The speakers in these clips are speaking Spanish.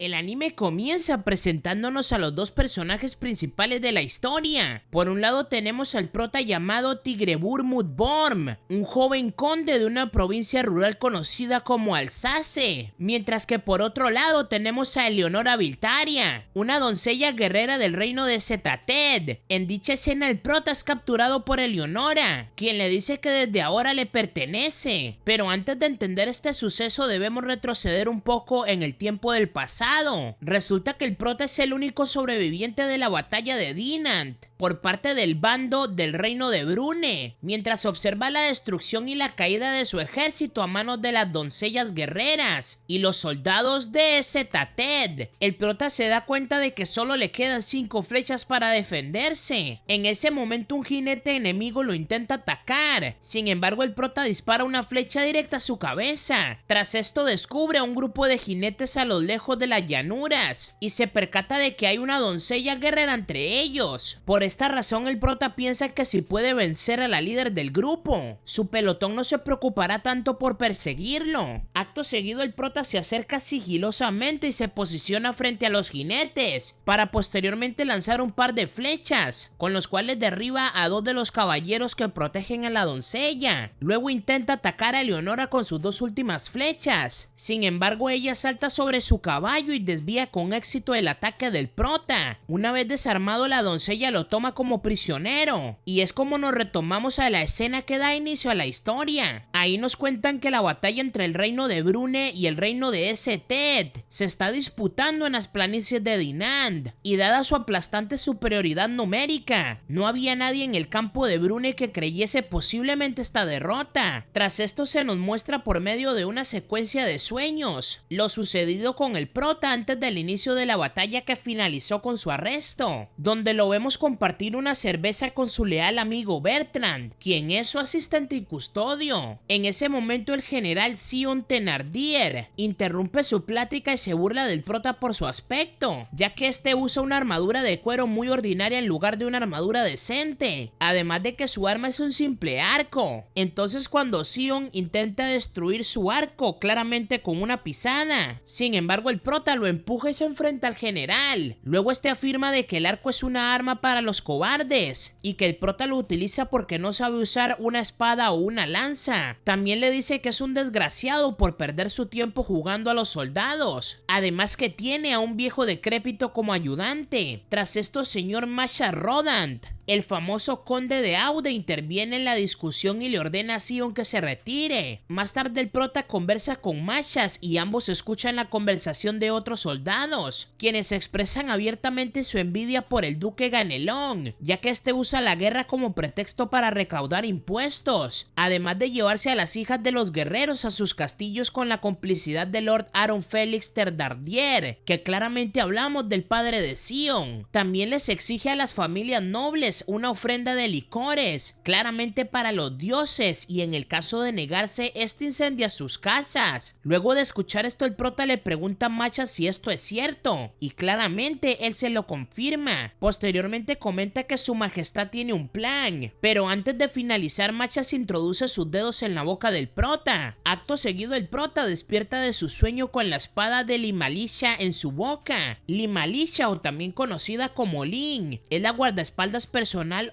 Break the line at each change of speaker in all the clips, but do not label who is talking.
El anime comienza presentándonos a los dos personajes principales de la historia. Por un lado tenemos al prota llamado Tigrebur Mudborm, un joven conde de una provincia rural conocida como Alsace, mientras que por otro lado tenemos a Eleonora Viltaria, una doncella guerrera del reino de Setated. En dicha escena el prota es capturado por Eleonora, quien le dice que desde ahora le pertenece, pero antes de entender este suceso debemos retroceder un poco en el tiempo del pasado. Resulta que el prota es el único sobreviviente de la batalla de Dinant por parte del bando del reino de Brune, mientras observa la destrucción y la caída de su ejército a manos de las doncellas guerreras y los soldados de Setated. El prota se da cuenta de que solo le quedan 5 flechas para defenderse. En ese momento un jinete enemigo lo intenta atacar, sin embargo el prota dispara una flecha directa a su cabeza. Tras esto descubre a un grupo de jinetes a lo lejos de las llanuras y se percata de que hay una doncella guerrera entre ellos. Por esta razón el prota piensa que si puede vencer a la líder del grupo, su pelotón no se preocupará tanto por perseguirlo. Acto seguido el prota se acerca sigilosamente y se posiciona frente a los jinetes para posteriormente lanzar un par de flechas, con los cuales derriba a 2 de los caballeros que protegen a la doncella. Luego intenta atacar a Eleonora con sus 2 últimas flechas, sin embargo ella salta sobre su caballo y desvía con éxito el ataque del prota. Una vez desarmado, la doncella lo toma como prisionero, y es como nos retomamos a la escena que da inicio a la historia. Ahí nos cuentan que la batalla entre el reino de Brune y el reino de Setated se está disputando en las planicies de Dinant, y dada su aplastante superioridad numérica, no había nadie en el campo de Brune que creyese posiblemente esta derrota. Tras esto se nos muestra por medio de una secuencia de sueños lo sucedido con el prota antes del inicio de la batalla que finalizó con su arresto, donde lo vemos compartir una cerveza con su leal amigo Bertrand, quien es su asistente y custodio. En ese momento el general Sion Thenardier interrumpe su plática y se burla del prota por su aspecto, ya que este usa una armadura de cuero muy ordinaria en lugar de una armadura decente, además de que su arma es un simple arco. Entonces cuando Sion intenta destruir su arco claramente con una pisada, sin embargo el prota lo empuja y se enfrenta al general. Luego este afirma de que el arco es una arma para los cobardes y que el prota lo utiliza porque no sabe usar una espada o una lanza. También le dice que es un desgraciado por perder su tiempo jugando a los soldados, además que tiene a un viejo decrépito como ayudante. Tras esto, señor Masha Rodant, el famoso conde de Aude, interviene en la discusión y le ordena a Sion que se retire. Más tarde el prota conversa con Mashas y ambos escuchan la conversación de otros soldados, quienes expresan abiertamente su envidia por el duque Ganelón, ya que este usa la guerra como pretexto para recaudar impuestos, además de llevarse a las hijas de los guerreros a sus castillos con la complicidad de Lord Aaron Félix Thenardier, que claramente hablamos del padre de Sion. También les exige a las familias nobles una ofrenda de licores, claramente para los dioses, y en el caso de negarse, este incendia sus casas. Luego de escuchar esto, el prota le pregunta a Macha si esto es cierto, y claramente él se lo confirma. Posteriormente comenta que su majestad tiene un plan, pero antes de finalizar, Macha se introduce sus dedos en la boca del prota. Acto seguido el prota despierta de su sueño con la espada de Limalisha en su boca. Limalisha, o también conocida como Lin, es la guardaespaldas personal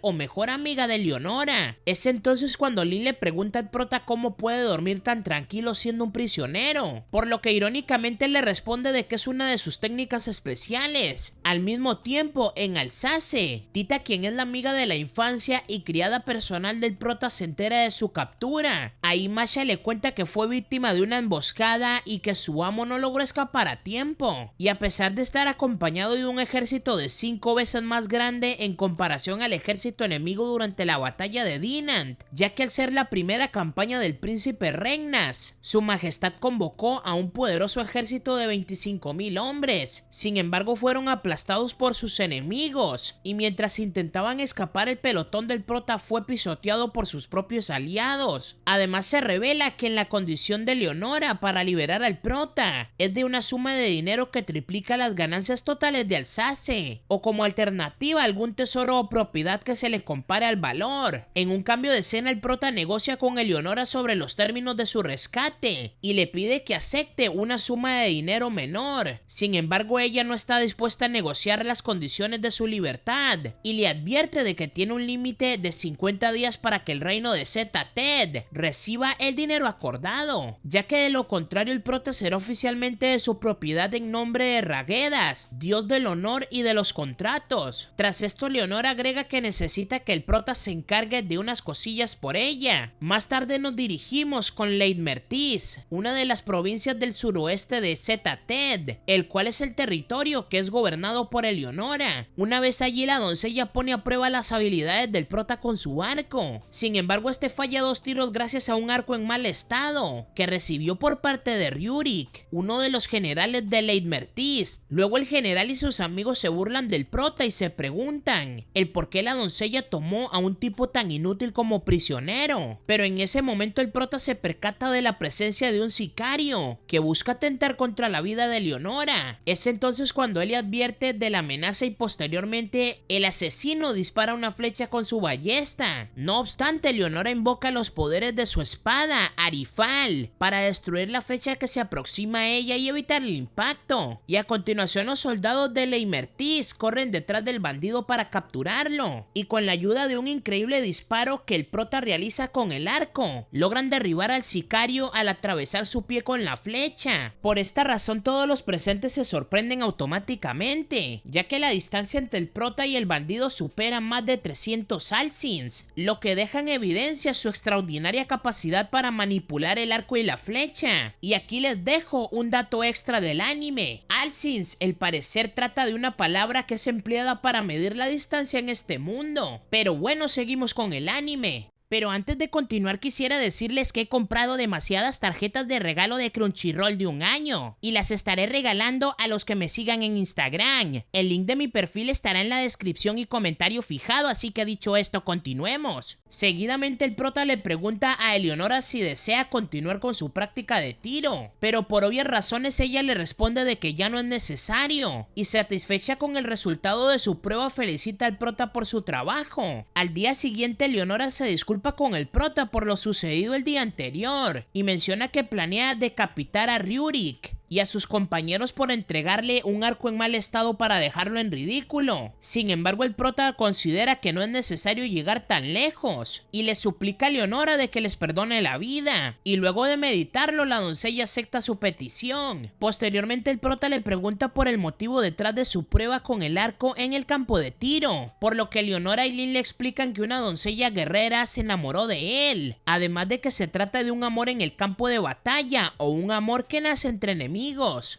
o mejor amiga de Eleonora. Es entonces cuando Lin le pregunta al prota cómo puede dormir tan tranquilo siendo un prisionero, por lo que irónicamente le responde de que es una de sus técnicas especiales. Al mismo tiempo, en Alsace, Tita, quien es la amiga de la infancia y criada personal del prota, se entera de su captura. Ahí Masha le cuenta que fue víctima de una emboscada y que su amo no logró escapar a tiempo, y a pesar de estar acompañado de un ejército de 5 veces más grande en comparación al ejército enemigo durante la batalla de Dinant, ya que al ser la primera campaña del príncipe Regnas, su majestad convocó a un poderoso ejército de 25,000 hombres. Sin embargo, fueron aplastados por sus enemigos, y mientras intentaban escapar, el pelotón del prota fue pisoteado por sus propios aliados. Además, se revela que en la condición de Eleonora para liberar al prota es de una suma de dinero que triplica las ganancias totales de Alsace, o como alternativa algún tesoro o propiedad propiedad que se le compare al valor. En un cambio de escena, el prota negocia con Eleonora sobre los términos de su rescate y le pide que acepte una suma de dinero menor. Sin embargo, ella no está dispuesta a negociar las condiciones de su libertad y le advierte de que tiene un límite de 50 días para que el reino de Zeta-Ted reciba el dinero acordado, ya que de lo contrario el prota será oficialmente de su propiedad en nombre de Ragedas, dios del honor y de los contratos. Tras esto, Leonora agrega que necesita que el prota se encargue de unas cosillas por ella. Más tarde nos dirigimos con Leitmertis, una de las provincias del suroeste de Zeta-Ted, el cual es el territorio que es gobernado por Eleonora. Una vez allí, la doncella pone a prueba las habilidades del prota con su arco. Sin embargo, este falla 2 tiros gracias a un arco en mal estado que recibió por parte de Ryurik, uno de los generales de Leitmertis. Luego el general y sus amigos se burlan del prota y se preguntan el por qué la doncella tomó a un tipo tan inútil como prisionero. Pero en ese momento el prota se percata de la presencia de un sicario que busca atentar contra la vida de Leonora. Es entonces cuando él le advierte de la amenaza y posteriormente el asesino dispara una flecha con su ballesta. No obstante, Leonora invoca los poderes de su espada, Arifal, para destruir la flecha que se aproxima a ella y evitar el impacto. Y a continuación los soldados de Leitmertis corren detrás del bandido para capturarlo, y con la ayuda de un increíble disparo que el prota realiza con el arco, logran derribar al sicario al atravesar su pie con la flecha. Por esta razón todos los presentes se sorprenden automáticamente, ya que la distancia entre el prota y el bandido supera más de 300 alsins, lo que deja en evidencia su extraordinaria capacidad para manipular el arco y la flecha. Y aquí les dejo un dato extra del anime. Alsins, al parecer, trata de una palabra que es empleada para medir la distancia en este mundo. Pero bueno, seguimos con el anime. Pero antes de continuar quisiera decirles que he comprado demasiadas tarjetas de regalo de Crunchyroll de un año y las estaré regalando a los que me sigan en Instagram. El link de mi perfil estará en la descripción y comentario fijado, así que dicho esto, continuemos. Seguidamente el prota le pregunta a Eleonora si desea continuar con su práctica de tiro, pero por obvias razones ella le responde de que ya no es necesario, y satisfecha con el resultado de su prueba felicita al prota por su trabajo. Al día siguiente Eleonora se disculpa con el prota por lo sucedido el día anterior y menciona que planea decapitar a Ryurik y a sus compañeros por entregarle un arco en mal estado para dejarlo en ridículo. Sin embargo, el prota considera que no es necesario llegar tan lejos y le suplica a Leonora de que les perdone la vida, y luego de meditarlo la doncella acepta su petición. Posteriormente el prota le pregunta por el motivo detrás de su prueba con el arco en el campo de tiro, por lo que Leonora y Lin le explican que una doncella guerrera se enamoró de él, además de que se trata de un amor en el campo de batalla o un amor que nace entre enemigos.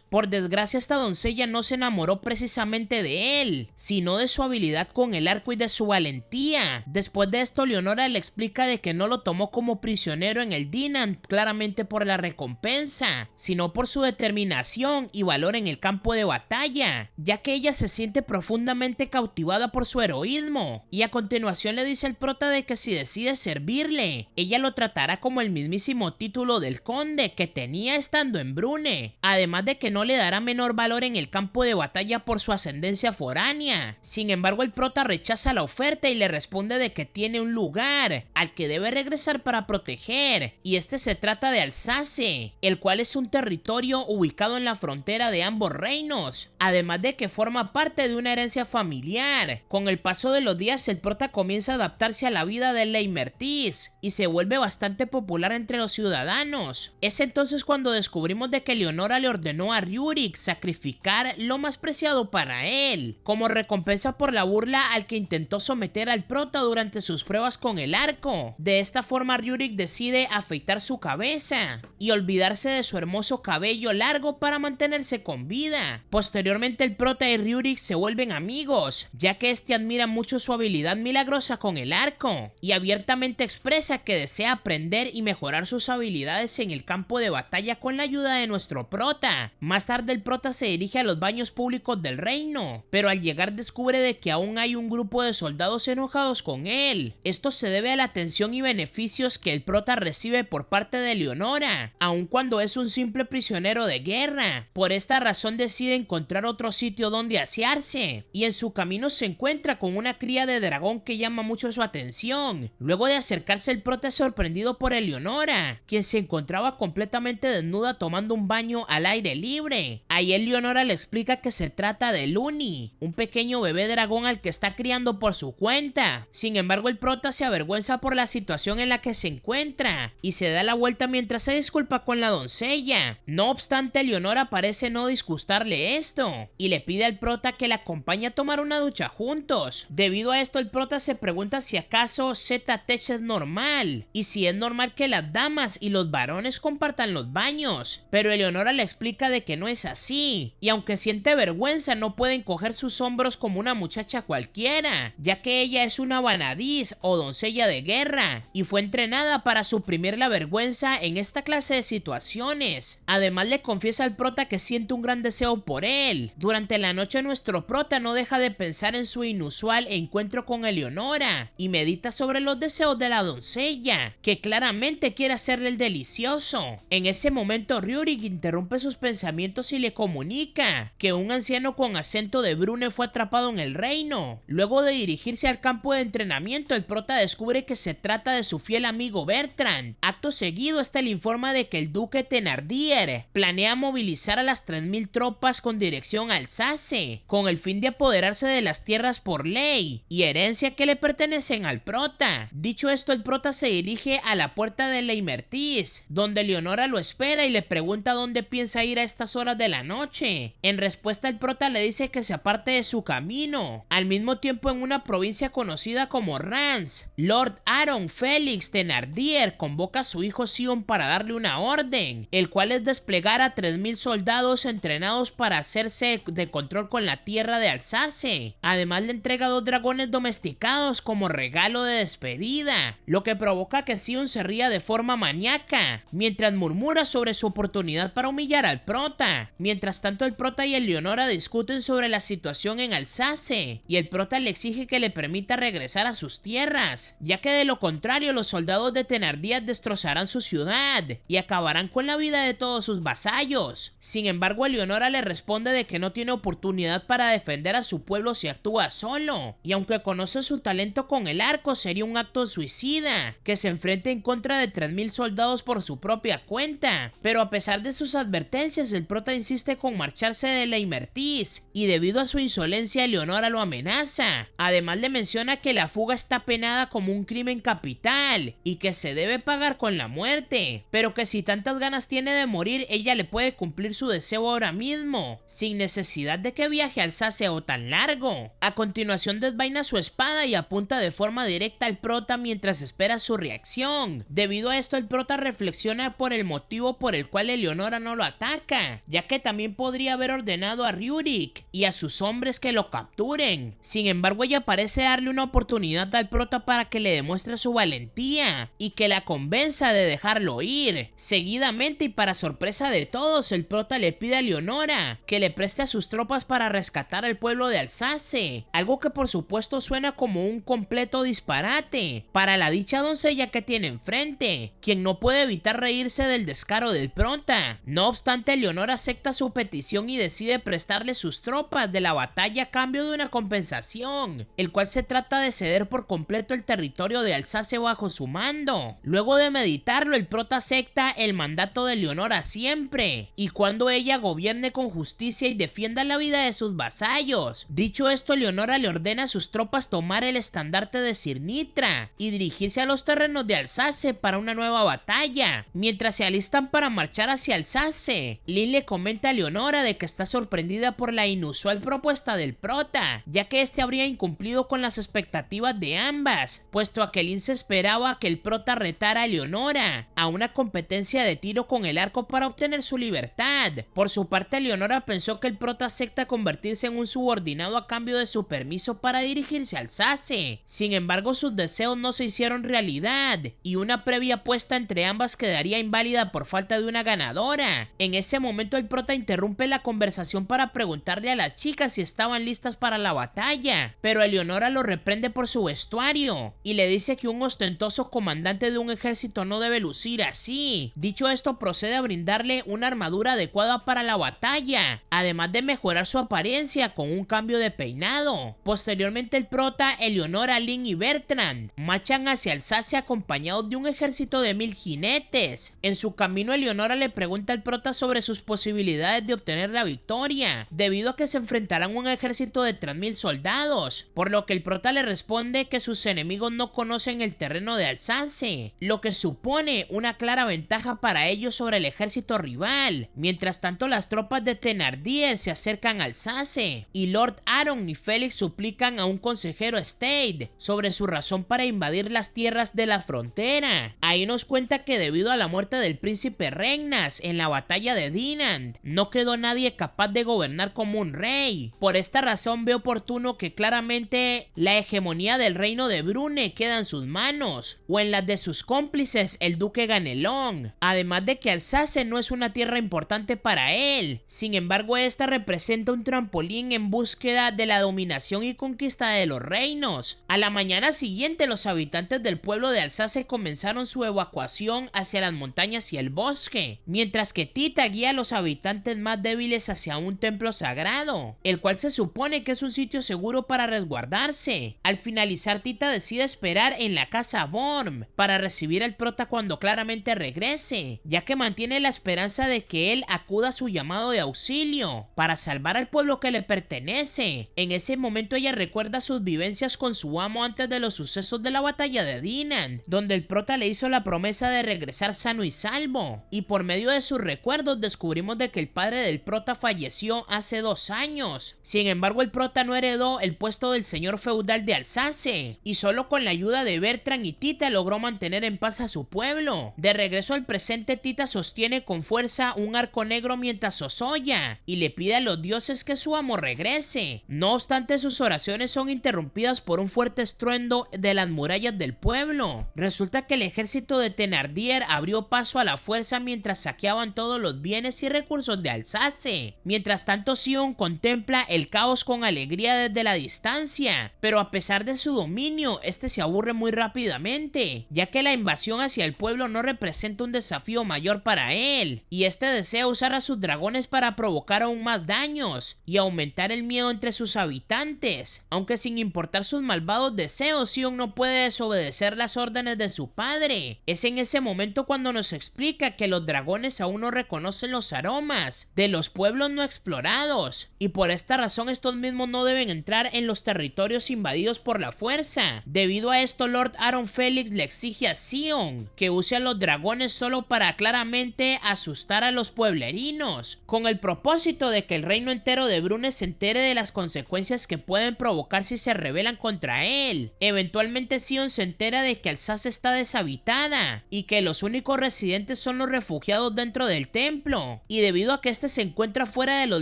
Por desgracia, esta doncella no se enamoró precisamente de él, sino de su habilidad con el arco y de su valentía. Después de esto, Leonora le explica de que no lo tomó como prisionero en el Dinan claramente por la recompensa, sino por su determinación y valor en el campo de batalla, ya que ella se siente profundamente cautivada por su heroísmo. Y a continuación le dice al prota de que si decide servirle, ella lo tratará como el mismísimo título del conde que tenía estando en Brune, además de que no le dará menor valor en el campo de batalla por su ascendencia foránea. Sin embargo, el prota rechaza la oferta y le responde de que tiene un lugar al que debe regresar para proteger, y este se trata de Alsace, el cual es un territorio ubicado en la frontera de ambos reinos, además de que forma parte de una herencia familiar. Con el paso de los días, el prota comienza a adaptarse a la vida de Leitmertis y se vuelve bastante popular entre los ciudadanos. Es entonces cuando descubrimos de que Leonora le ordenó a Ryurik sacrificar lo más preciado para él, como recompensa por la burla al que intentó someter al prota durante sus pruebas con el arco. De esta forma Ryurik decide afeitar su cabeza y olvidarse de su hermoso cabello largo para mantenerse con vida. Posteriormente el prota y Ryurik se vuelven amigos, ya que este admira mucho su habilidad milagrosa con el arco y abiertamente expresa que desea aprender y mejorar sus habilidades en el campo de batalla con la ayuda de nuestro prota. prota. Más tarde el prota se dirige a los baños públicos del reino, pero al llegar descubre de que aún hay un grupo de soldados enojados con él. Esto se debe a la atención y beneficios que el prota recibe por parte de Leonora, aun cuando es un simple prisionero de guerra. Por esta razón decide encontrar otro sitio donde asearse, y en su camino se encuentra con una cría de dragón que llama mucho su atención. Luego de acercarse, el prota es sorprendido por Eleonora, quien se encontraba completamente desnuda tomando un baño al aire libre. Ahí Eleonora le explica que se trata de Luni, un pequeño bebé dragón al que está criando por su cuenta. Sin embargo, el prota se avergüenza por la situación en la que se encuentra y se da la vuelta mientras se disculpa con la doncella. No obstante, Eleonora parece no disgustarle esto y le pide al prota que la acompañe a tomar una ducha juntos. Debido a esto, el prota se pregunta si acaso Z-Tech es normal y si es normal que las damas y los varones compartan los baños, pero Eleonora le explica de que no es así, y aunque siente vergüenza no puede encoger sus hombros como una muchacha cualquiera, ya que ella es una vanadiz o doncella de guerra y fue entrenada para suprimir la vergüenza en esta clase de situaciones. Además, le confiesa al prota que siente un gran deseo por él. Durante la noche, nuestro prota no deja de pensar en su inusual encuentro con Eleonora y medita sobre los deseos de la doncella, que claramente quiere hacerle el delicioso. En ese momento, Ryurik interrumpe sus pensamientos y le comunica que un anciano con acento de Brune fue atrapado en el reino. Luego de dirigirse al campo de entrenamiento, el prota descubre que se trata de su fiel amigo Bertrand. Acto seguido, este le informa de que el duque Thénardier planea movilizar a las 3000 tropas con dirección a Alsace, con el fin de apoderarse de las tierras por ley y herencia que le pertenecen al prota. Dicho esto, el prota se dirige a la puerta de Leimertis, donde Leonora lo espera y le pregunta dónde piensa ir a estas horas de la noche. En respuesta, el prota le dice que se aparte de su camino. Al mismo tiempo, en una provincia conocida como Reims, Lord Aaron Félix Thénardier convoca a su hijo Sion para darle una orden, el cual es desplegar a 3000 soldados entrenados para hacerse de control con la tierra de Alsace. Además, le entrega 2 dragones domesticados como regalo de despedida, lo que provoca que Sion se ría de forma maníaca, mientras murmura sobre su oportunidad para humillar al prota. Mientras tanto, el prota y Eleonora discuten sobre la situación en Alsace, y el prota le exige que le permita regresar a sus tierras, ya que de lo contrario los soldados de Thénardier destrozarán su ciudad y acabarán con la vida de todos sus vasallos. Sin embargo, Eleonora le responde de que no tiene oportunidad para defender a su pueblo si actúa solo, y aunque conoce su talento con el arco, sería un acto suicida que se enfrente en contra de 3000 soldados por su propia cuenta. Pero a pesar de sus advertencias, el prota insiste con marcharse de Leimertis, y debido a su insolencia, Eleonora lo amenaza. Además, le menciona que la fuga está penada como un crimen capital y que se debe pagar con la muerte, pero que si tantas ganas tiene de morir, ella le puede cumplir su deseo ahora mismo, sin necesidad de que viaje al Alsace o tan largo. A continuación, desvaina su espada y apunta de forma directa al prota mientras espera su reacción. Debido a esto, el prota reflexiona por el motivo por el cual Eleonora no lo ataca, ya que también podría haber ordenado a Ryurik y a sus hombres que lo capturen. Sin embargo, ella parece darle una oportunidad al prota para que le demuestre su valentía y que la convenza de dejarlo ir. Seguidamente, y para sorpresa de todos, el prota le pide a Eleonora que le preste a sus tropas para rescatar al pueblo de Alsace, algo que por supuesto suena como un completo disparate para la dicha doncella que tiene enfrente, quien no puede evitar reírse del descaro del prota. No obstante, Eleonora acepta su petición y decide prestarle sus tropas de la batalla a cambio de una compensación, el cual se trata de ceder por completo el territorio de Alsace bajo su mando. Luego de meditarlo, el prota acepta el mandato de Eleonora siempre y cuando ella gobierne con justicia y defienda la vida de sus vasallos. Dicho esto, Eleonora le ordena a sus tropas tomar el estandarte de Sirnitra y dirigirse a los terrenos de Alsace para una nueva batalla. Mientras se alistan para marchar hacia Alsace, Lynn le comenta a Eleonora de que está sorprendida por la inusual inusual propuesta del prota, ya que este habría incumplido con las expectativas de ambas, puesto a que Lynn se esperaba que el prota retara a Eleonora a una competencia de tiro con el arco para obtener su libertad. Por su parte, Eleonora pensó que el prota acepta convertirse en un subordinado a cambio de su permiso para dirigirse a Alsace. Sin embargo, sus deseos no se hicieron realidad y una previa apuesta entre ambas quedaría inválida por falta de una ganadora. En ese momento el prota interrumpe la conversación para preguntarle a las chicas si estaban listas para la batalla, pero Eleonora lo reprende por su vestuario y le dice que un ostentoso comandante de un ejército no debe lucir así. Dicho esto, procede a brindarle una armadura adecuada para la batalla, además de mejorar su apariencia con un cambio de peinado. Posteriormente el prota, Eleonora, Lynn y Bertrand marchan hacia Alsacia acompañados de un ejército de 1000 jinetes. En su camino, Eleonora le pregunta al prota sobre sus posibilidades de obtener la victoria, debido a que se enfrentarán a un ejército de 3000 soldados, por lo que el prota le responde que sus enemigos no conocen el terreno de Alsace, lo que supone una clara ventaja para ellos sobre el ejército rival. Mientras tanto, las tropas de Thénardier se acercan a Alsace y Lord Aron y Félix suplican a un consejero Stade sobre su razón para invadir las tierras de la frontera. Ahí nos cuenta que debido a la muerte del príncipe Regnas en la batalla de Dinant, no quedó nadie capaz de gobernar como un rey. Por esta razón ve oportuno que claramente la hegemonía del reino de Brune queda en sus manos, o en las de sus cómplices, el duque Ganelón. Además de que Alsace no es una tierra importante para él, sin embargo esta representa un trampolín en búsqueda de la dominación y conquista de los reinos. A la mañana siguiente, los habitantes del pueblo de Alsace comenzaron su evacuación hacia las montañas y el bosque, mientras que Tita guía a los habitantes más débiles hacia un templo sagrado, el cual se supone que es un sitio seguro para resguardarse. Al finalizar, Tita decide esperar en la casa Worm para recibir al prota cuando claramente regrese, ya que mantiene la esperanza de que él acuda a su llamado de auxilio para salvar al pueblo que le pertenece. En ese momento ella recuerda sus vivencias con su amo antes de los sucesos de la batalla de Dinant, donde el prota le hizo la promesa de regresar sano y salvo, y por medio de sus recuerdos descubrimos de que el padre del prota falleció hace 2 años. Sin embargo, el prota no heredó el puesto del señor feudal de Alsace, y solo con la ayuda de Bertrand y Tita logró mantener en paz a su pueblo. De regreso al presente, Tita sostiene con fuerza un arco negro mientras sosolla y le pide a los dioses que su amo regrese. No obstante, sus oraciones son interrumpidas por un fuerte estruendo de las murallas del pueblo. Resulta que el ejército de Thénardier abrió paso a la fuerza mientras saqueaban todos los bienes y recursos de Alsace. Mientras tanto, Sion contempla el caos con alegría desde la distancia, pero a pesar de su dominio, este se aburre muy rápidamente, ya que la invasión hacia el pueblo no representa un desafío mayor para él, y este desea usar a sus dragones para provocar aún más daños y aumentar el miedo entre sus habitantes. Aunque sin importar sus malvados deseos, Sion no puede desobedecer las órdenes de su padre. Es en ese momento cuando nos explica que los dragones aún no reconocen los aromas de los pueblos no explorados, y por esta razón estos mismos no deben entrar en los territorios invadidos por la fuerza. Debido a esto, Lord Aron Félix le exige a Sion que use a los dragones solo para claramente asustar a los pueblerinos, con el propósito de que el reino entero de Brune se entere de las consecuencias que pueden provocar si se rebelan contra él. Eventualmente Sion se entera de que Alsace está deshabitada y que los únicos residentes son los refugiados dentro del templo, y debido a que este se encuentra fuera de los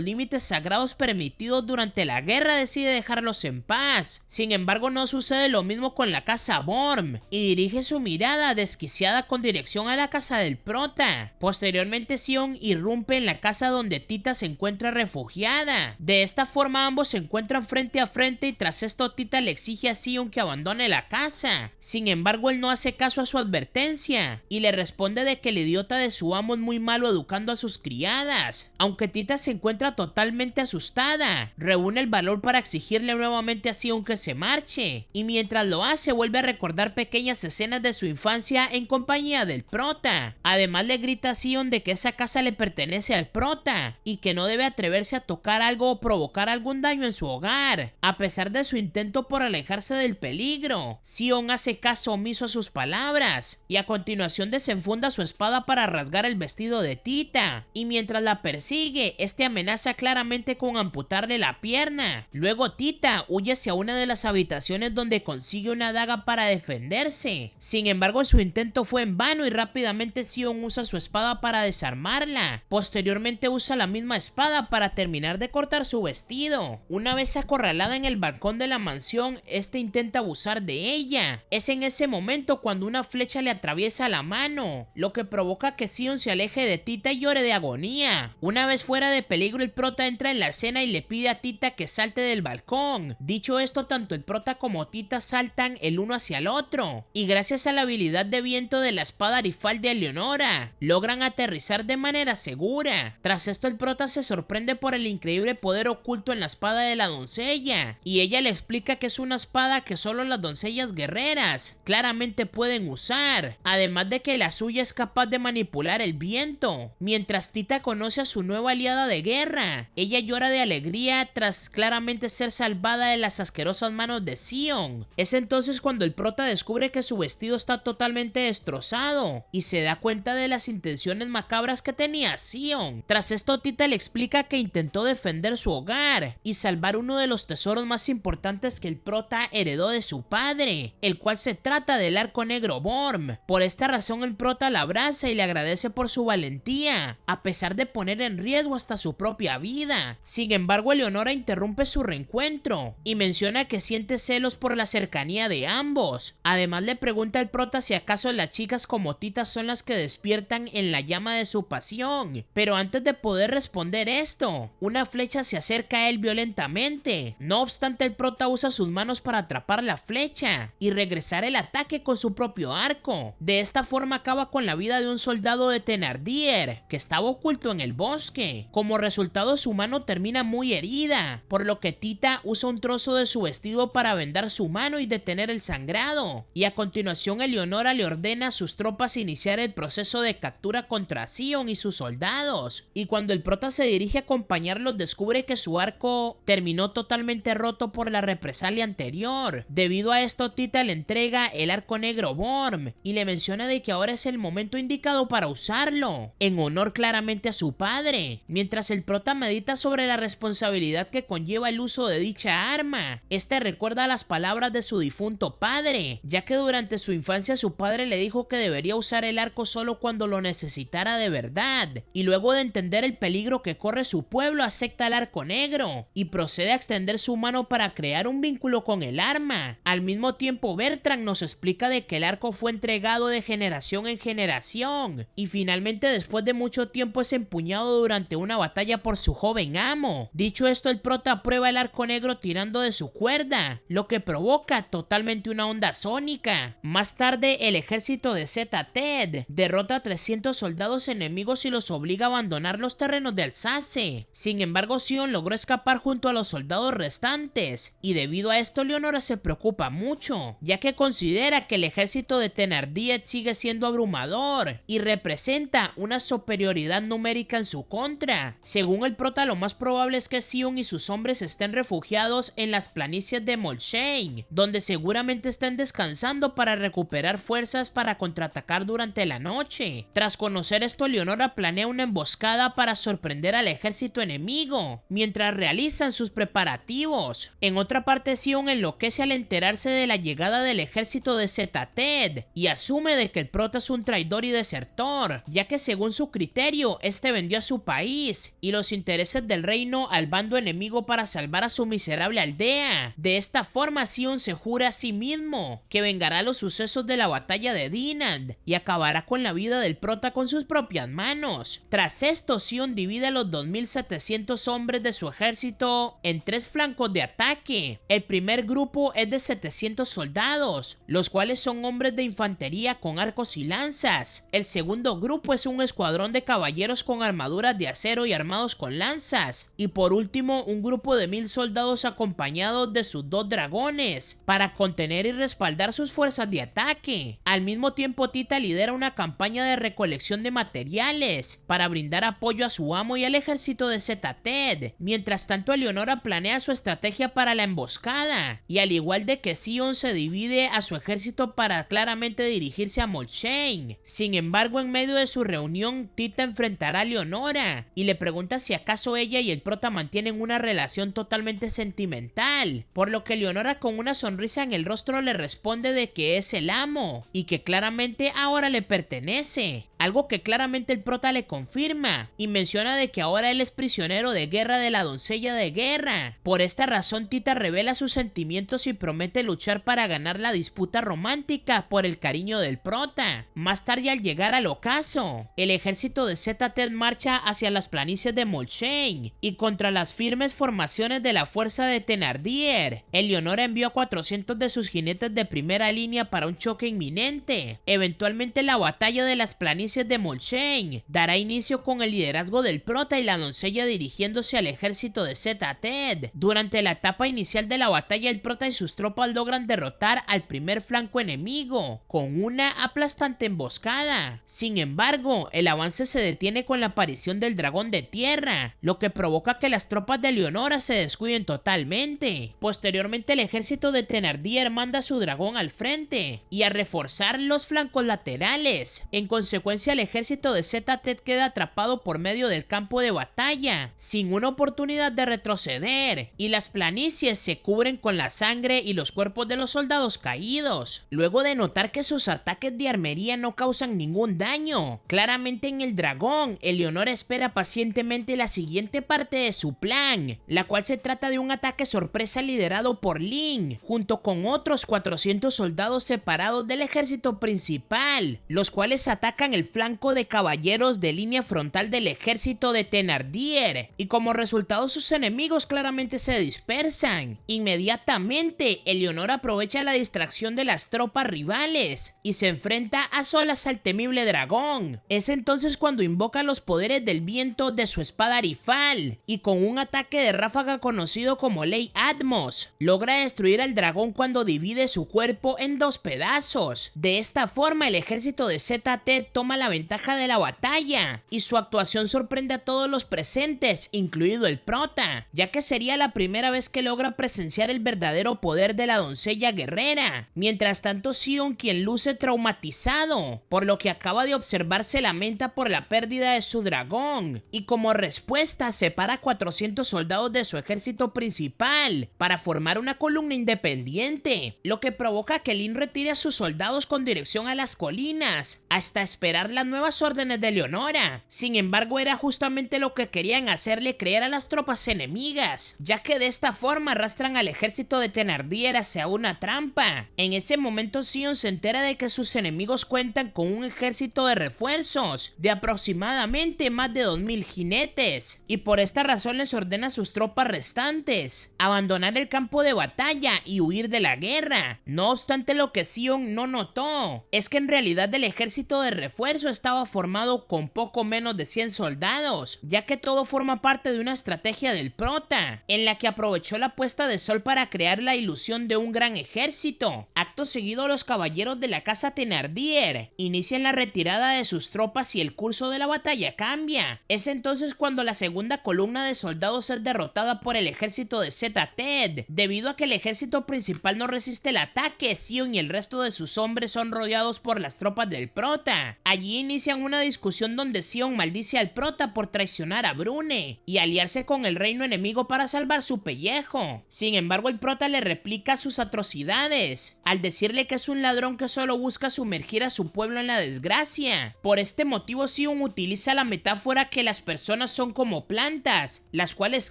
límites sagrados permitidos durante la guerra, decide dejarlos en paz. Sin embargo, no sucede lo mismo con la casa Worm, y dirige su mirada desquiciada con dirección a la casa del prota. Posteriormente, Sion irrumpe en la casa donde Tita se encuentra refugiada. De esta forma ambos se encuentran frente a frente, y tras esto Tita le exige a Sion que abandone la casa. Sin embargo, él no hace caso a su advertencia y le responde de que el idiota de su amo es muy malo educando a sus criadas. Aunque Tita se encuentra totalmente asustada, reúne el valor para exigirle nuevamente a Sion que se marche, y mientras lo hace vuelve a recordar pequeñas escenas de su infancia en compañía del prota. Además le grita a Sion de que esa casa le pertenece al prota y que no debe atreverse a tocar algo o provocar algún daño en su hogar, a pesar de su intento por alejarse del peligro. Sion hace caso omiso a sus palabras y a continuación desenfunda su espada para rasgar el vestido de Tita, y mientras la persigue, este amenaza claramente con amputarle la pierna. Luego Tita huye hacia una de las habitaciones donde consigue una daga para defenderse. Sin embargo, su intento fue en vano y rápidamente Sion usa su espada para desarmarla. Posteriormente usa la misma espada para terminar de cortar su vestido. Una vez acorralada en el balcón de la mansión, este intenta abusar de ella. Es en ese momento cuando una flecha le atraviesa la mano, lo que provoca que Sion se aleje de Tita y llore de agonía. Una vez fuera de peligro, el prota entra en la escena y le pide a Tita que salte del balcón. Dicho esto, tanto el prota como Tita saltan el uno hacia el otro, y gracias a la habilidad de viento de la espada Arifal de Eleonora, logran aterrizar de manera segura. Tras esto, el prota se sorprende por el increíble poder oculto en la espada de la doncella, y ella le explica que es una espada que solo las doncellas guerreras claramente pueden usar, además de que la suya es capaz de manipular el viento. Mientras Tita conoce a su nueva aliada de guerra, ella llora de alegría tras claramente ser salvada de las asquerosas manos de Sion. Es entonces cuando el prota descubre que su vestido está totalmente destrozado y se da cuenta de las intenciones macabras que tenía Sion. Tras esto, Tita le explica que intentó defender su hogar y salvar uno de los tesoros más importantes que el prota heredó de su padre, el cual se trata del arco negro Borm. Por esta razón, el prota la abraza y le agradece por su valentía, a pesar de poner en riesgo hasta su propia vida. Sin embargo, Eleonora interrumpe su reencuentro y menciona que siente celos por la cercanía de ambos. Además, le pregunta al prota si acaso las chicas como Tita son las que despiertan en la llama de su pasión. Pero antes de poder responder esto, una flecha se acerca a él violentamente. No obstante, el prota usa sus manos para atrapar la flecha y regresar el ataque con su propio arco. De esta forma acaba con la vida de un soldado de Thénardier que estaba oculto en el bosque. Como resultado, su mano termina muy herida, por lo que Tita usa un trozo de su vestido para vendar su mano y detener el sangrado. Y a continuación, Eleonora le ordena a sus tropas iniciar el proceso de captura contra Sion y sus soldados. Y cuando el prota se dirige a acompañarlos, descubre que su arco terminó totalmente roto por la represalia anterior. Debido a esto, Tita le entrega el arco negro Borm y le menciona de que ahora es el momento indicado para usarlo, en honor claramente a su padre. Mientras el prota medita sobre la responsabilidad que conlleva el uso de dicha arma, este recuerda las palabras de su difunto padre, ya que durante su infancia su padre le dijo que debería usar el arco solo cuando lo necesitara de verdad, y luego de entender el peligro que corre su pueblo, acepta el arco negro y procede a extender su mano para crear un vínculo con el arma. Al mismo tiempo, Bertrand nos explica de que el arco fue entregado de generación en generación y finalmente después de mucho tiempo es empuñado durante una batalla por su joven amo. Dicho esto, el prota prueba el arco negro tirando de su cuerda, lo que provoca totalmente una onda sónica. Más tarde, el ejército de Zeta-Ted derrota a 300 soldados enemigos y los obliga a abandonar los terrenos de Alsace. Sin embargo, Sion logró escapar junto a los soldados restantes, y debido a esto Eleonora se preocupa mucho, ya que considera que el ejército de Thénardier sigue siendo abrumador y representa una superioridad numérica en su contra. Según el prota, lo más probable es que Sion y sus hombres estén refugiados en las planicies de Molsheim, donde seguramente estén descansando para recuperar fuerzas para contraatacar durante la noche. Tras conocer esto, Eleonora planea una emboscada para sorprender al ejército enemigo mientras realizan sus preparativos. En otra parte, Sion enloquece al enterarse de la llegada del ejército de Zeta-Ted y asume de que el prota es un traidor y desertor, ya que según su criterio, este vendió a su país y los intereses del reino al bando enemigo para salvar a su miserable aldea. De esta forma, Sion se jura a sí mismo que vengará los sucesos de la batalla de Dinant y acabará con la vida del prota con sus propias manos. Tras esto, Sion divide a los 2700 hombres de su ejército en 3 flancos de ataque. El primer grupo es de 700 soldados, los cuales son hombres de infantería con arcos y lanzas. El segundo grupo es un escuadrón de caballeros con armaduras de acero y armados con lanzas. Y por último, un grupo de 1000 soldados acompañados de sus 2 dragones para contener y respaldar sus fuerzas de ataque. Al mismo tiempo, Tita lidera una campaña de recolección de materiales para brindar apoyo a su amo y al ejército de Zeta-Ted. Mientras tanto, Eleonora planea su estrategia para la emboscada, y al igual de que Sion se divide a su ejército para claramente dirigirse a Molsheim. Sin embargo, en medio de su reunión, Tita enfrentará a Eleonora y le pregunta si acaso ella y el prota mantienen una relación totalmente sentimental, por lo que Leonora con una sonrisa en el rostro le responde de que es el amo y que claramente ahora le pertenece. Algo que claramente el prota le confirma y menciona de que ahora él es prisionero de guerra de la doncella de guerra. Por esta razón Tita revela sus sentimientos y promete luchar para ganar la disputa romántica por el cariño del prota. Más tarde, al llegar al ocaso, el ejército de Zeta-Ted marcha hacia las planicies de Molsheim y contra las firmes formaciones de la fuerza de Thenardier. Eleonora envió a 400 de sus jinetes de primera línea para un choque inminente. Eventualmente la batalla de las planicies de Molsheim dará inicio con el liderazgo del prota y la doncella dirigiéndose al ejército de Zeta-Ted. Durante la etapa inicial de la batalla, el prota y sus tropas logran derrotar al primer flanco enemigo con una aplastante emboscada. Sin embargo, el avance se detiene con la aparición del dragón de tierra, lo que provoca que las tropas de Leonora se descuiden totalmente. Posteriormente, el ejército de Thenardier manda a su dragón al frente y a reforzar los flancos laterales. En consecuencia, el ejército de Zeta-Ted queda atrapado por medio del campo de batalla, sin una oportunidad de retroceder, y las planicies se cubren con la sangre y los cuerpos de los soldados caídos. Luego de notar que sus ataques de armería no causan ningún daño, claramente en el dragón, Eleonora espera pacientemente la siguiente parte de su plan, la cual se trata de un ataque sorpresa liderado por Lin, junto con otros 400 soldados separados del ejército principal, los cuales atacan el flanco de caballeros de línea frontal del ejército de Thenardier, y como resultado sus enemigos claramente se dispersan. Inmediatamente, Eleonora aprovecha la distracción de las tropas rivales y se enfrenta a solas al temible dragón. Es entonces cuando invoca los poderes del viento de su espada Arifal y con un ataque de ráfaga conocido como Ley Atmos, logra destruir al dragón cuando divide su cuerpo en dos pedazos. De esta forma, el ejército de Zeta-Ted toma la ventaja de la batalla y su actuación sorprende a todos los presentes, incluido el prota, ya que sería la primera vez que logra presenciar el verdadero poder de la doncella guerrera. Mientras tanto, Sion, quien luce traumatizado por lo que acaba de observar, se lamenta por la pérdida de su dragón y como respuesta separa a 400 soldados de su ejército principal para formar una columna independiente, lo que provoca que Lin retire a sus soldados con dirección a las colinas hasta esperar las nuevas órdenes de Leonora. Sin embargo, era justamente lo que querían hacerle creer a las tropas enemigas, ya que de esta forma arrastran al ejército de Thenardier hacia una trampa. En ese momento, Sion se entera de que sus enemigos cuentan con un ejército de refuerzos de aproximadamente más de 2000 jinetes, y por esta razón les ordena a sus tropas restantes abandonar el campo de batalla y huir de la guerra. No obstante, lo que Sion no notó es que en realidad el ejército de refuerzo estaba formado con poco menos de 100 soldados, ya que todo forma parte de una estrategia del prota, en la que aprovechó la puesta de sol para crear la ilusión de un gran ejército. Acto seguido, los caballeros de la casa Thenardier inician la retirada de sus tropas y el curso de la batalla cambia. Es entonces cuando la segunda columna de soldados es derrotada por el ejército de Zeta-Ted. Debido a que el ejército principal no resiste el ataque, Sion y el resto de sus hombres son rodeados por las tropas del prota. Allí inician una discusión donde Sion maldice al prota por traicionar a Brune y aliarse con el reino enemigo para salvar su pellejo. Sin embargo, el prota le replica sus atrocidades al decirle que es un ladrón que solo busca sumergir a su pueblo en la desgracia. Por este motivo, Sion utiliza la metáfora que las personas son como plantas, las cuales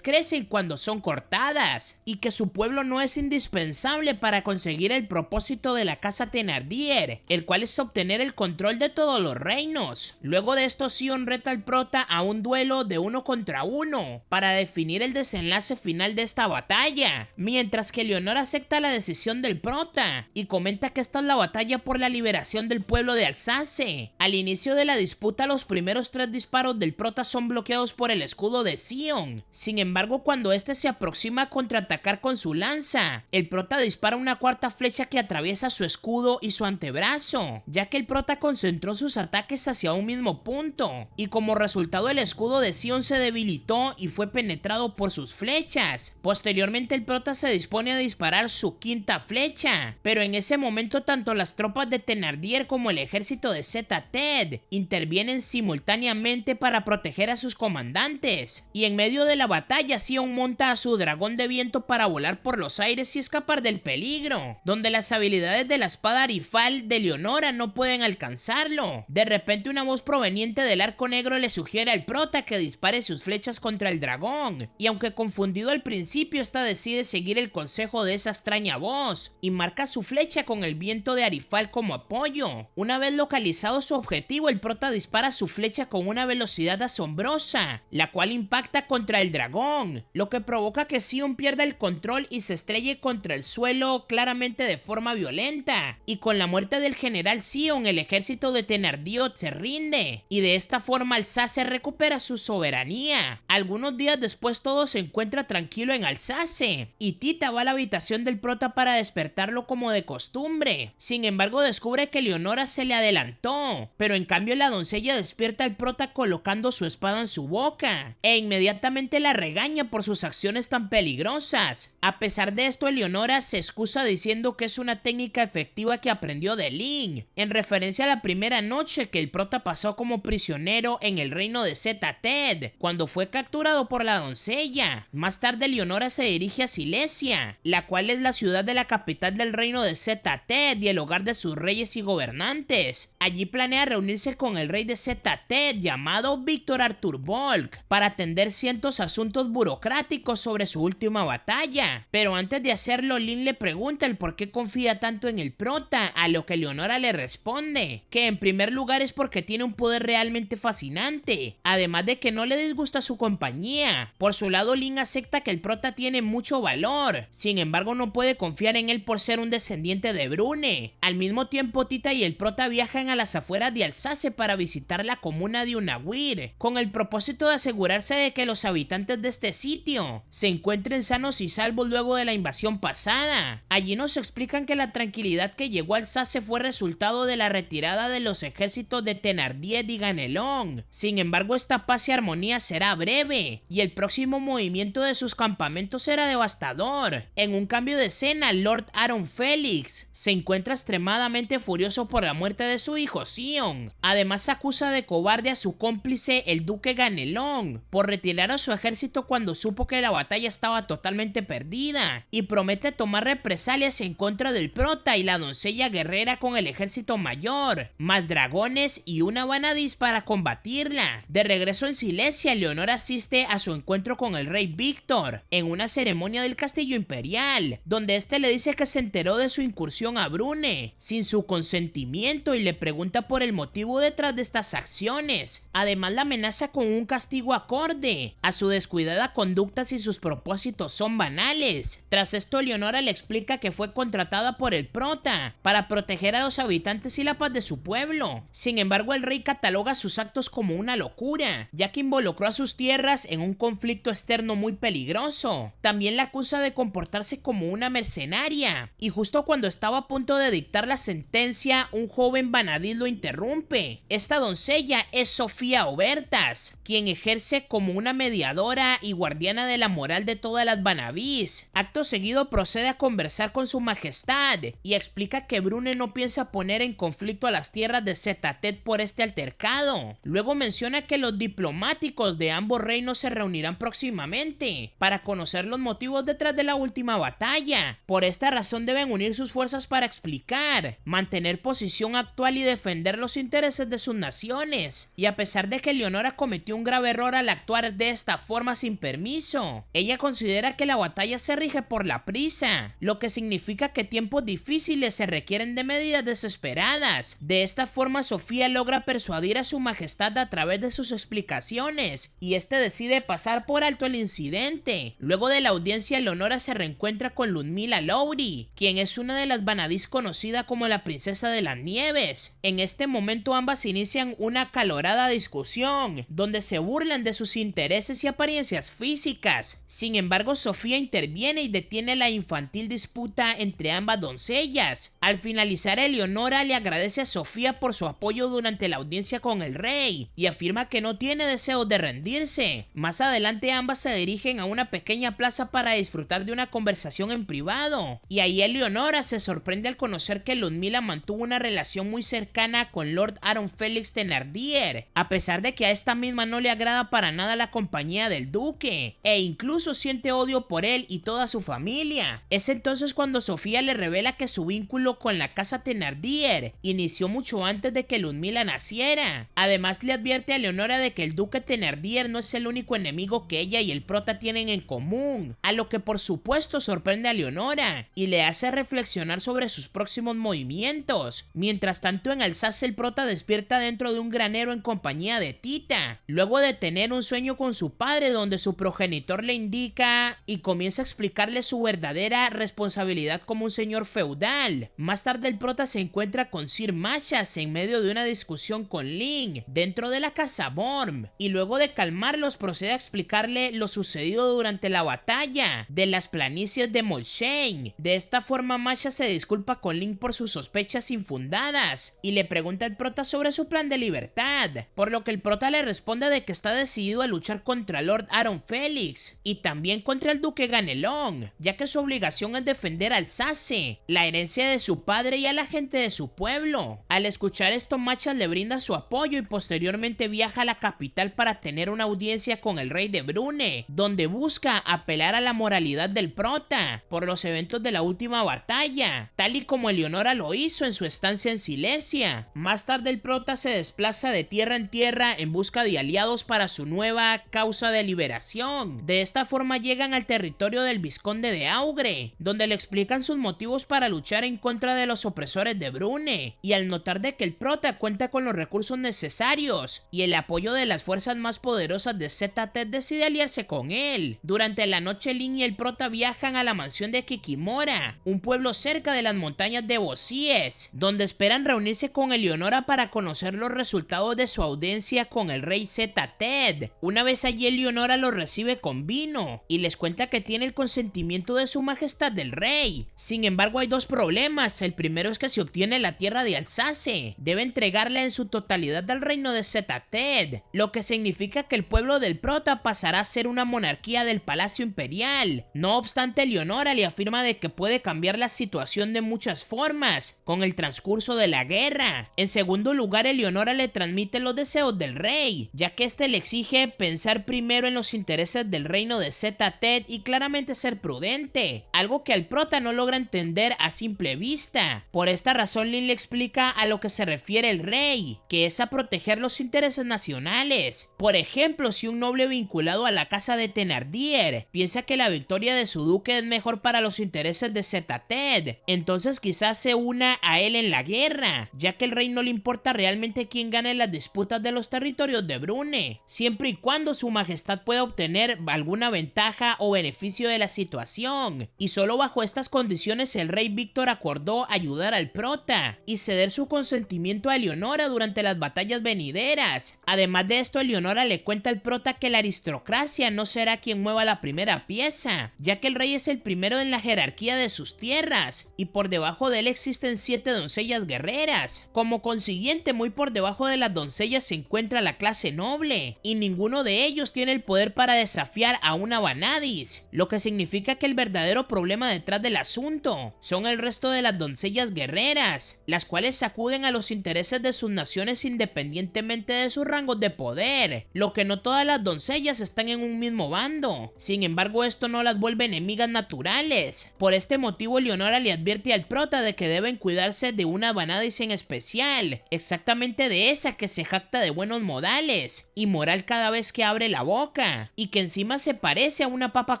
crecen cuando son cortadas, y que su pueblo no es indispensable para conseguir el propósito de la casa Thenardier, el cual es obtener el control de todos los reinos. Luego de esto, Sion reta al prota a un duelo de 1 contra 1 para definir el desenlace final de esta batalla, mientras que Leonora acepta la decisión del prota y comenta que esta es la batalla por la liberación del pueblo de Alsace. Al inicio de la disputa, los primeros 3 disparos del prota son bloqueados por el escudo de Sion. Sin embargo, cuando este se aproxima a contraatacar con su lanza, el prota dispara una cuarta flecha que atraviesa su escudo y su antebrazo, ya que el prota concentró sus ataques ataques hacia un mismo punto, y como resultado el escudo de Sion se debilitó y fue penetrado por sus flechas. Posteriormente el prota se dispone a disparar su quinta flecha, pero en ese momento tanto las tropas de Thénardier como el ejército de Zeta-Ted intervienen simultáneamente para proteger a sus comandantes, y en medio de la batalla Sion monta a su dragón de viento para volar por los aires y escapar del peligro, donde las habilidades de la espada Arifal de Leonora no pueden alcanzarlo. De repente una voz proveniente del arco negro le sugiere al prota que dispare sus flechas contra el dragón, y aunque confundido al principio, esta decide seguir el consejo de esa extraña voz y marca su flecha con el viento de Arifal como apoyo. Una vez localizado su objetivo, el prota dispara su flecha con una velocidad asombrosa, la cual impacta contra el dragón, lo que provoca que Sion pierda el control y se estrelle contra el suelo claramente de forma violenta, y con la muerte del general Sion el ejército de Thénardier se rinde, y de esta forma Alsace recupera su soberanía. Algunos días después todo se encuentra tranquilo en Alsace, y Tita va a la habitación del prota para despertarlo como de costumbre. Sin embargo descubre que Leonora se le adelantó, pero en cambio la doncella despierta al prota colocando su espada en su boca, e inmediatamente la regaña por sus acciones tan peligrosas. A pesar de esto, Leonora se excusa diciendo que es una técnica efectiva que aprendió de Link, en referencia a la primera noche que el prota pasó como prisionero en el reino de Zeta-Ted, cuando fue capturado por la doncella. Más tarde Leonora se dirige a Silesia, la cual es la ciudad de la capital del reino de Zeta-Ted y el hogar de sus reyes y gobernantes. Allí planea reunirse con el rey de Zeta-Ted llamado Víctor Artur Volk para atender cientos asuntos burocráticos sobre su última batalla, pero antes de hacerlo Link le pregunta el por qué confía tanto en el prota, a lo que Leonora le responde que en primer lugar es porque tiene un poder realmente fascinante, además de que no le disgusta su compañía. Por su lado Link acepta que el prota tiene mucho valor, sin embargo no puede confiar en él por ser un descendiente de Brune. Al mismo tiempo Tita y el prota viajan a las afueras de Alsace para visitar la comuna de Unawir, con el propósito de asegurarse de que los habitantes de este sitio se encuentren sanos y salvos luego de la invasión pasada. Allí nos explican que la tranquilidad que llegó a Alsace fue resultado de la retirada de los ejércitos de Thénardier y Ganelón. Sin embargo, esta paz y armonía será breve, y el próximo movimiento de sus campamentos será devastador. En un cambio de escena, Lord Aaron Felix se encuentra extremadamente furioso por la muerte de su hijo Sion. Además acusa de cobarde a su cómplice el duque Ganelón por retirar a su ejército cuando supo que la batalla estaba totalmente perdida, y promete tomar represalias en contra del prota y la doncella guerrera con el ejército mayor, más dragones y una Vanadis para combatirla. De regreso en Silesia, Leonora asiste a su encuentro con el rey Víctor en una ceremonia del castillo imperial, donde este le dice que se enteró de su incursión a Brune sin su consentimiento y le pregunta por el motivo detrás de estas acciones. Además la amenaza con un castigo acorde a su descuidada conducta si sus propósitos son banales. Tras esto Leonora le explica que fue contratada por el prota para proteger a los habitantes y la paz de su pueblo. Sin embargo el rey cataloga sus actos como una locura, ya que involucró a sus tierras en un conflicto externo muy peligroso. También la acusa de comportarse como una mercenaria, y justo cuando estaba a punto de dictar la sentencia, un joven Vanadis lo interrumpe. Esta doncella es Sofía Obertas, quien ejerce como una mediadora y guardiana de la moral de todas las Vanadis. Acto seguido procede a conversar con su majestad y explica que Brune no piensa poner en conflicto a las tierras de Zeta-Ted por este altercado. Luego menciona que los diplomáticos de ambos reinos se reunirán próximamente para conocer los motivos detrás de la última batalla. Por esta razón deben unir sus fuerzas para explicar, mantener posición actual y defender los intereses de sus naciones. Y a pesar de que Leonora cometió un grave error al actuar de esta forma sin permiso, ella considera que la batalla se rige por la prisa, lo que significa que tiempos difíciles se requieren de medidas desesperadas. De esta forma Sofía logra persuadir a su majestad a través de sus explicaciones, y este decide pasar por alto el incidente. Luego de la audiencia, Leonora se reencuentra con Ludmila Lowry, quien es una de las Vanadis conocida como la princesa de las nieves. En este momento ambas inician una acalorada discusión, donde se burlan de sus intereses y apariencias físicas. Sin embargo, Sofía interviene y detiene la infantil disputa entre ambas doncellas. Al finalizar, Eleonora le agradece a Sofía por su apoyo apoyo durante la audiencia con el rey y afirma que no tiene deseos de rendirse. Más adelante ambas se dirigen a una pequeña plaza para disfrutar de una conversación en privado, y ahí Eleonora se sorprende al conocer que Ludmila mantuvo una relación muy cercana con Lord Aaron Felix Thénardier, a pesar de que a esta misma no le agrada para nada la compañía del duque, e incluso siente odio por él y toda su familia. Es entonces cuando Sofía le revela que su vínculo con la casa Thénardier inició mucho antes de que Ludmila naciera. Además le advierte a Eleonora de que el duque Thénardier no es el único enemigo que ella y el prota tienen en común, a lo que por supuesto sorprende a Eleonora y le hace reflexionar sobre sus próximos movimientos. Mientras tanto, en Alsace el prota despierta dentro de un granero en compañía de Tita, luego de tener un sueño con su padre donde su progenitor le indica y comienza a explicarle su verdadera responsabilidad como un señor feudal. Más tarde el prota se encuentra con Sir Mashas en medio de una discusión con Lynn dentro de la casa Borm, y luego de calmarlos procede a explicarle lo sucedido durante la batalla de las planicies de Molsheim. De esta forma Mashas se disculpa con Lynn por sus sospechas infundadas y le pregunta al prota sobre su plan de libertad, por lo que el prota le responde de que está decidido a luchar contra Lord Aaron Felix y también contra el duque Ganelón, ya que su obligación es defender Alsace, la herencia de su padre y a la gente de su pueblo. Al escuchar esto, Mashas le brinda su apoyo y posteriormente viaja a la capital para tener una audiencia con el rey de Brune, donde busca apelar a la moralidad del prota por los eventos de la última batalla, tal y como Eleonora lo hizo en su estancia en Silesia. Más tarde el prota se desplaza de tierra en tierra en busca de aliados para su nueva causa de liberación. De esta forma llegan al territorio del vizconde de Augre, donde le explican sus motivos para luchar en contra de los opresores de Brune, y al notar de que el prota cuenta con los recursos necesarios y el apoyo de las fuerzas más poderosas de Zeta-Tet, decide aliarse con él. Durante la noche Lynn y el prota viajan a la mansión de Kikimora, un pueblo cerca de las montañas de Bosies, donde esperan reunirse con Eleonora para conocer los resultados de su audiencia con el rey Zeta-Tet. Una vez allí, Eleonora los recibe con vino y les cuenta que tiene el consentimiento de su majestad del rey. Sin embargo, hay dos problemas. El primero es que si obtiene la tierra de Alsace, debe entregarla en su totalidad al reino de Zeta-Tet, lo que significa que el pueblo del prota pasará a ser una monarquía del palacio imperial. No obstante, Eleonora le afirma de que puede cambiar la situación de muchas formas con el transcurso de la guerra. En segundo lugar, Eleonora le transmite los deseos del rey, ya que este le exige pensar primero en los intereses del reino de Zeta-Tet y claramente ser prudente, algo que al prota no logra entender a simple vista. Por esta razón, Lynn le explica a lo que se refiere el rey, que es a proteger los intereses nacionales. Por ejemplo, si un noble vinculado a la casa de Thénardier piensa que la victoria de su duque es mejor para los intereses de Zeta-Tet, entonces quizás se una a él en la guerra, ya que el rey no le importa realmente quién gane las disputas de los territorios de Brune, siempre y cuando su majestad pueda obtener alguna ventaja o beneficio de la situación. Y solo bajo estas condiciones el rey Víctor acordó ayudar al prota y ceder su consentimiento a Eleonora durante las batallas venideras. Además de esto, Eleonora le cuenta al prota que la aristocracia no será quien mueva la primera pieza, ya que el rey es el primero en la jerarquía de sus tierras y por debajo de él existen 7 doncellas guerreras. Como consiguiente, muy por debajo de las doncellas se encuentra la clase noble y ninguno de ellos tiene el poder para desafiar a una Vanadis, lo que significa que el verdadero problema detrás del asunto son el resto de las doncellas guerreras, las cuales sacuden a los intereses de sus naciones independientemente de sus rangos de poder, lo que no todas las doncellas están en un mismo bando. Sin embargo, esto no las vuelve enemigas naturales. Por este motivo, Eleonora le advierte al prota de que deben cuidarse de una Vanadis en especial, exactamente de esa que se jacta de buenos modales y moral cada vez que abre la boca, y que encima se parece a una papa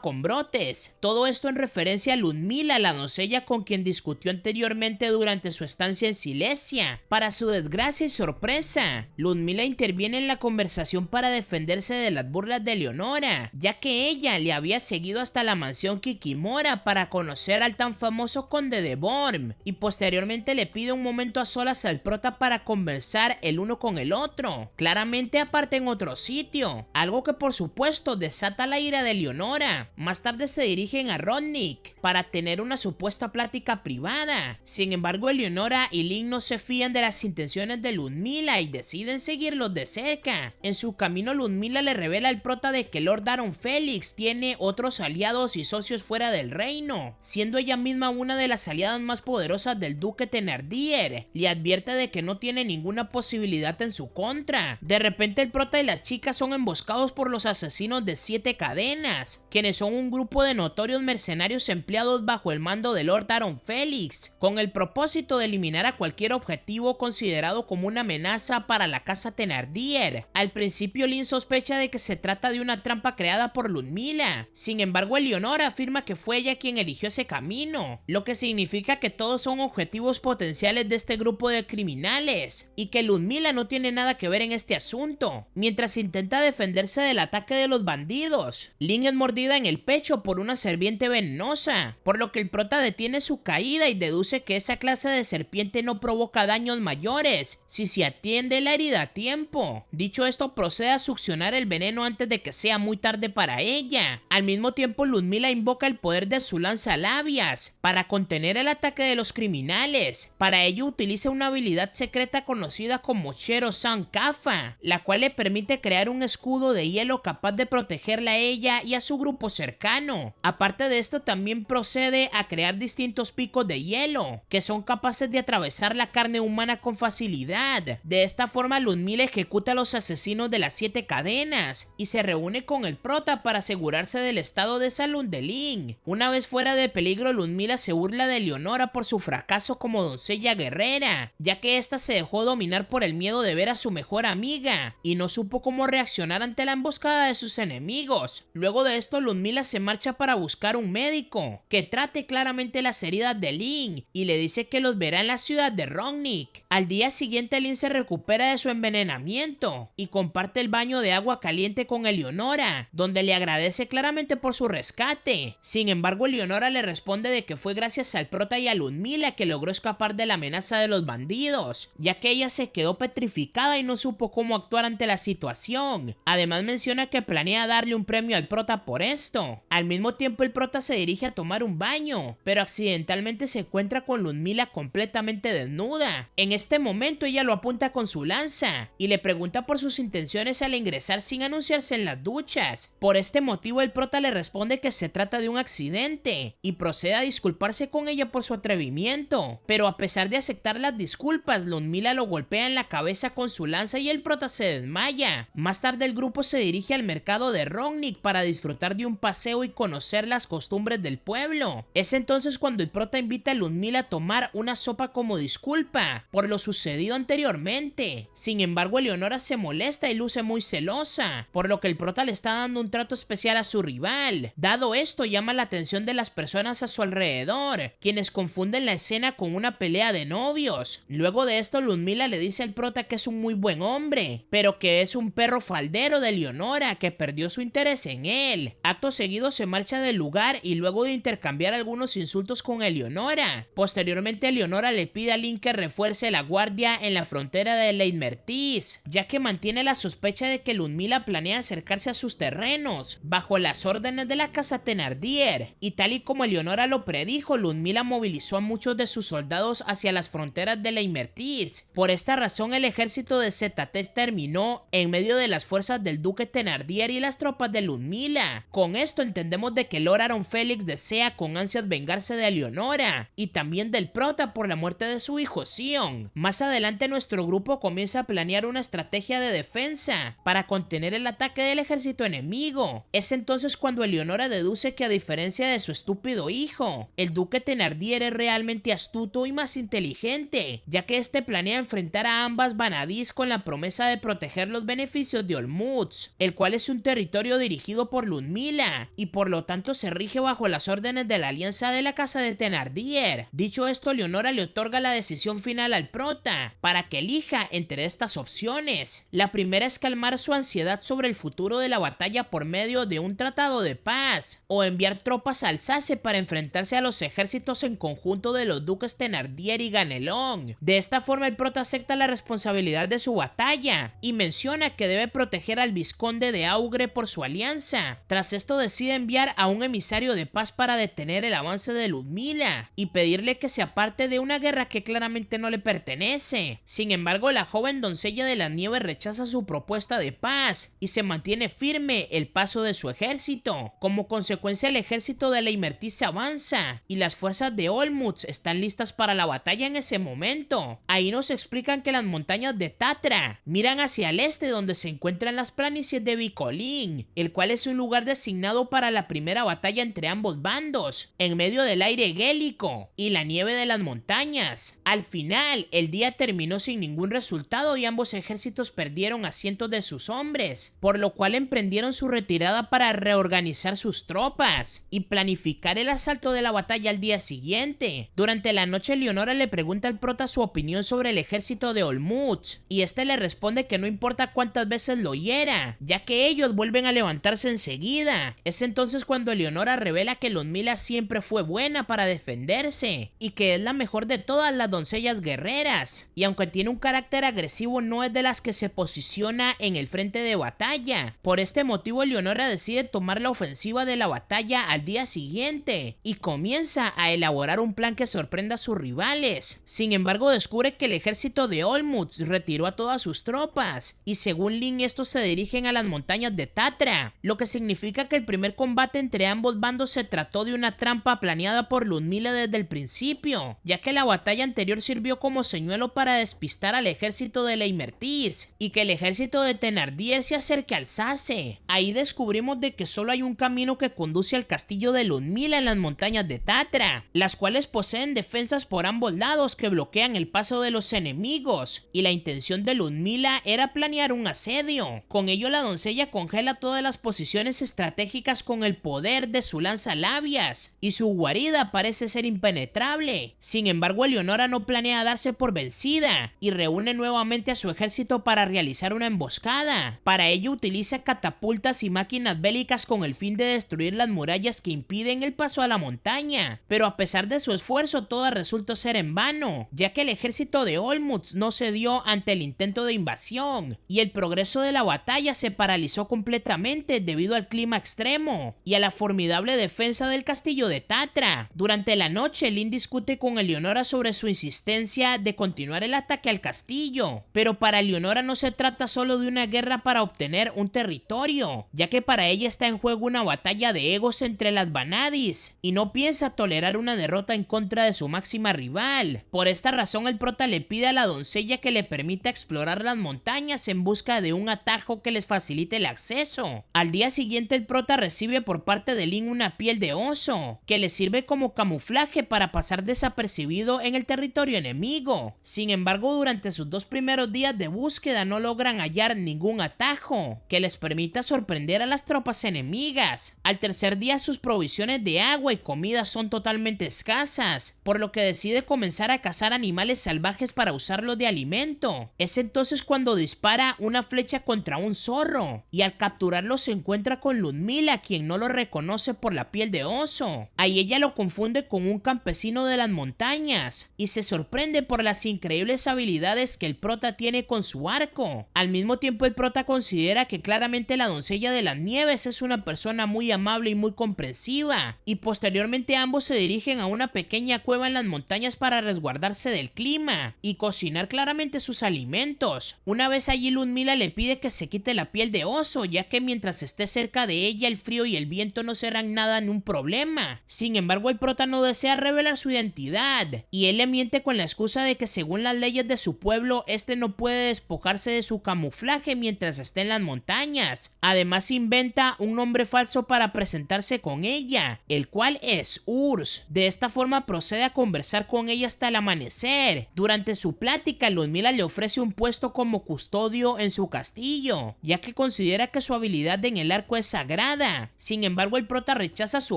con brotes. Todo esto en referencia a Ludmila, la doncella con quien discutió anteriormente durante su estancia en Silesia. Para su desgracia y sorpresa, Ludmila interviene en la conversación para defenderse de las burlas de Eleonora, ya que ella le había seguido hasta la mansión Kikimora para conocer al tan famoso conde de Borm, y posteriormente le pide un momento a solas al prota para conversar el uno con el otro, claramente aparte en otro sitio, algo que por supuesto desata la ira de Eleonora. Más tarde se dirigen a Rodnik para tener una supuesta plática privada. Sin embargo, Eleonora y Lynn no se fían de las intenciones de Ludmila y deciden seguirlos de cerca. En su camino, Ludmila le revela al prota de que Lord Aaron Felix tiene otros aliados y socios fuera del reino, siendo ella misma una de las aliadas más poderosas del duque Thenardier. Le advierte de que no tiene ninguna posibilidad en su contra. De repente el prota y las chicas son emboscados por los asesinos de 7 cadenas, quienes son un grupo de notorios mercenarios empleados bajo el mando de Lord Aaron Felix, con el propósito de eliminar a cualquier objetivo considerado como una amenaza para la casa Thenardier. Al principio Lynn sospecha de que se trata de una trampa creada por Ludmila, sin embargo Eleonora afirma que fue ella quien eligió ese camino, lo que significa que todos son objetivos potenciales de este grupo de criminales, y que Ludmila no tiene nada que ver en este asunto. Mientras intenta defenderse del ataque de los bandidos, Lynn es mordida en el pecho por una serpiente venenosa, por lo que el prota detiene su caída y deduce que esa clase de serpiente no provoca daños mayores si se atiende la herida a tiempo. Dicho esto, procede a succionar el veneno antes de que sea muy tarde para ella. Al mismo tiempo, Ludmila invoca el poder de su lanza labias para contener el ataque de los criminales. Para ello utiliza una habilidad secreta conocida como Shero San Kafa, la cual le permite crear un escudo de hielo capaz de protegerla a ella y a su grupo cercano. Aparte de esto, también procede a crear distintos picos de hielo que son capaces de atravesar la carne humana con facilidad. De esta forma, Ludmila ejecuta a los asesinos de las 7 cadenas y se reúne con el prota para asegurarse del estado de salud de Lynn. Una vez fuera de peligro, Ludmila se burla de Eleonora por su fracaso como doncella guerrera, ya que ésta se dejó dominar por el miedo de ver a su mejor amiga y no supo cómo reaccionar ante la emboscada de sus enemigos. Luego de esto, Ludmila se marcha para buscar un médico que trate claramente las heridas de Lynn y le dice que los verá en la ciudad de Rognik. Al día siguiente, Lynn se recupera de su envenenamiento y comparte el baño de agua caliente con Eleonora, donde le agradece claramente por su rescate. Sin embargo, Eleonora le responde de que fue gracias al prota y a Ludmila que logró escapar de la amenaza de los bandidos, ya que ella se quedó petrificada y no supo cómo actuar ante la situación. Además menciona que planea darle un premio al prota por esto. Al mismo tiempo, el prota se dirige a tomar un baño, pero accidentalmente se encuentra con Ludmila completamente desnuda. En este momento ella lo apunta con su lanza y le pregunta por sus intenciones al ingresar sin anunciarse en las duchas. Por este motivo el prota le responde que se trata de un accidente y procede a disculparse con ella por su atrevimiento, pero a pesar de aceptar las disculpas, Ludmila lo golpea en la cabeza con su lanza y el prota se desmaya. Más tarde el grupo se dirige al mercado de Rognik para disfrutar de un paseo y conocer las costumbres del pueblo. Es entonces cuando el prota invita a Ludmila a tomar una sopa como disculpa por lo sucedido anteriormente. Sin embargo, Eleonora se molesta y luce muy celosa, por lo que el prota le está dando un trato especial a su rival. Dado esto, llama la atención de las personas a su alrededor, quienes confunden la escena con una pelea de novios. Luego de esto, Ludmila le dice al prota que es un muy buen hombre, pero que es un perro faldero de Eleonora que perdió su interés en él. Acto seguido se marcha del lugar y luego de intercambiar algunos insultos con Eleonora, posteriormente Eleonora le pide a Lynn que refuerce la guardia en la frontera de Leitmertis, ya que mantiene la sospecha de que Ludmila planea acercarse a sus terrenos bajo las órdenes de la casa Thenardier, y tal y como Eleonora lo predijo, Ludmila movilizó a muchos de sus soldados hacia las fronteras de Leitmertis. Por esta razón, el ejército de Zetatet terminó en medio de las fuerzas del duque Thenardier y las tropas de Ludmila. Con esto entendemos de que Lord Aaron Felix desea con ansias vengarse de Eleonora y también del prota por la muerte de su hijo Sion. Más adelante nuestro grupo comienza a planear una estrategia de defensa para contener el ataque del ejército enemigo. Es entonces cuando Eleonora deduce que, a diferencia de su estúpido hijo, el duque Thenardier es realmente astuto y más inteligente, ya que este planea enfrentar a ambas Vanadis con la promesa de proteger los beneficios de Olmutz, el cual es un territorio dirigido por Ludmila y por lo tanto se rige bajo las órdenes de la alianza de la casa de Thenardier. Dicho esto, Eleonora le otorga la decisión final al prota para que elija entre estas opciones. La primera es calmar su ansiedad sobre el futuro de la batalla por medio de un tratado de paz, o enviar tropas a Alsace para enfrentarse a los ejércitos en conjunto de los duques Thenardier y Ganelón. De esta forma el prota acepta la responsabilidad de su batalla y menciona que debe proteger al vizconde de Augre por su alianza. Tras esto decide enviar a un emisario de paz para detener el avance de Ludmila y pedirle que se aparte de una guerra que claramente no le pertenece. pertenece. Sin embargo, la joven doncella de la nieve rechaza su propuesta de paz y se mantiene firme el paso de su ejército. Como consecuencia, el ejército de la Imertis avanza y las fuerzas de Olmutz están listas para la batalla en ese momento. Ahí nos explican que las montañas de Tatra miran hacia el este, donde se encuentran las planicies de Vicolín, el cual es un lugar designado para la primera batalla entre ambos bandos, en medio del aire gélico y la nieve de las montañas. Al final, el día terminó sin ningún resultado y ambos ejércitos perdieron a cientos de sus hombres, por lo cual emprendieron su retirada para reorganizar sus tropas y planificar el asalto de la batalla al día siguiente. Durante la noche, Leonora le pregunta al prota su opinión sobre el ejército de Olmutz y este le responde que no importa cuántas veces lo hiera, ya que ellos vuelven a levantarse enseguida. Es entonces cuando Leonora revela que Ludmila siempre fue buena para defenderse y que es la mejor de todas las doncellas guerreras, y aunque tiene un carácter agresivo, no es de las que se posiciona en el frente de batalla. Por este motivo, Leonora decide tomar la ofensiva de la batalla al día siguiente y comienza a elaborar un plan que sorprenda a sus rivales. Sin embargo, descubre que el ejército de Olmutz retiró a todas sus tropas y según Lin, estos se dirigen a las montañas de Tatra, lo que significa que el primer combate entre ambos bandos se trató de una trampa planeada por Ludmila desde el principio, ya que la batalla anterior sirvió como señuelo para despistar al ejército de la Imertis y que el ejército de Thenardier se acerque al Sace. Ahí descubrimos de que solo hay un camino que conduce al castillo de Ludmila en las montañas de Tatra, las cuales poseen defensas por ambos lados que bloquean el paso de los enemigos, y la intención de Ludmila era planear un asedio. Con ello, la doncella congela todas las posiciones estratégicas con el poder de su lanza labias y su guarida parece ser impenetrable. Sin embargo, Eleonora no planea darse por vencida y reúne nuevamente a su ejército para realizar una emboscada. Para ello utiliza catapultas y máquinas bélicas con el fin de destruir las murallas que impiden el paso a la montaña, pero a pesar de su esfuerzo todas resultó ser en vano, ya que el ejército de Olmutz no cedió ante el intento de invasión y el progreso de la batalla se paralizó completamente debido al clima extremo y a la formidable defensa del castillo de Tatra. Durante la noche, Lin discute con Eleonora sobre su insistencia de continuar el ataque al castillo, pero para Eleonora no se trata solo de una guerra para obtener un territorio, ya que para ella está en juego una batalla de egos entre las Vanadis y no piensa tolerar una derrota en contra de su máxima rival. Por esta razón, el prota le pide a la doncella que le permita explorar las montañas en busca de un atajo que les facilite el acceso. Al día siguiente, el prota recibe por parte de Lin una piel de oso que le sirve como camuflaje para pasar desapercibido en el territorio enemigo. Sin embargo, durante sus 2 primeros días de búsqueda no logran hallar ningún atajo que les permita sorprender a las tropas enemigas. Al tercer día, sus provisiones de agua y comida son totalmente escasas, por lo que decide comenzar a cazar animales salvajes para usarlos de alimento. Es entonces cuando dispara una flecha contra un zorro y al capturarlo se encuentra con Ludmila, quien no lo reconoce por la piel de oso. Ahí ella lo confunde con un campesino de las montañas y se sorprende por las increíbles habilidades que el prota tiene con su arco. Al mismo tiempo, el prota considera que claramente la doncella de las nieves es una persona muy amable y muy comprensiva, y posteriormente ambos se dirigen a una pequeña cueva en las montañas para resguardarse del clima y cocinar claramente sus alimentos. Una vez allí, Ludmila le pide que se quite la piel de oso, ya que mientras esté cerca de ella el frío y el viento no serán nada ni un problema. Sin embargo, el prota no desea revelar su identidad y él le miente con la excusa de que según las leyes de su pueblo este no puede despojarse de su camuflaje mientras esté en las montañas. Además, inventa un nombre falso para presentarse con ella, el cual es Urs. De esta forma procede a conversar con ella hasta el amanecer. Durante su plática, Ludmila le ofrece un puesto como custodio en su castillo, ya que considera que su habilidad en el arco es sagrada. Sin embargo, el prota rechaza su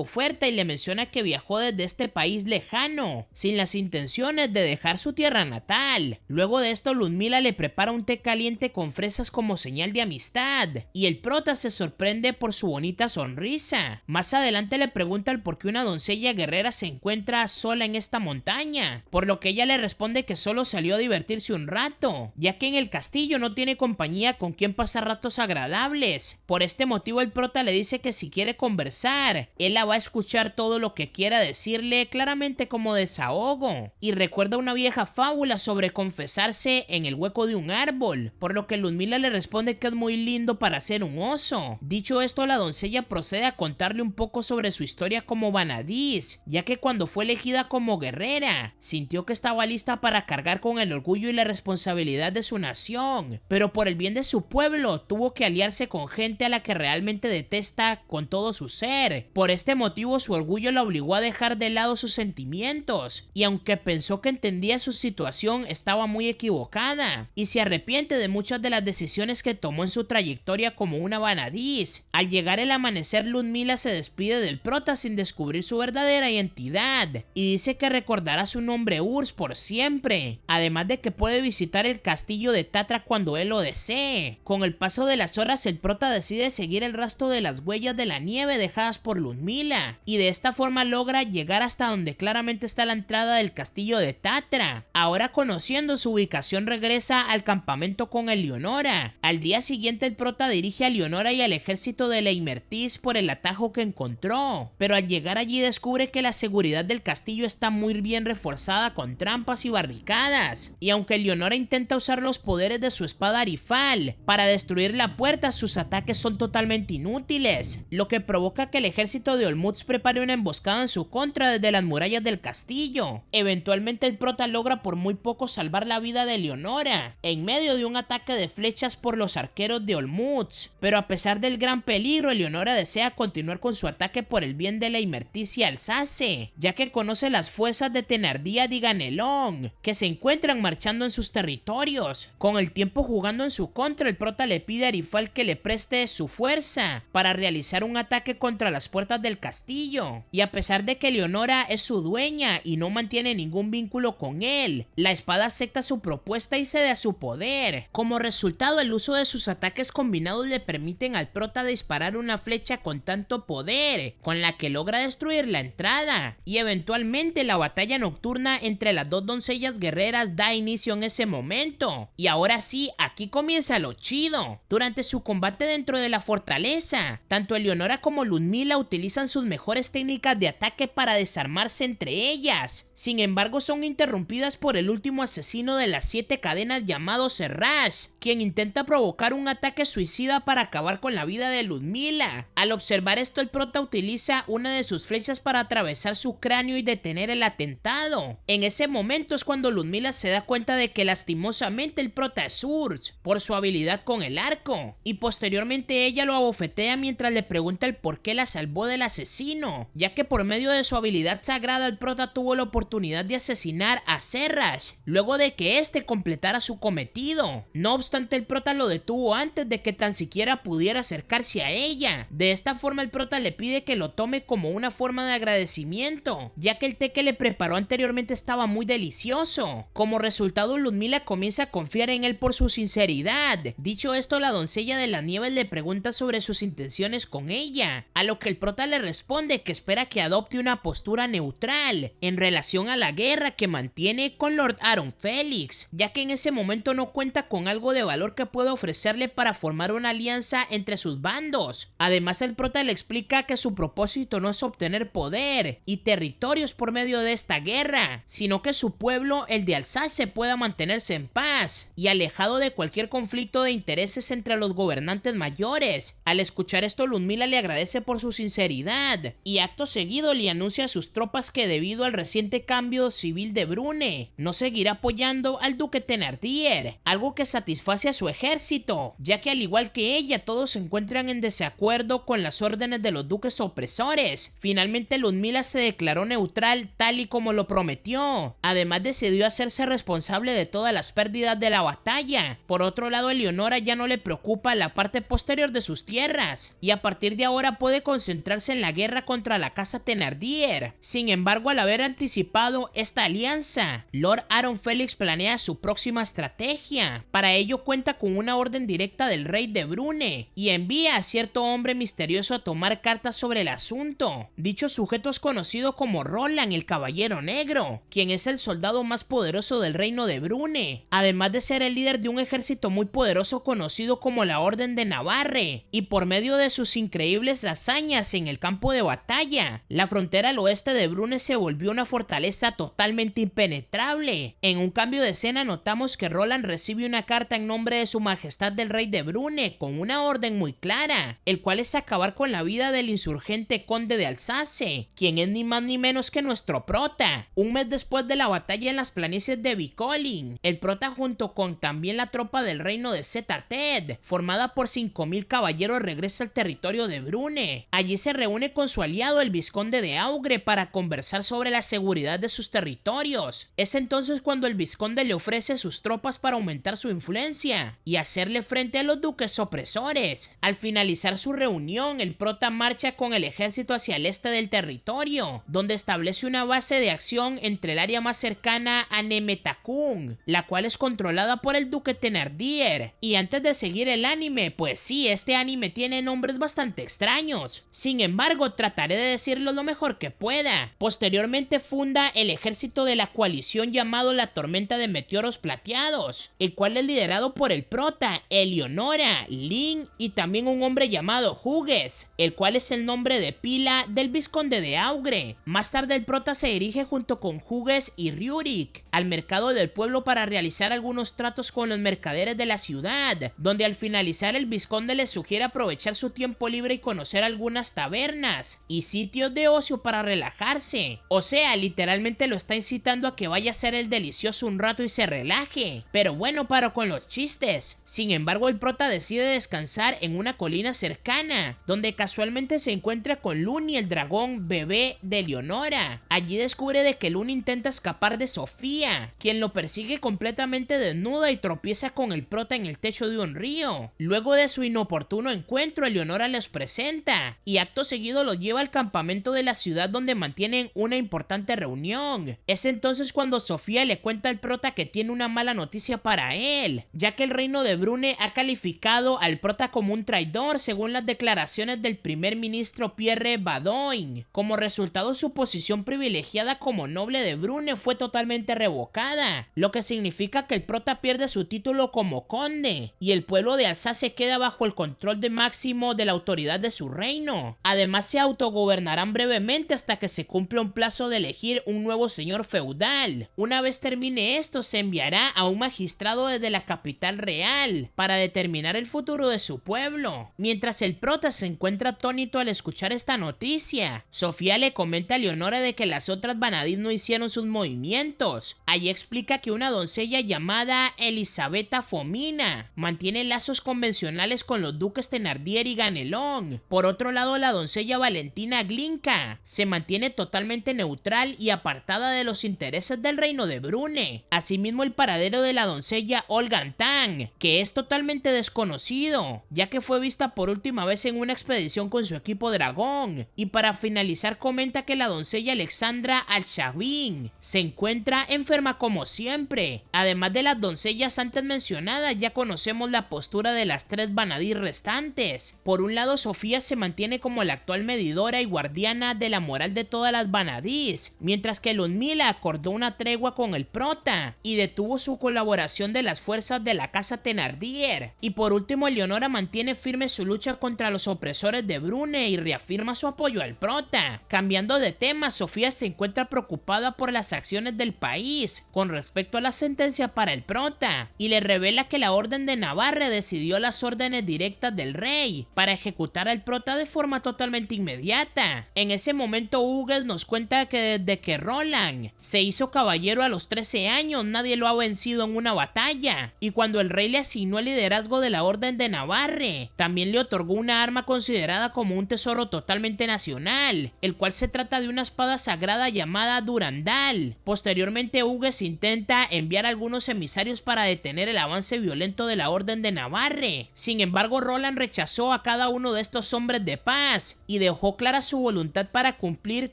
oferta y le menciona que viajó desde este país lejano, sin las intenciones de dejar su tierra natal. Luego de esto, Ludmila le prepara un té caliente con fresas como señal de amistad, y el prota se sorprende por su bonita sonrisa. Más adelante le pregunta el por qué una doncella guerrera se encuentra sola en esta montaña, por lo que ella le responde que solo salió a divertirse un rato, ya que en el castillo no tiene compañía con quien pasar ratos agradables. Por este motivo, el prota le dice que si quiere conversar, él la va a escuchar todo lo que quiera decirle, claramente como desahogo, y recuerda una vieja fábula fábula sobre confesarse en el hueco de un árbol, por lo que Ludmila le responde que es muy lindo para ser un oso. Dicho esto, la doncella procede a contarle un poco sobre su historia como Vanadis, ya que cuando fue elegida como guerrera, sintió que estaba lista para cargar con el orgullo y la responsabilidad de su nación, pero por el bien de su pueblo tuvo que aliarse con gente a la que realmente detesta con todo su ser. Por este motivo su orgullo la obligó a dejar de lado sus sentimientos, y aunque pensó que entendía su situación, estaba muy equivocada, y se arrepiente de muchas de las decisiones que tomó en su trayectoria como una Vanadis. Al llegar el amanecer, Ludmila se despide del prota sin descubrir su verdadera identidad, y dice que recordará su nombre Urs por siempre, además de que puede visitar el castillo de Tatra cuando él lo desee. Con el paso de las horas, el prota decide seguir el rastro de las huellas de la nieve dejadas por Ludmila, y de esta forma logra llegar hasta donde claramente está la entrada del castillo de Tatra. Ahora, conociendo su ubicación, regresa al campamento con Eleonora. Al día siguiente, el prota dirige a Eleonora y al ejército de Leimertis por el atajo que encontró, pero al llegar allí descubre que la seguridad del castillo está muy bien reforzada con trampas y barricadas, y aunque Eleonora intenta usar los poderes de su espada Arifal para destruir la puerta, sus ataques son totalmente inútiles, lo que provoca que el ejército de Olmutz prepare una emboscada en su contra desde las murallas del castillo. Eventualmente el prota logra por muy poco salvar la vida de Eleonora en medio de un ataque de flechas por los arqueros de Olmutz, pero a pesar del gran peligro, Eleonora desea continuar con su ataque por el bien de Leimertis y Alsace, ya que conoce las fuerzas de Thenardier y Ganelón, que se encuentran marchando en sus territorios. Con el tiempo jugando en su contra, el prota le pide a Arifal que le preste su fuerza para realizar un ataque contra las puertas del castillo, y a pesar de que Eleonora es su dueña y no mantiene ningún vínculo con él, la espada acepta su propuesta y cede a su poder. Como resultado, el uso de sus ataques combinados le permiten al prota disparar una flecha con tanto poder, con la que logra destruir la entrada, y eventualmente la batalla nocturna entre las dos doncellas guerreras da inicio en ese momento. Y ahora sí, aquí comienza lo chido. Durante su combate dentro de la fortaleza, tanto Eleonora como Ludmila utilizan sus mejores técnicas de ataque para desarmarse entre ellas. Sin embargo, son interrumpidas por el último asesino de las 7 cadenas llamado Serrash, quien intenta provocar un ataque suicida para acabar con la vida de Ludmila. Al observar esto, el prota utiliza una de sus flechas para atravesar su cráneo y detener el atentado. En ese momento es cuando Ludmila se da cuenta de que lastimosamente el prota es Urs por su habilidad con el arco, y posteriormente ella lo abofetea mientras le pregunta el por qué la salvó del asesino, ya que por medio de su habilidad sagrada el prota tuvo la oportunidad de asesinar a Serrash luego de que este completara su cometido. No obstante, el prota lo detuvo antes de que tan siquiera pudiera acercarse a ella. De esta forma el prota le pide que lo tome como una forma de agradecimiento, ya que el té que le preparó anteriormente estaba muy delicioso. Como resultado, Ludmila comienza a confiar en él por su sinceridad. Dicho esto, la doncella de la nieve le pregunta sobre sus intenciones con ella, a lo que el prota le responde que espera que adopte una postura neutral en relación a la guerra que mantiene con Lord Aaron Felix, ya que en ese momento no cuenta con algo de valor que pueda ofrecerle para formar una alianza entre sus bandos. Además, el prota le explica que su propósito no es obtener poder y territorios por medio de esta guerra, sino que su pueblo, el de Alsace, pueda mantenerse en paz y alejado de cualquier conflicto de intereses entre los gobernantes mayores. Al escuchar esto, Ludmila le agradece por su sinceridad y acto seguido le anuncia a sus tropas que debido al reciente cambio civil de Brune, no seguirá apoyando al duque Thenardier, algo que satisface a su ejército, ya que al igual que ella todos se encuentran en desacuerdo con las órdenes de los duques opresores. Finalmente Ludmila se declaró neutral tal y como lo prometió. Además, decidió hacerse responsable de todas las pérdidas de la batalla. Por otro lado, Eleonora ya no le preocupa la parte posterior de sus tierras, y a partir de ahora puede concentrarse en la guerra contra la casa Thenardier. Sin embargo, al haber anticipado esta alianza, Lord Aaron Felix planea su próxima estrategia. Para ello cuenta con una orden directa del rey de Brune y envía a cierto hombre misterioso a tomar cartas sobre el asunto. Dicho sujeto es conocido como Roland el Caballero Negro, quien es el soldado más poderoso del reino de Brune, además de ser el líder de un ejército muy poderoso conocido como la Orden de Navarre, y por medio de sus increíbles hazañas en el campo de batalla, la frontera al oeste de Brune se volvió una fortaleza totalmente impenetrable. implacable. En un cambio de escena notamos que Roland recibe una carta en nombre de su majestad el rey de Brune con una orden muy clara, el cual es acabar con la vida del insurgente conde de Alsace, quien es ni más ni menos que nuestro prota. Un mes después de la batalla en las planicies de Vicolin, el prota junto con también la tropa del reino de Zeta-Ted, formada por 5000 caballeros, regresa al territorio de Brune. Allí se reúne con su aliado el vizconde de Augre para conversar sobre la seguridad de sus territorios. Es entonces cuando el vizconde le ofrece sus tropas para aumentar su influencia y hacerle frente a los duques opresores. Al finalizar su reunión, el prota marcha con el ejército hacia el este del territorio, donde establece una base de acción entre el área más cercana a Nemetakun, la cual es controlada por el duque Thenardier. Y antes de seguir el anime, pues sí, este anime tiene nombres bastante extraños. Sin embargo, trataré de decirlo lo mejor que pueda. Posteriormente funda el ejército de la coalición llamado la Tormenta de Meteoros Plateados, el cual es liderado por el prota, Eleonora, Lin y también un hombre llamado Hughes, el cual es el nombre de pila del vizconde de Augre. Más tarde el prota se dirige junto con Hughes y Rurik al mercado del pueblo para realizar algunos tratos con los mercaderes de la ciudad, donde al finalizar el vizconde les sugiere aprovechar su tiempo libre y conocer algunas tabernas y sitios de ocio para relajarse. O sea, literalmente lo está incitando a que vaya a hacer el delicioso un rato y se relaje. Pero bueno, paro con los chistes. Sin embargo, el prota decide descansar en una colina cercana, donde casualmente se encuentra con Luni, el dragón bebé de Leonora. Allí descubre de que Luni intenta escapar de Sofía, quien lo persigue completamente desnuda y tropieza con el prota en el techo de un río. Luego de su inoportuno encuentro, Eleonora les presenta y acto seguido los lleva al campamento de la ciudad donde mantienen una importante reunión. Es entonces cuando Sofía le cuenta al prota que tiene una mala noticia para él, ya que el reino de Brune ha calificado al prota como un traidor según las declaraciones del primer ministro Pierre Badoin. Como resultado, su posición privilegiada como noble de Brune fue totalmente revocada, lo que significa que el prota pierde su título como conde y el pueblo de Alsace queda bajo el control de máximo de la autoridad de su reino. Además, se autogobernarán brevemente hasta que se cumpla un plazo de elegir un nuevo señor feudal. Una vez termine esto, se enviará a un magistrado desde la capital real para determinar el futuro de su pueblo. Mientras el prota se encuentra atónito al escuchar esta noticia, Sofía le comenta a Leonora de que las otras Vanadis no hicieron sus movimientos. Allí explica que una doncella llamada Elisabetta Fomina mantiene lazos convencionales con los duques Thenardier y Ganelón. Por otro lado, la doncella Valentina Glinka se mantiene totalmente neutral y apartada de los intereses del reino de Brune. Asimismo, el paradero de la doncella Olga Tang, que es totalmente desconocido, ya que fue vista por última vez en una expedición con su equipo dragón. Y para finalizar, comenta que la doncella Alexandra Al-Shabin se encuentra enferma como siempre. Además de las doncellas antes mencionadas, ya conocemos la postura de las tres Vanadis restantes. Por un lado, Sofía se mantiene como la actual medidora y guardiana de la moral de todas las Vanadis, mientras que Ludmila acordó una tregua con el prota y detuvo su colaboración de las fuerzas de la casa Thenardier. Y por último, Eleonora mantiene firme su lucha contra los opresores de Brune y reafirma su apoyo al prota. Cambiando de tema, Sofía se encuentra preocupada por las acciones del país con respecto a la sentencia para el prota y le revela que la Orden de Navarre decidió las órdenes directas del rey para ejecutar al prota de forma totalmente inmediata. En ese momento, Hughes nos cuenta que desde que Roland se hizo caballero a los 13 años, nadie lo ha vencido en una batalla, y cuando el rey le asignó el liderazgo de la Orden de Navarre, también le otorgó una arma considerada como un tesoro totalmente nacional, el cual se trata de una espada sagrada llamada Durandal. Posteriormente, Hughes intenta enviar algunos emisarios para detener el avance violento de la Orden de Navarre. Sin embargo, Roland rechazó a cada uno de estos hombres de paz y dejó clara su voluntad para cumplir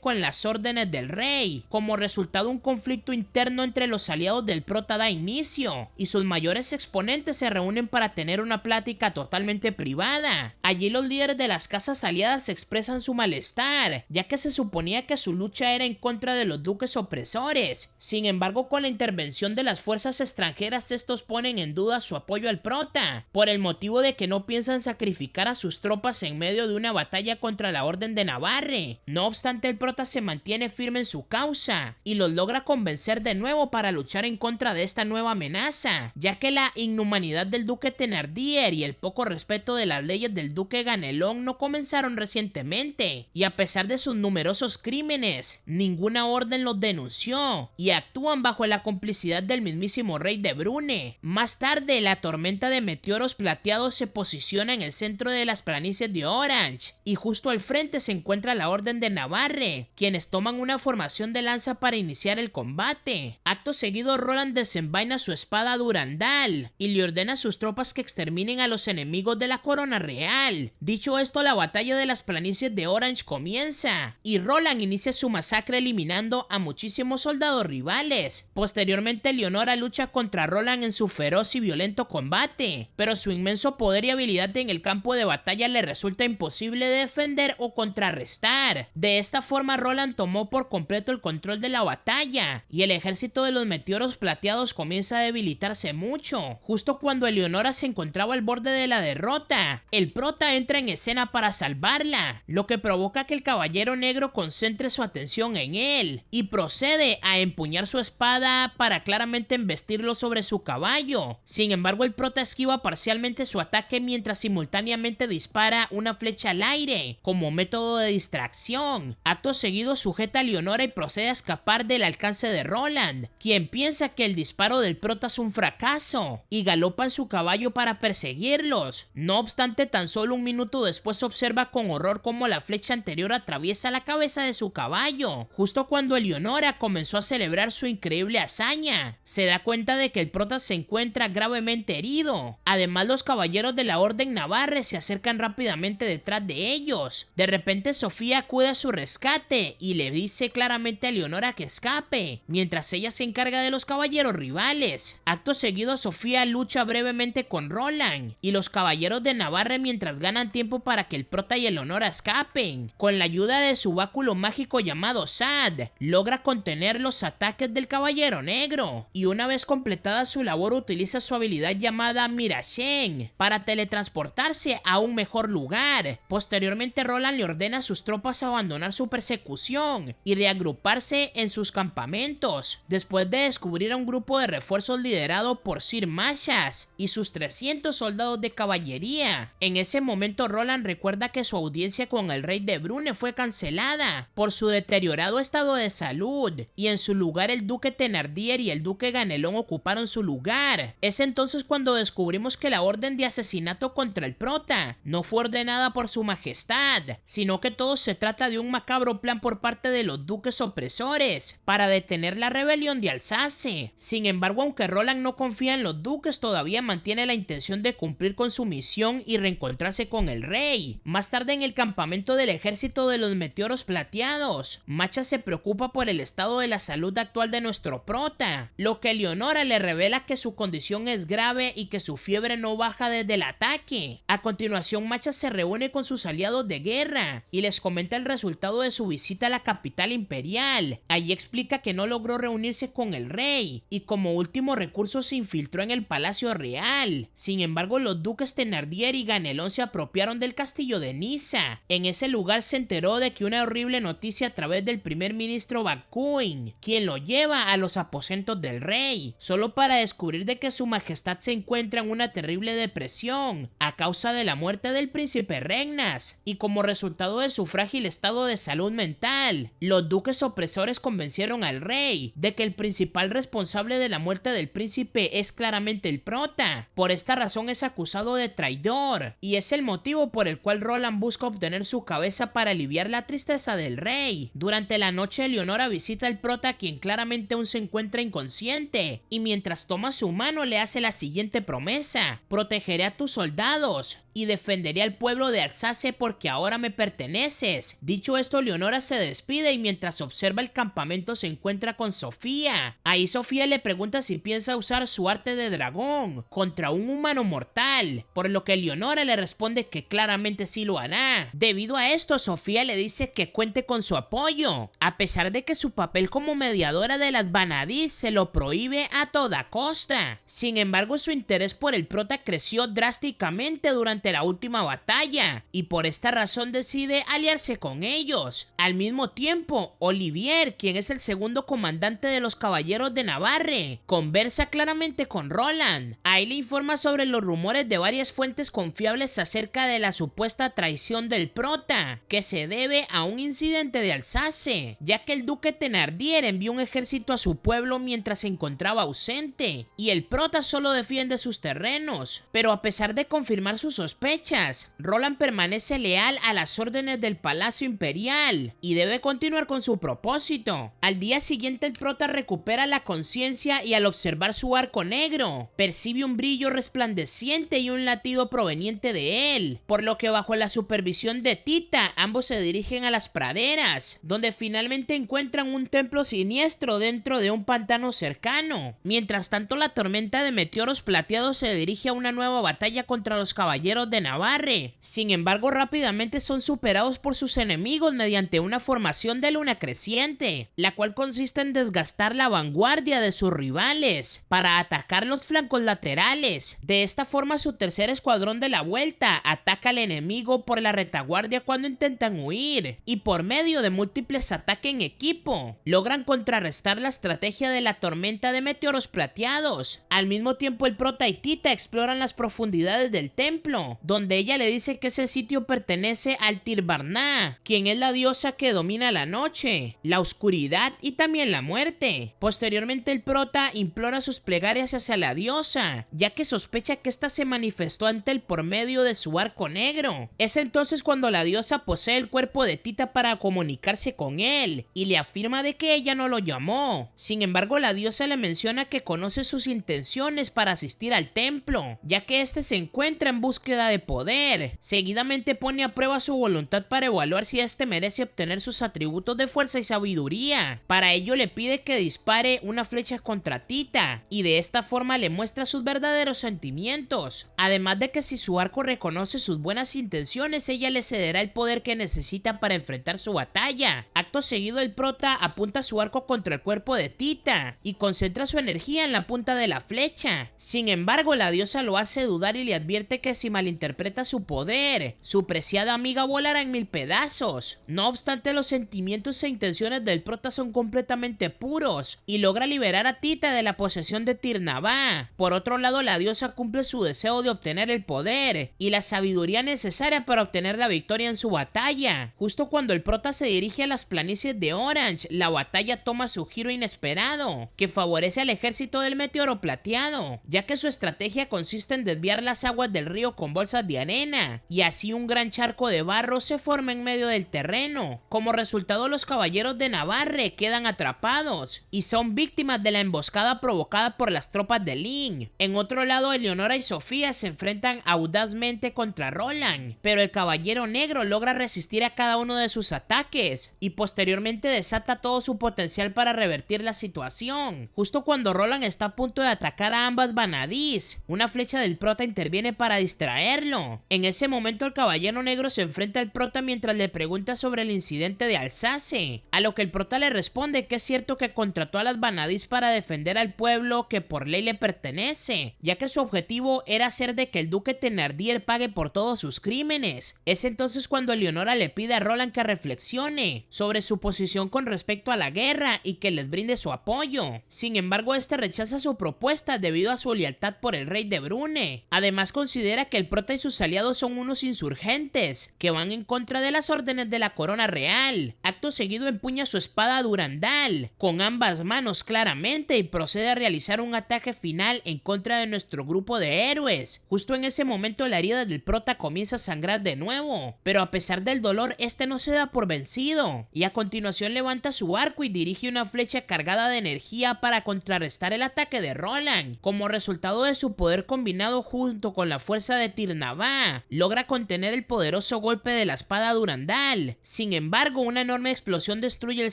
con las órdenes del rey. Como resultado, un conflicto interno entre los aliados del prota da inicio y sus mayores exponentes se reúnen para tener una plática totalmente privada. Allí los líderes de las casas aliadas expresan su malestar, ya que se suponía que su lucha era en contra de los duques opresores. Sin embargo, con la intervención de las fuerzas extranjeras, estos ponen en duda su apoyo al prota, por el motivo de que no piensan sacrificar a sus tropas en medio de una batalla contra la Orden de Navarre. No obstante, el prota se mantiene firme en su causa y los logra convencer nacer de nuevo para luchar en contra de esta nueva amenaza, ya que la inhumanidad del duque Thénardier y el poco respeto de las leyes del duque Ganelón no comenzaron recientemente, y a pesar de sus numerosos crímenes, ninguna orden los denunció y actúan bajo la complicidad del mismísimo rey de Brune. Más tarde, la tormenta de meteoros plateados se posiciona en el centro de las planicies de Orange, y justo al frente se encuentra la Orden de Navarre, quienes toman una formación de lanza para iniciar el combate. Acto seguido, Roland desenvaina su espada Durandal y le ordena a sus tropas que exterminen a los enemigos de la corona real. Dicho esto, la batalla de las planicies de Orange comienza y Roland inicia su masacre eliminando a muchísimos soldados rivales. Posteriormente, Leonora lucha contra Roland en su feroz y violento combate, pero su inmenso poder y habilidad en el campo de batalla le resulta imposible de defender o contrarrestar. De esta forma, Roland tomó por completo el control de la batalla y el ejército de los meteoros plateados comienza a debilitarse mucho. Justo cuando Eleonora se encontraba al borde de la derrota, el prota entra en escena para salvarla, lo que provoca que el caballero negro concentre su atención en él y procede a empuñar su espada para claramente embestirlo sobre su caballo. Sin embargo, el prota esquiva parcialmente su ataque mientras simultáneamente dispara una flecha al aire como método de distracción. Acto seguido, sujeta a Leonora y procede a escapar del alcance de Roland, quien piensa que el disparo del prota es un fracaso y galopa en su caballo para perseguirlos. No obstante, tan solo un minuto después observa con horror cómo la flecha anterior atraviesa la cabeza de su caballo. Justo cuando Eleonora comenzó a celebrar su increíble hazaña, se da cuenta de que el prota se encuentra gravemente herido. Además, los caballeros de la Orden Navarre se acercan rápidamente detrás de ellos. De repente, Sofía acude a su rescate y le dice claramente a Eleonora que escape, mientras ella se encarga de los caballeros rivales. Acto seguido, Sofía lucha brevemente con Roland y los caballeros de Navarre mientras ganan tiempo para que el prota y Eleonora escapen. Con la ayuda de su báculo mágico llamado Sad, logra contener los ataques del caballero negro y una vez completada su labor utiliza su habilidad llamada Mirashen para teletransportarse a un mejor lugar. Posteriormente, Roland le ordena a sus tropas abandonar su persecución y reagruparse en sus campamentos, después de descubrir a un grupo de refuerzos liderado por Sir Mashas y sus 300 soldados de caballería. En ese momento, Roland recuerda que su audiencia con el rey de Brune fue cancelada por su deteriorado estado de salud y en su lugar el duque Thénardier y el duque Ganelón ocuparon su lugar. Es entonces cuando descubrimos que la orden de asesinato contra el prota no fue ordenada por su majestad, sino que todo se trata de un macabro plan por parte de los duques opresores para detener la rebelión de Alsace. Sin embargo, aunque Roland no confía en los duques, todavía mantiene la intención de cumplir con su misión y reencontrarse con el rey. Más tarde, en el campamento del ejército de los meteoros plateados, Macha se preocupa por el estado de la salud actual de nuestro prota, lo que Eleonora le revela que su condición es grave y que su fiebre no baja desde el ataque. A continuación, Macha se reúne con sus aliados de guerra y les comenta el resultado de su visita a la capital imperial. Allí explica que no logró reunirse con el rey y como último recurso se infiltró en el palacio real. Sin embargo, los duques Thénardier y Ganelón se apropiaron del castillo de Niza. En ese lugar se enteró de que una horrible noticia a través del primer ministro Bakuin, quien lo lleva a los aposentos del rey, solo para descubrir de que su majestad se encuentra en una terrible depresión a causa de la muerte del príncipe Regnas y como resultado de su frágil estado de salud mental. Los duques opresores convencieron al rey de que el principal responsable de la muerte del príncipe es claramente el prota. Por esta razón es acusado de traidor y es el motivo por el cual Roland busca obtener su cabeza para aliviar la tristeza del rey. Durante la noche, Eleonora visita al prota, quien claramente aún se encuentra inconsciente, y mientras toma su mano le hace la siguiente promesa: protegeré a tus soldados y defenderé al pueblo de Alsace porque ahora me perteneces. Dicho esto, Eleonora se despide y mientras observa el campamento se encuentra con Sofía. Ahí Sofía le pregunta si piensa usar su arte de dragón contra un humano mortal, por lo que Eleonora le responde que claramente sí lo hará. Debido a esto, Sofía le dice que cuente con su apoyo, a pesar de que su papel como mediadora de las Vanadis se lo prohíbe a toda costa. Sin embargo, su interés por el prota creció drásticamente durante durante la última batalla, y por esta razón decide aliarse con ellos. Al mismo tiempo, Olivier, quien es el segundo comandante de los Caballeros de Navarre, conversa claramente con Roland. Ahí le informa sobre los rumores de varias fuentes confiables acerca de la supuesta traición del prota, que se debe a un incidente de Alsace, ya que el duque Thénardier envió un ejército a su pueblo mientras se encontraba ausente, y el prota solo defiende sus terrenos. Pero a pesar de confirmar sus sospechas, Roland permanece leal a las órdenes del Palacio Imperial y debe continuar con su propósito. Al día siguiente el prota recupera la conciencia y al observar su arco negro, percibe un brillo resplandeciente y un latido proveniente de él, por lo que bajo la supervisión de Tita, ambos se dirigen a las praderas, donde finalmente encuentran un templo siniestro dentro de un pantano cercano. Mientras tanto, la tormenta de meteoros plateados se dirige a una nueva batalla contra los Caballeros de Navarre. Sin embargo, rápidamente son superados por sus enemigos mediante una formación de luna creciente, la cual consiste en desgastar la vanguardia de sus rivales para atacar los flancos laterales. De esta forma, su tercer escuadrón de la vuelta ataca al enemigo por la retaguardia cuando intentan huir, y por medio de múltiples ataques en equipo logran contrarrestar la estrategia de la tormenta de meteoros plateados. Al mismo tiempo, el prota y Tita exploran las profundidades del templo, donde ella le dice que ese sitio pertenece al Tirbarná, quien es la diosa que domina la noche, la oscuridad y también la muerte. Posteriormente, el prota implora sus plegarias hacia la diosa, ya que sospecha que ésta se manifestó ante él por medio de su arco negro. Es entonces cuando la diosa posee el cuerpo de Tita para comunicarse con él y le afirma de que ella no lo llamó. Sin embargo, la diosa le menciona que conoce sus intenciones para asistir al templo, ya que este se encuentra en búsqueda de poder. Seguidamente pone a prueba su voluntad para evaluar si este merece obtener sus atributos de fuerza y sabiduría. Para ello le pide que dispare una flecha contra Tita, y de esta forma le muestra sus verdaderos sentimientos. Además de que si su arco reconoce sus buenas intenciones, ella le cederá el poder que necesita para enfrentar su batalla. Acto seguido, el prota apunta su arco contra el cuerpo de Tita y concentra su energía en la punta de la flecha. Sin embargo, la diosa lo hace dudar y le advierte que si malinterpreta su poder, su preciada amiga volará en 1000 pedazos. No obstante, los sentimientos e intenciones del prota son completamente puros y logra liberar a Tita de la posesión de Tirnavá. Por otro lado, la diosa cumple su deseo de obtener el poder y la sabiduría necesaria para obtener la victoria en su batalla. Justo cuando el prota se dirige a las planicies de Orange, la batalla toma su giro inesperado, que favorece al ejército del meteoro plateado, ya que su estrategia consiste en desviar las aguas del río con bolsas de arena, y así un gran charco de barro se forma en medio del terreno. Como resultado, los Caballeros de Navarre quedan atrapados y son víctimas de la emboscada provocada por las tropas de Lin. En otro lado, Eleonora y Sofía se enfrentan audazmente contra Roland, pero el Caballero Negro logra resistir a cada uno de sus ataques y posteriormente desata todo su potencial para revertir la situación. Justo cuando Roland está a punto de atacar a ambas Vanadis, una flecha del prota interviene para distraerlo. En ese momento, el Caballero Negro se enfrenta al prota mientras le pregunta sobre el incidente de Alsace, a lo que el prota le responde que es cierto que contrató a las Vanadis para defender al pueblo que por ley le pertenece, ya que su objetivo era hacer de que el duque Thénardier pague por todos sus crímenes. Es entonces cuando Eleonora le pide a Roland que reflexione sobre su posición con respecto a la guerra y que les brinde su apoyo. Sin embargo, este rechaza su propuesta debido a su lealtad por el rey de Brune. Además, considera que el prota y sus aliados son unos insurgentes que van en contra de las órdenes de la corona real. Acto seguido, empuña su espada Durandal con ambas manos claramente y procede a realizar un ataque final en contra de nuestro grupo de héroes. Justo en ese momento, la herida del prota comienza a sangrar de nuevo, pero a pesar del dolor, este no se da por vencido, y a continuación levanta su arco y dirige una flecha cargada de energía para contrarrestar el ataque de Roland. Como resultado de su poder combinado junto con la fuerza de Tirnavá, logra contener el poderoso golpe de la espada Durandal. Sin embargo, una enorme explosión destruye el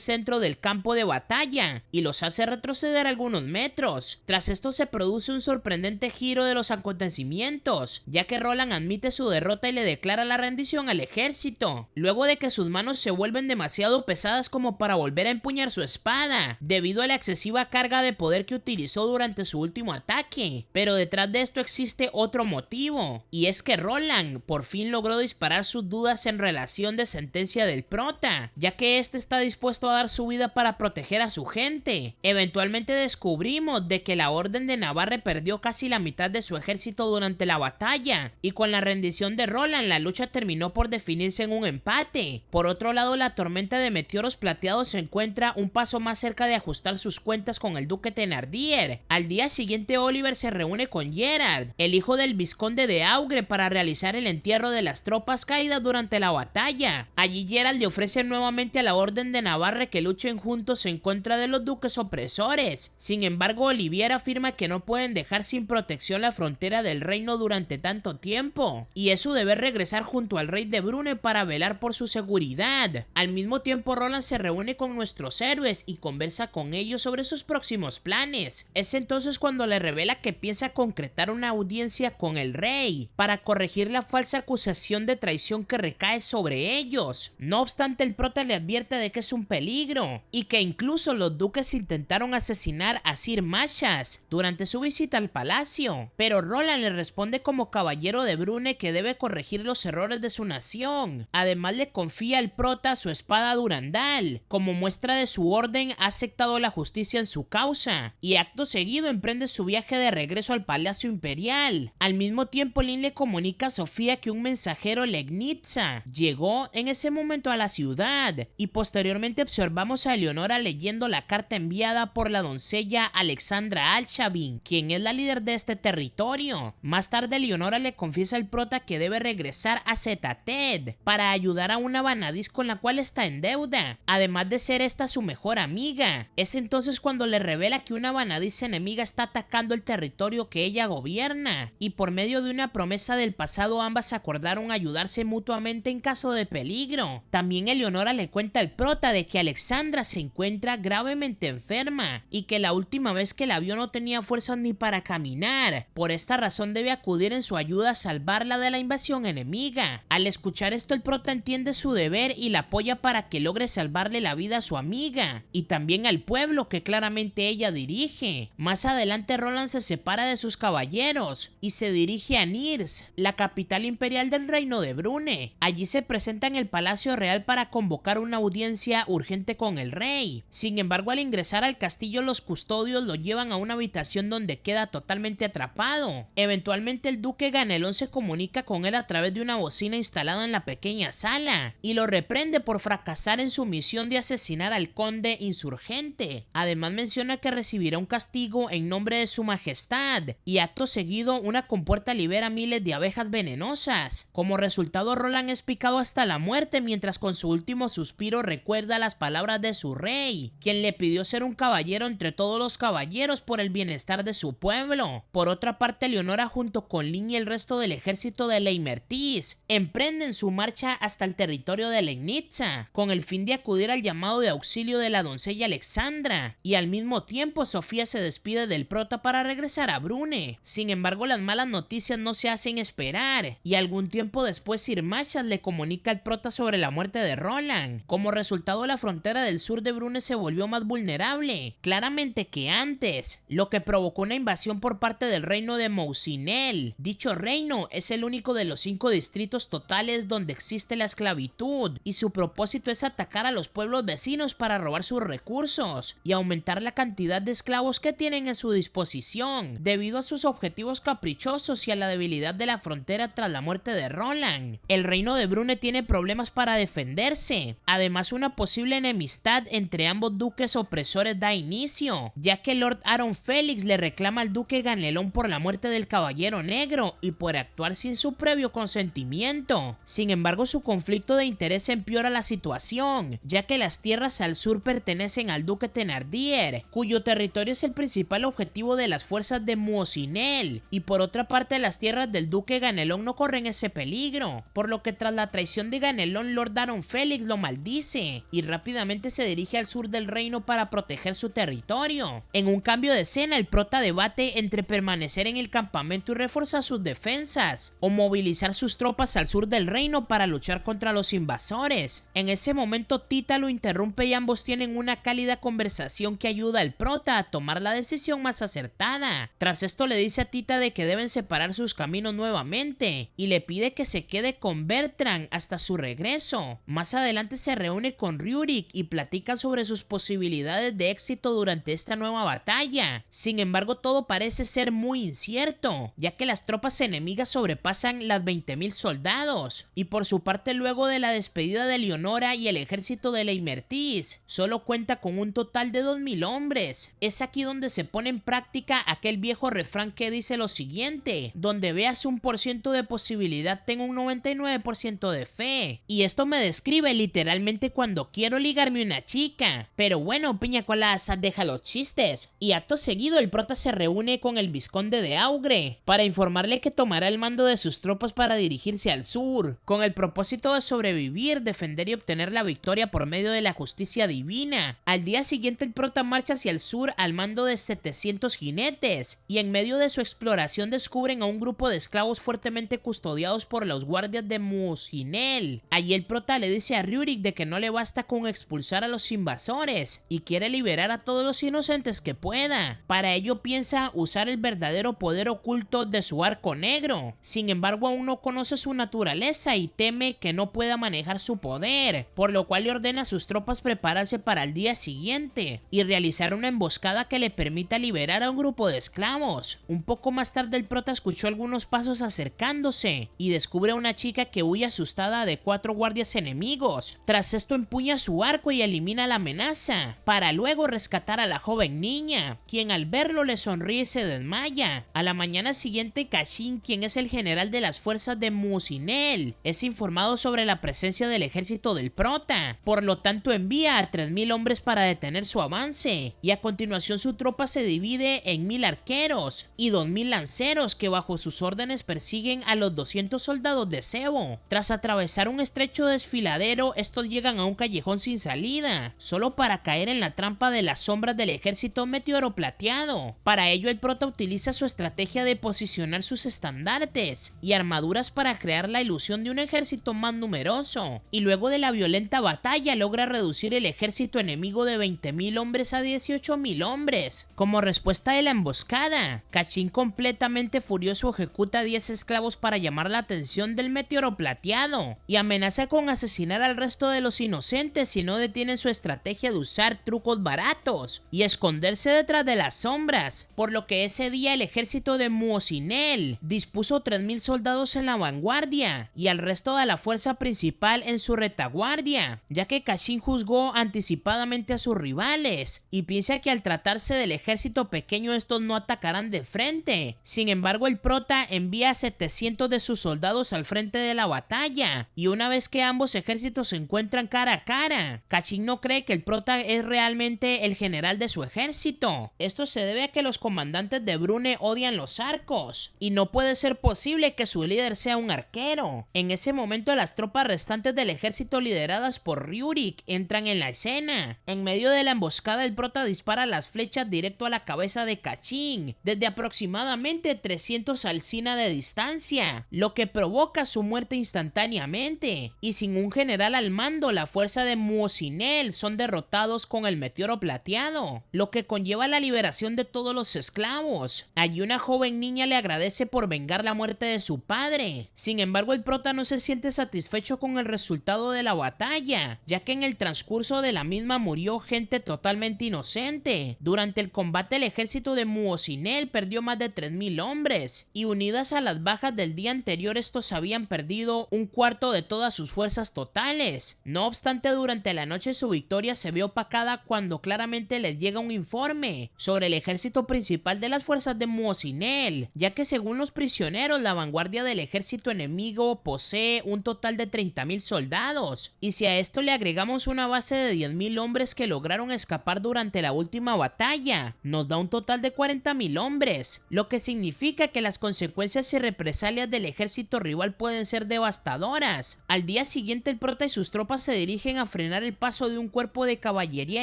centro del campo de batalla y los hace retroceder algunos metros. Tras esto se produce un sorprendente giro de los acontecimientos, ya que Roland admite su derrota y le declara la rendición al ejército, luego de que sus manos se vuelven demasiado pesadas como para volver a empuñar su espada, debido a la excesiva carga de poder que utilizó durante su último ataque. Pero detrás de esto existe otro motivo, y Y es que Roland por fin logró disparar sus dudas en relación de sentencia del prota, ya que este está dispuesto a dar su vida para proteger a su gente. Eventualmente descubrimos de que la Orden de Navarre perdió casi la mitad de su ejército durante la batalla, y con la rendición de Roland la lucha terminó por definirse en un empate. Por otro lado, la tormenta de meteoros plateados se encuentra un paso más cerca de ajustar sus cuentas con el duque Thénardier. Al día siguiente Oliver se reúne con Gerard, el hijo del vizconde de Augre, para realizar el entierro de las tropas caídas durante la batalla. Allí Gerard le ofrece nuevamente a la Orden de Navarre que luchen juntos en contra de los duques opresores. Sin embargo, Olivier afirma que no pueden dejar sin protección la frontera del reino durante tanto tiempo, y es su deber regresar junto al rey de Brune para velar por su seguridad. Al mismo tiempo, Roland se reúne con nuestros héroes y conversa con ellos sobre sus próximos planes. Es entonces cuando le revela que piensa concretar una audiencia con el rey para corregir la falsa acusación de traición que recae sobre ellos. No obstante, el prota le advierte de que es un peligro y que incluso los duques intentaron asesinar a Sir Mashas durante su visita al palacio, pero Roland le responde como caballero de Brune que debe corregir los errores de su nación. Además, le confía al prota su espada Durandal. Como muestra de su orden, ha aceptado la justicia en su causa y acto seguido emprende su viaje de regreso al Palacio Imperial. Al mismo tiempo, Lin le comunica a Sofía que un mensajero Legnitza llegó en ese momento a la ciudad, y posteriormente observamos a Eleonora leyendo la carta enviada por la doncella Alexandra Alshavin, quien es la líder de este territorio. Más tarde, Eleonora le confiesa al prota que debe regresar a Zetated para ayudar a una Vanadis con la cual está en deuda, además de ser esta su mejor amiga. Es entonces cuando le revela que una Vanadis enemiga está atacando el territorio que ella gobierna, y por medio de una promesa del pasado ambas acordaron ayudarse mutuamente en caso de peligro. También Eleonora le cuenta al prota de que Alexandra se encuentra gravemente enferma y que la última vez que la vio no tenía fuerzas ni para caminar. Por esta razón debe acudir en su ayuda a salvarla de la invasión enemiga. Al escuchar esto, el prota entiende su deber y la apoya para que logre salvarle la vida a su amiga y también al pueblo que claramente ella dirige. Más adelante, Roland se separa de sus caballeros y se dirige a Nirs, la capital imperial del reino de Brune. Allí se presenta en el Palacio Real para convocar una audiencia urgente con el rey. Sin embargo, al ingresar al castillo, los custodios lo llevan a una habitación donde queda totalmente atrapado. Eventualmente, el duque Ganelón se comunica con él a través de una bocina instalada en la pequeña sala y lo reprende por fracasar en su misión de asesinar al conde insurgente. Además, menciona que recibirá un castigo en nombre de su majestad, y acto seguido una compuerta libera miles de abejas venenosas. Como resultado, Roland es picado hasta la muerte, mientras con su último suspiro recuerda las palabras de su rey, quien le pidió ser un caballero entre todos los caballeros por el bienestar de su pueblo. Por otra parte, Leonora junto con Lin y el resto del ejército de Leimertis emprenden su marcha hasta el territorio de Legnitza, con el fin de acudir al llamado de auxilio de la doncella Alexandra, y al mismo tiempo Sofía se despide del prota para regresar a Brune. Sin embargo, las malas noticias no se hacen esperar, y algún tiempo después Sir Mashas le comunica al prota sobre la muerte de Roland. Como resultado, la frontera del sur de Brune se volvió más vulnerable, claramente que antes, lo que provocó una invasión por parte del reino de Mousinel. Dicho reino es el único de los 5 distritos totales donde existe la esclavitud, y su propósito es atacar a los pueblos vecinos para robar sus recursos y aumentar la cantidad de esclavos que tienen a su disposición, debido a sus objetivos caprichosos y a la debilidad de la frontera tras la muerte de Roland. El reino de Brune tiene problemas para defenderse. Además, una posible enemistad entre ambos duques opresores da inicio, ya que Lord Aaron Félix le reclama al duque Ganelón por la muerte del caballero negro y por actuar sin su previo consentimiento. Sin embargo, su conflicto de interés empeora la situación, ya que las tierras al sur pertenecen al duque Thénardier, cuyo territorio es el principal objetivo de las fuerzas de Mousinel, y por otra parte las tierras del duque Ganelón no corren ese peligro, por lo que tras la traición de Ganelón, Lord Aaron Félix lo maldice y rápidamente se dirige al sur del reino para proteger su territorio. En un cambio de escena, el prota debate entre permanecer en el campamento y reforzar sus defensas, o movilizar sus tropas al sur del reino para luchar contra los invasores. En ese momento, Tita lo interrumpe y ambos tienen una cálida conversación que ayuda al prota a tomar la decisión más acertada. Tras esto, le dice a Tita de que deben separar sus caminos manos nuevamente y le pide que se quede con Bertrand hasta su regreso. Más adelante se reúne con Rurik y platican sobre sus posibilidades de éxito durante esta nueva batalla. Sin embargo, todo parece ser muy incierto, ya que las tropas enemigas sobrepasan las 20.000 soldados, y por su parte, luego de la despedida de Leonora y el ejército de Leimertis, solo cuenta con un total de 2.000 hombres. Es aquí donde se pone en práctica aquel viejo refrán que dice lo siguiente: donde veas 1% de posibilidad, tengo un 99% de fe. Y esto me describe literalmente cuando quiero ligarme una chica. Pero bueno, piña colada, deja los chistes. Y acto seguido el prota se reúne con el vizconde de Augre para informarle que tomará el mando de sus tropas para dirigirse al sur, con el propósito de sobrevivir, defender y obtener la victoria por medio de la justicia divina. Al día siguiente el prota marcha hacia el sur al mando de 700 jinetes, y en medio de su exploración descubren a un grupo de esclavos fuertemente custodiados por los guardias de Mucinel. Allí el prota le dice a Rurik de que no le basta con expulsar a los invasores y quiere liberar a todos los inocentes que pueda. Para ello piensa usar el verdadero poder oculto de su arco negro. Sin embargo, aún no conoce su naturaleza y teme que no pueda manejar su poder, por lo cual le ordena a sus tropas prepararse para el día siguiente y realizar una emboscada que le permita liberar a un grupo de esclavos. Un poco más tarde el prota escuchó algunos pasos acercándose y descubre a una chica que huye asustada de 4 guardias enemigos. Tras esto empuña su arco y elimina la amenaza, para luego rescatar a la joven niña, quien al verlo le sonríe y se desmaya. A la mañana siguiente, Cashin, quien es el general de las fuerzas de Mucinel, es informado sobre la presencia del ejército del prota, por lo tanto envía a 3.000 hombres para detener su avance, y a continuación su tropa se divide en 1.000 arqueros y 2.000 lanceros que bajo sus órdenes persiguen a los 200 soldados de Sebo. Tras atravesar un estrecho desfiladero, estos llegan a un callejón sin salida, solo para caer en la trampa de las sombras del ejército meteoro plateado. Para ello el prota utiliza su estrategia de posicionar sus estandartes y armaduras para crear la ilusión de un ejército más numeroso, y luego de la violenta batalla logra reducir el ejército enemigo de 20.000 hombres a 18.000 hombres. Como respuesta de la emboscada, Cashin, completamente furioso, ejecuta 10 esclavos para llamar la atención del meteoro plateado y amenaza con asesinar al resto de los inocentes si no detienen su estrategia de usar trucos baratos y esconderse detrás de las sombras, por lo que ese día el ejército de Mucinel dispuso 3.000 soldados en la vanguardia y al resto de la fuerza principal en su retaguardia, ya que Cashin juzgó anticipadamente a sus rivales y piensa que al tratarse del ejército pequeño estos no atacarán de frente. Sin embargo, el prota envía a 700 de sus soldados al frente de la batalla, y una vez que ambos ejércitos se encuentran cara a cara, Cashin no cree que el prota es realmente el general de su ejército. Esto se debe a que los comandantes de Brune odian los arcos y no puede ser posible que su líder sea un arquero. En ese momento las tropas restantes del ejército lideradas por Rurik entran en la escena. En medio de la emboscada el prota dispara las flechas directo a la cabeza de Cashin desde aproximadamente 300 alcina de distancia, lo que provoca su muerte instantáneamente, y sin un general al mando la fuerza de Mucinel son derrotados con el meteoro plateado, lo que conlleva la liberación de todos los esclavos. Allí una joven niña le agradece por vengar la muerte de su padre. Sin embargo, el prota no se siente satisfecho con el resultado de la batalla, ya que en el transcurso de la misma murió gente totalmente inocente. Durante el combate el ejército de Mucinel perdió más de 3.000 hombres, y unidas a las bajas del día anterior estos habían perdido un cuarto de todas sus fuerzas totales. No obstante, durante la noche su victoria se ve opacada cuando claramente les llega un informe sobre el ejército principal de las fuerzas de Mucinel, ya que según los prisioneros la vanguardia del ejército enemigo posee un total de 30.000 soldados, y si a esto le agregamos una base de 10.000 hombres que lograron escapar durante la última batalla, nos da un total de 40.000 hombres, lo que significa que las consecuencias y represalias del ejército rival pueden ser devastadoras. Al día siguiente el prota y sus tropas se dirigen a frenar el paso de un cuerpo de caballería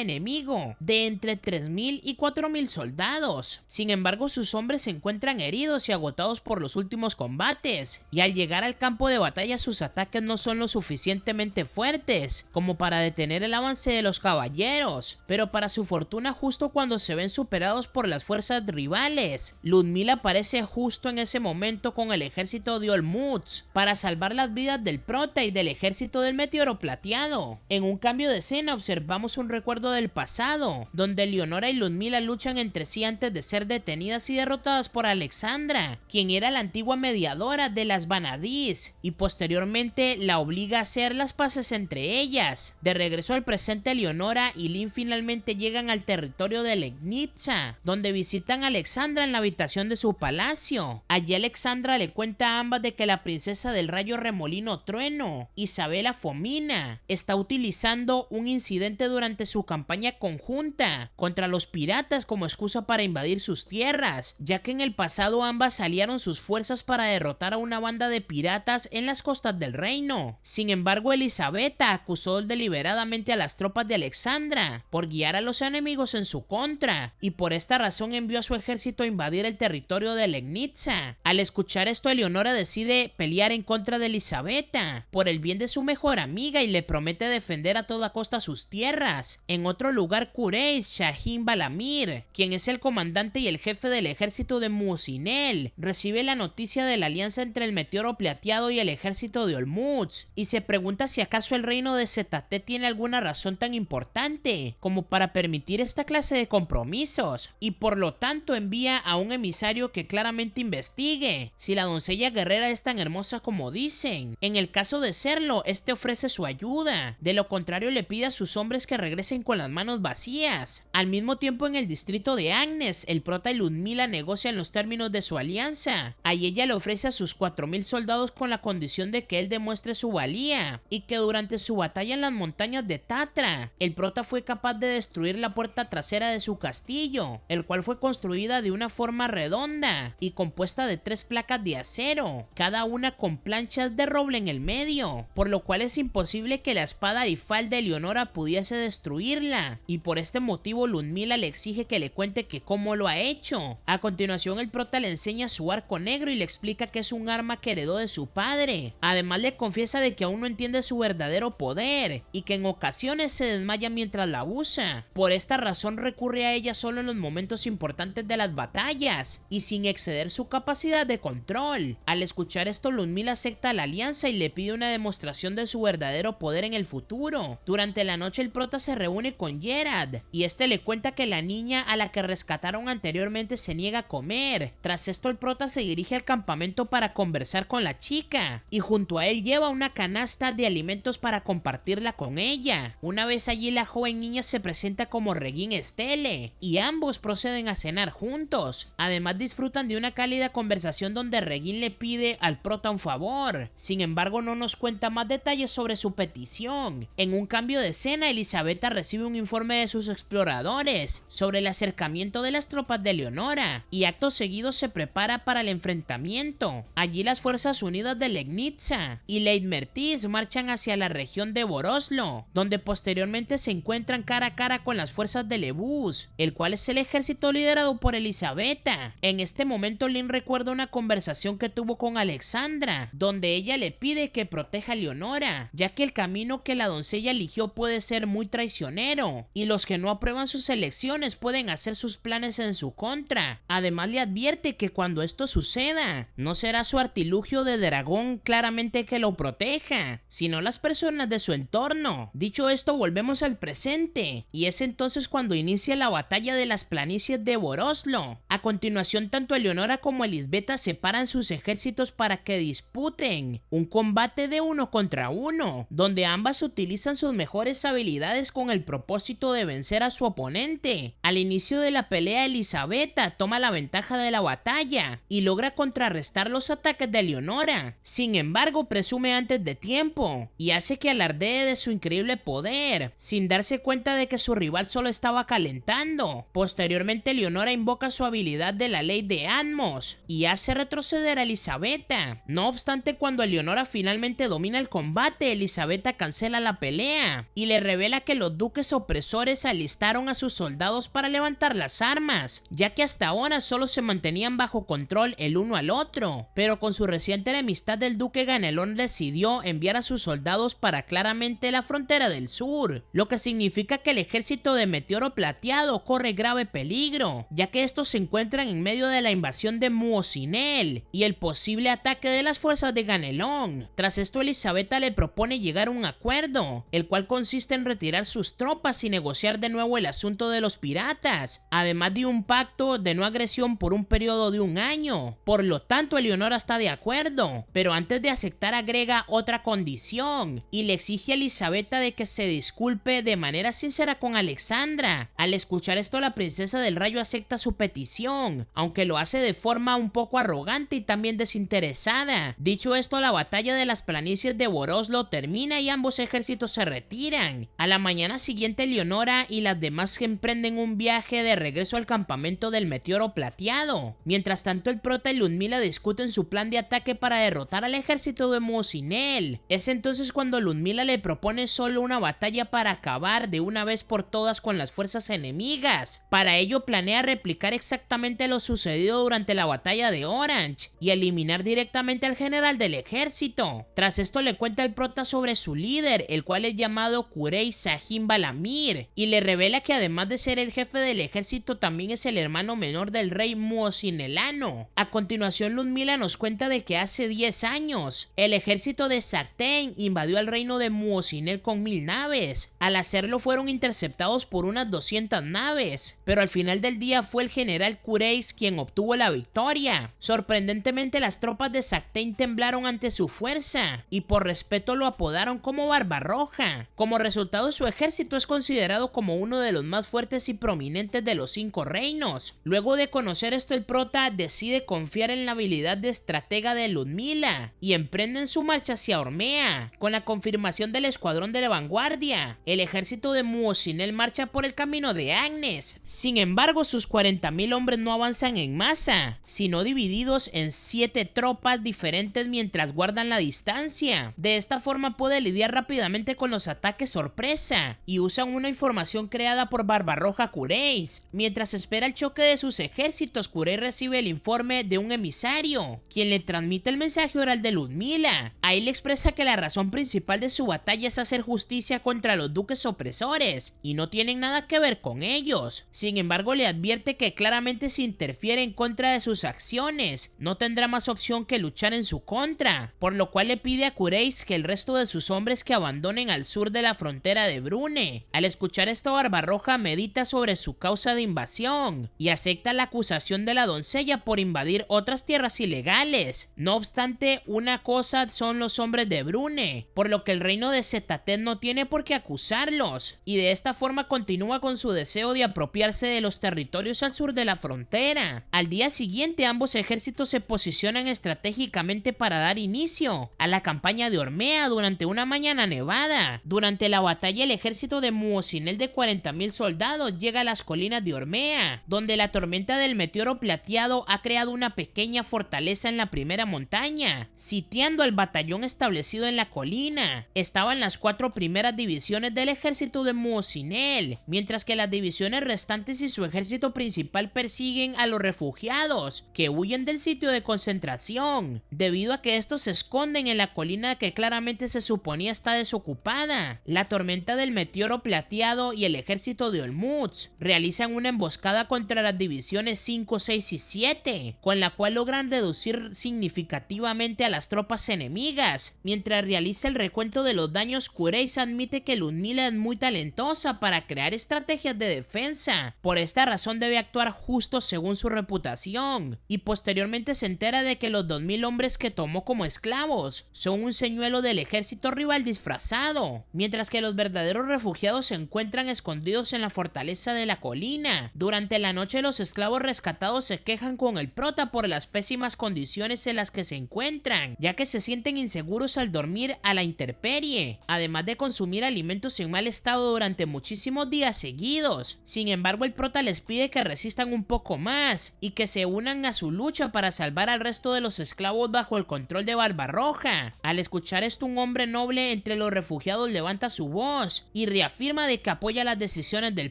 enemigo de entre 3.000 y 4.000 soldados. Sin embargo, sus hombres se encuentran heridos y agotados por los últimos combates, y al llegar al campo de batalla sus ataques no son lo suficientemente fuertes como para detener el avance de los caballeros, pero para su fortuna justo cuando se ven superados por las fuerzas rivales, Ludmila aparece justo en ese momento momento con el ejército de Olmutz para salvar las vidas del prota y del ejército del Meteoro Plateado. En un cambio de escena observamos un recuerdo del pasado, donde Leonora y Ludmila luchan entre sí antes de ser detenidas y derrotadas por Alexandra, quien era la antigua mediadora de las Vanadis, y posteriormente la obliga a hacer las paces entre ellas. De regreso al presente, Leonora y Lynn finalmente llegan al territorio de Legnica, donde visitan a Alexandra en la habitación de su palacio. Allí Alexandra le cuenta a ambas de que la princesa del rayo remolino trueno, Isabela Fomina, está utilizando un incidente durante su campaña conjunta contra los piratas como excusa para invadir sus tierras, ya que en el pasado ambas aliaron sus fuerzas para derrotar a una banda de piratas en las costas del reino. Sin embargo, Elisabetta acusó deliberadamente a las tropas de Alexandra por guiar a los enemigos en su contra, y por esta razón envió a su ejército a invadir el territorio de Legnica. Al escuchar esto, Eleonora decide pelear en contra de Elisabetta por el bien de su mejor amiga y le promete defender a toda costa sus tierras. En otro lugar, Quraysh Shahin Balamir, quien es el comandante y el jefe del ejército de Musinel, recibe la noticia de la alianza entre el Meteoro Plateado y el ejército de Olmutz y se pregunta si acaso el reino de Zetate tiene alguna razón tan importante como para permitir esta clase de compromisos, y por lo tanto envía a un emisario que claramente investigue si la doncella guerrera es tan hermosa como dicen. En el caso de serlo, este ofrece su ayuda, de lo contrario le pide a sus hombres que regresen con las manos vacías. Al mismo tiempo, en el distrito de Agnes, el prota y Ludmila negocian los términos de su alianza. Ahí ella le ofrece a sus 4000 soldados con la condición de que él demuestre su valía y que durante su batalla en las montañas de Tatra, el prota fue capaz de destruir la puerta trasera de su castillo, el cual fue construida de una forma redonda y compuesta de 3 placas de acero, cada una con planchas de roble en el medio, por lo cual es imposible que la espada Arifal de Leonora pudiese destruirla, y por este motivo Ludmila le exige que le cuente que cómo lo ha hecho. A continuación, el prota le enseña su arco negro y le explica que es un arma que heredó de su padre. Además, le confiesa de que aún no entiende su verdadero poder y que en ocasiones se desmaya mientras la usa. Por esta razón recurre a ella solo en los momentos importantes de las batallas y sin exceder su capacidad de control. Al escuchar esto, Ludmila acepta la alianza y le pide una demostración de su verdadero poder en el futuro. Durante la noche, el prota se reúne con Gerard y este le cuenta que la niña a la que rescataron anteriormente se niega a comer. Tras esto, el prota se dirige al campamento para conversar con la chica y junto a él lleva una canasta de alimentos para compartirla con ella. Una vez allí, la joven niña se presenta como Regine Stele y ambos proceden a cenar juntos. Además, disfrutan de una cálida conversación donde Regine le pide al prota un favor. Sin embargo, no nos cuenta más detalles sobre su petición. En un cambio de escena, Elisabetta recibe un informe de sus exploradores sobre el acercamiento de las tropas de Leonora y acto seguido se prepara para el enfrentamiento. Allí las fuerzas unidas de Legnica y Leitmertis marchan hacia la región de Boroslo, donde posteriormente se encuentran cara a cara con las fuerzas de Lebús, el cual es el ejército liderado por Elisabetta. En este momento, Lynn recuerda una conversación que tuvo con Alexandra, donde ella le pide que proteja a Leonora, ya que el camino que la doncella eligió puede ser muy traicionero, y los que no aprueban sus elecciones pueden hacer sus planes en su contra. Además, le advierte que cuando esto suceda, no será su artilugio de dragón claramente que lo proteja, sino las personas de su entorno. Dicho esto, volvemos al presente, y es entonces cuando inicia la batalla de las planicies de Boroslo. A continuación, tanto Eleonora como Elisabetta separan sus ejércitos para que disputen un combate de 1 contra 1, donde ambas utilizan sus mejores habilidades con el propósito de vencer a su oponente. Al inicio de la pelea, Elisabetta toma la ventaja de la batalla y logra contrarrestar los ataques de Leonora. Sin embargo, presume antes de tiempo y hace que alardee de su increíble poder, sin darse cuenta de que su rival solo estaba calentando. Posteriormente, Leonora invoca su habilidad de la ley de Atmos y hace retroceder a Elisabetta. No obstante, cuando Leonora finalmente domina el combate, Elisabetta cancela la pelea y le revela que los duques opresores alistaron a sus soldados para levantar las armas, ya que hasta ahora solo se mantenían bajo control el uno al otro. Pero con su reciente enemistad, el duque Ganelón decidió enviar a sus soldados para claramente la frontera del sur, lo que significa que el ejército de Meteoro Plateado corre grave peligro, ya que estos se encuentran en medio de la invasión de Muosinel Mucinel y el posible ataque de las fuerzas de Ganelón. Tras esto, Elisabetta le propone llegar a un acuerdo, el cual consiste en retirar sus tropas y negociar de nuevo el asunto de los piratas, además de un pacto de no agresión por un periodo de un año. Por lo tanto, Eleonora está de acuerdo, pero antes de aceptar agrega otra condición y le exige a Elisabetta de que se disculpe de manera sincera con Alexandra. Al escuchar esto, la princesa del rayo acepta su petición, aunque lo hace de forma un poco arrogante y también desinteresada. Dicho esto, la batalla de las planicies de Boroslo termina y ambos ejércitos se retiran. A la mañana siguiente, Eleonora y las demás emprenden un viaje de regreso al campamento del meteoro plateado. Mientras tanto, el prota y Ludmila discuten su plan de ataque para derrotar al ejército de Mucinel. Es entonces cuando Ludmila le propone solo una batalla para acabar de una vez por todas con las fuerzas enemigas. Para ello planea replicar exactamente lo sucedido durante la batalla de Orange y eliminar directamente al general del ejército. Tras esto le cuenta el prota sobre su líder, el cual es llamado Quraysh Sahim Balamir, y le revela que además de ser el jefe del ejército también es el hermano menor del rey Muocinelano. A continuación, Ludmila nos cuenta de que hace 10 años el ejército de Saktein invadió el reino de Muocinel con 1000 naves. Al hacerlo fueron interceptados por unas 200 naves, pero al final del día fue el general Quraysh quien obtuvo la victoria. Sorprendentemente, las tropas de Saktein temblaron ante su fuerza y por respeto lo apodaron como Barbarroja. Como resultado, su ejército es considerado como uno de los más fuertes y prominentes de los 5 reinos. Luego de conocer esto, el prota decide confiar en la habilidad de estratega de Ludmila y emprenden su marcha hacia Ormea. Con la confirmación del escuadrón de la vanguardia, el ejército de Muocinel marcha por el camino de Agnes. Sin embargo, sus 40.000 hombres no avanzan en masa, sino divididos en 7 tropas diferentes mientras guardan la distancia. De esta forma puede lidiar rápidamente con los ataques sorpresa y usan una información creada por Barbarroja Quraysh. Mientras espera el choque de sus ejércitos, Quraysh recibe el informe de un emisario, quien le transmite el mensaje oral de Ludmila. Ahí le expresa que la razón principal de su batalla es hacer justicia contra los duques opresores y no tienen nada que ver con ellos. Sin embargo, le advierte que claramente si interfiere en contra de sus acciones, no tendrá más opción que luchar en su contra, por lo cual le pide a Quraysh que el resto de sus hombres que abandonen al sur de la frontera de Brune. Al escuchar esto, Barbarroja medita sobre su causa de invasión y acepta la acusación de la doncella por invadir otras tierras ilegales. No obstante, una cosa son los hombres de Brune, por lo que el reino de Setatet no tiene por qué acusarlos, y de esta forma continúa con su deseo de apropiarse de los territorios al sur de la frontera. Al día siguiente, ambos ejércitos se posicionan estratégicamente para dar inicio a la campaña de Ormea durante una mañana nevada. Durante la batalla, el ejército de Muocinel de 40.000 soldados llega a las colinas de Ormea, donde la tormenta del meteoro plateado ha creado una pequeña fortaleza en la primera montaña, sitiando al batallón establecido en la colina. Estaban las 4 primeras divisiones del ejército de Muocinel, mientras que las divisiones restantes y su ejército principal persiguen a los refugiados que huyen del sitio de concentración, debido a que estos se esconden en la colina que claramente se suponía está desocupada. La tormenta del meteoro plateado y el ejército de Olmutz realizan una emboscada contra las divisiones 5, 6 y 7, con la cual logran reducir significativamente a las tropas enemigas. Mientras realiza el recuento de los daños, Quraysh admite que Ludmila es muy talentosa para crear estrategias de defensa. Por esta razón debe actuar justo según su reputación, y posteriormente se entera de que los 2000 hombres que tomó como esclavos son un señuelo del ejército rival disfrazado, mientras que los verdaderos refugiados se encuentran escondidos en la fortaleza de la colina. Durante la noche, los esclavos rescatados se quejan con el prota por las pésimas condiciones en las que se encuentran, ya que se sienten inseguros al dormir a la intemperie, además de consumir alimentos en mal estado durante muchísimos días seguidos. Sin embargo, el prota les pide que resistan un poco más y que se unan a su lucha para salvar al resto de los esclavos bajo el control de Barbarroja. Al escuchar esto, un hombre noble entre los refugiados levanta su voz y reafirma de que apoya las decisiones del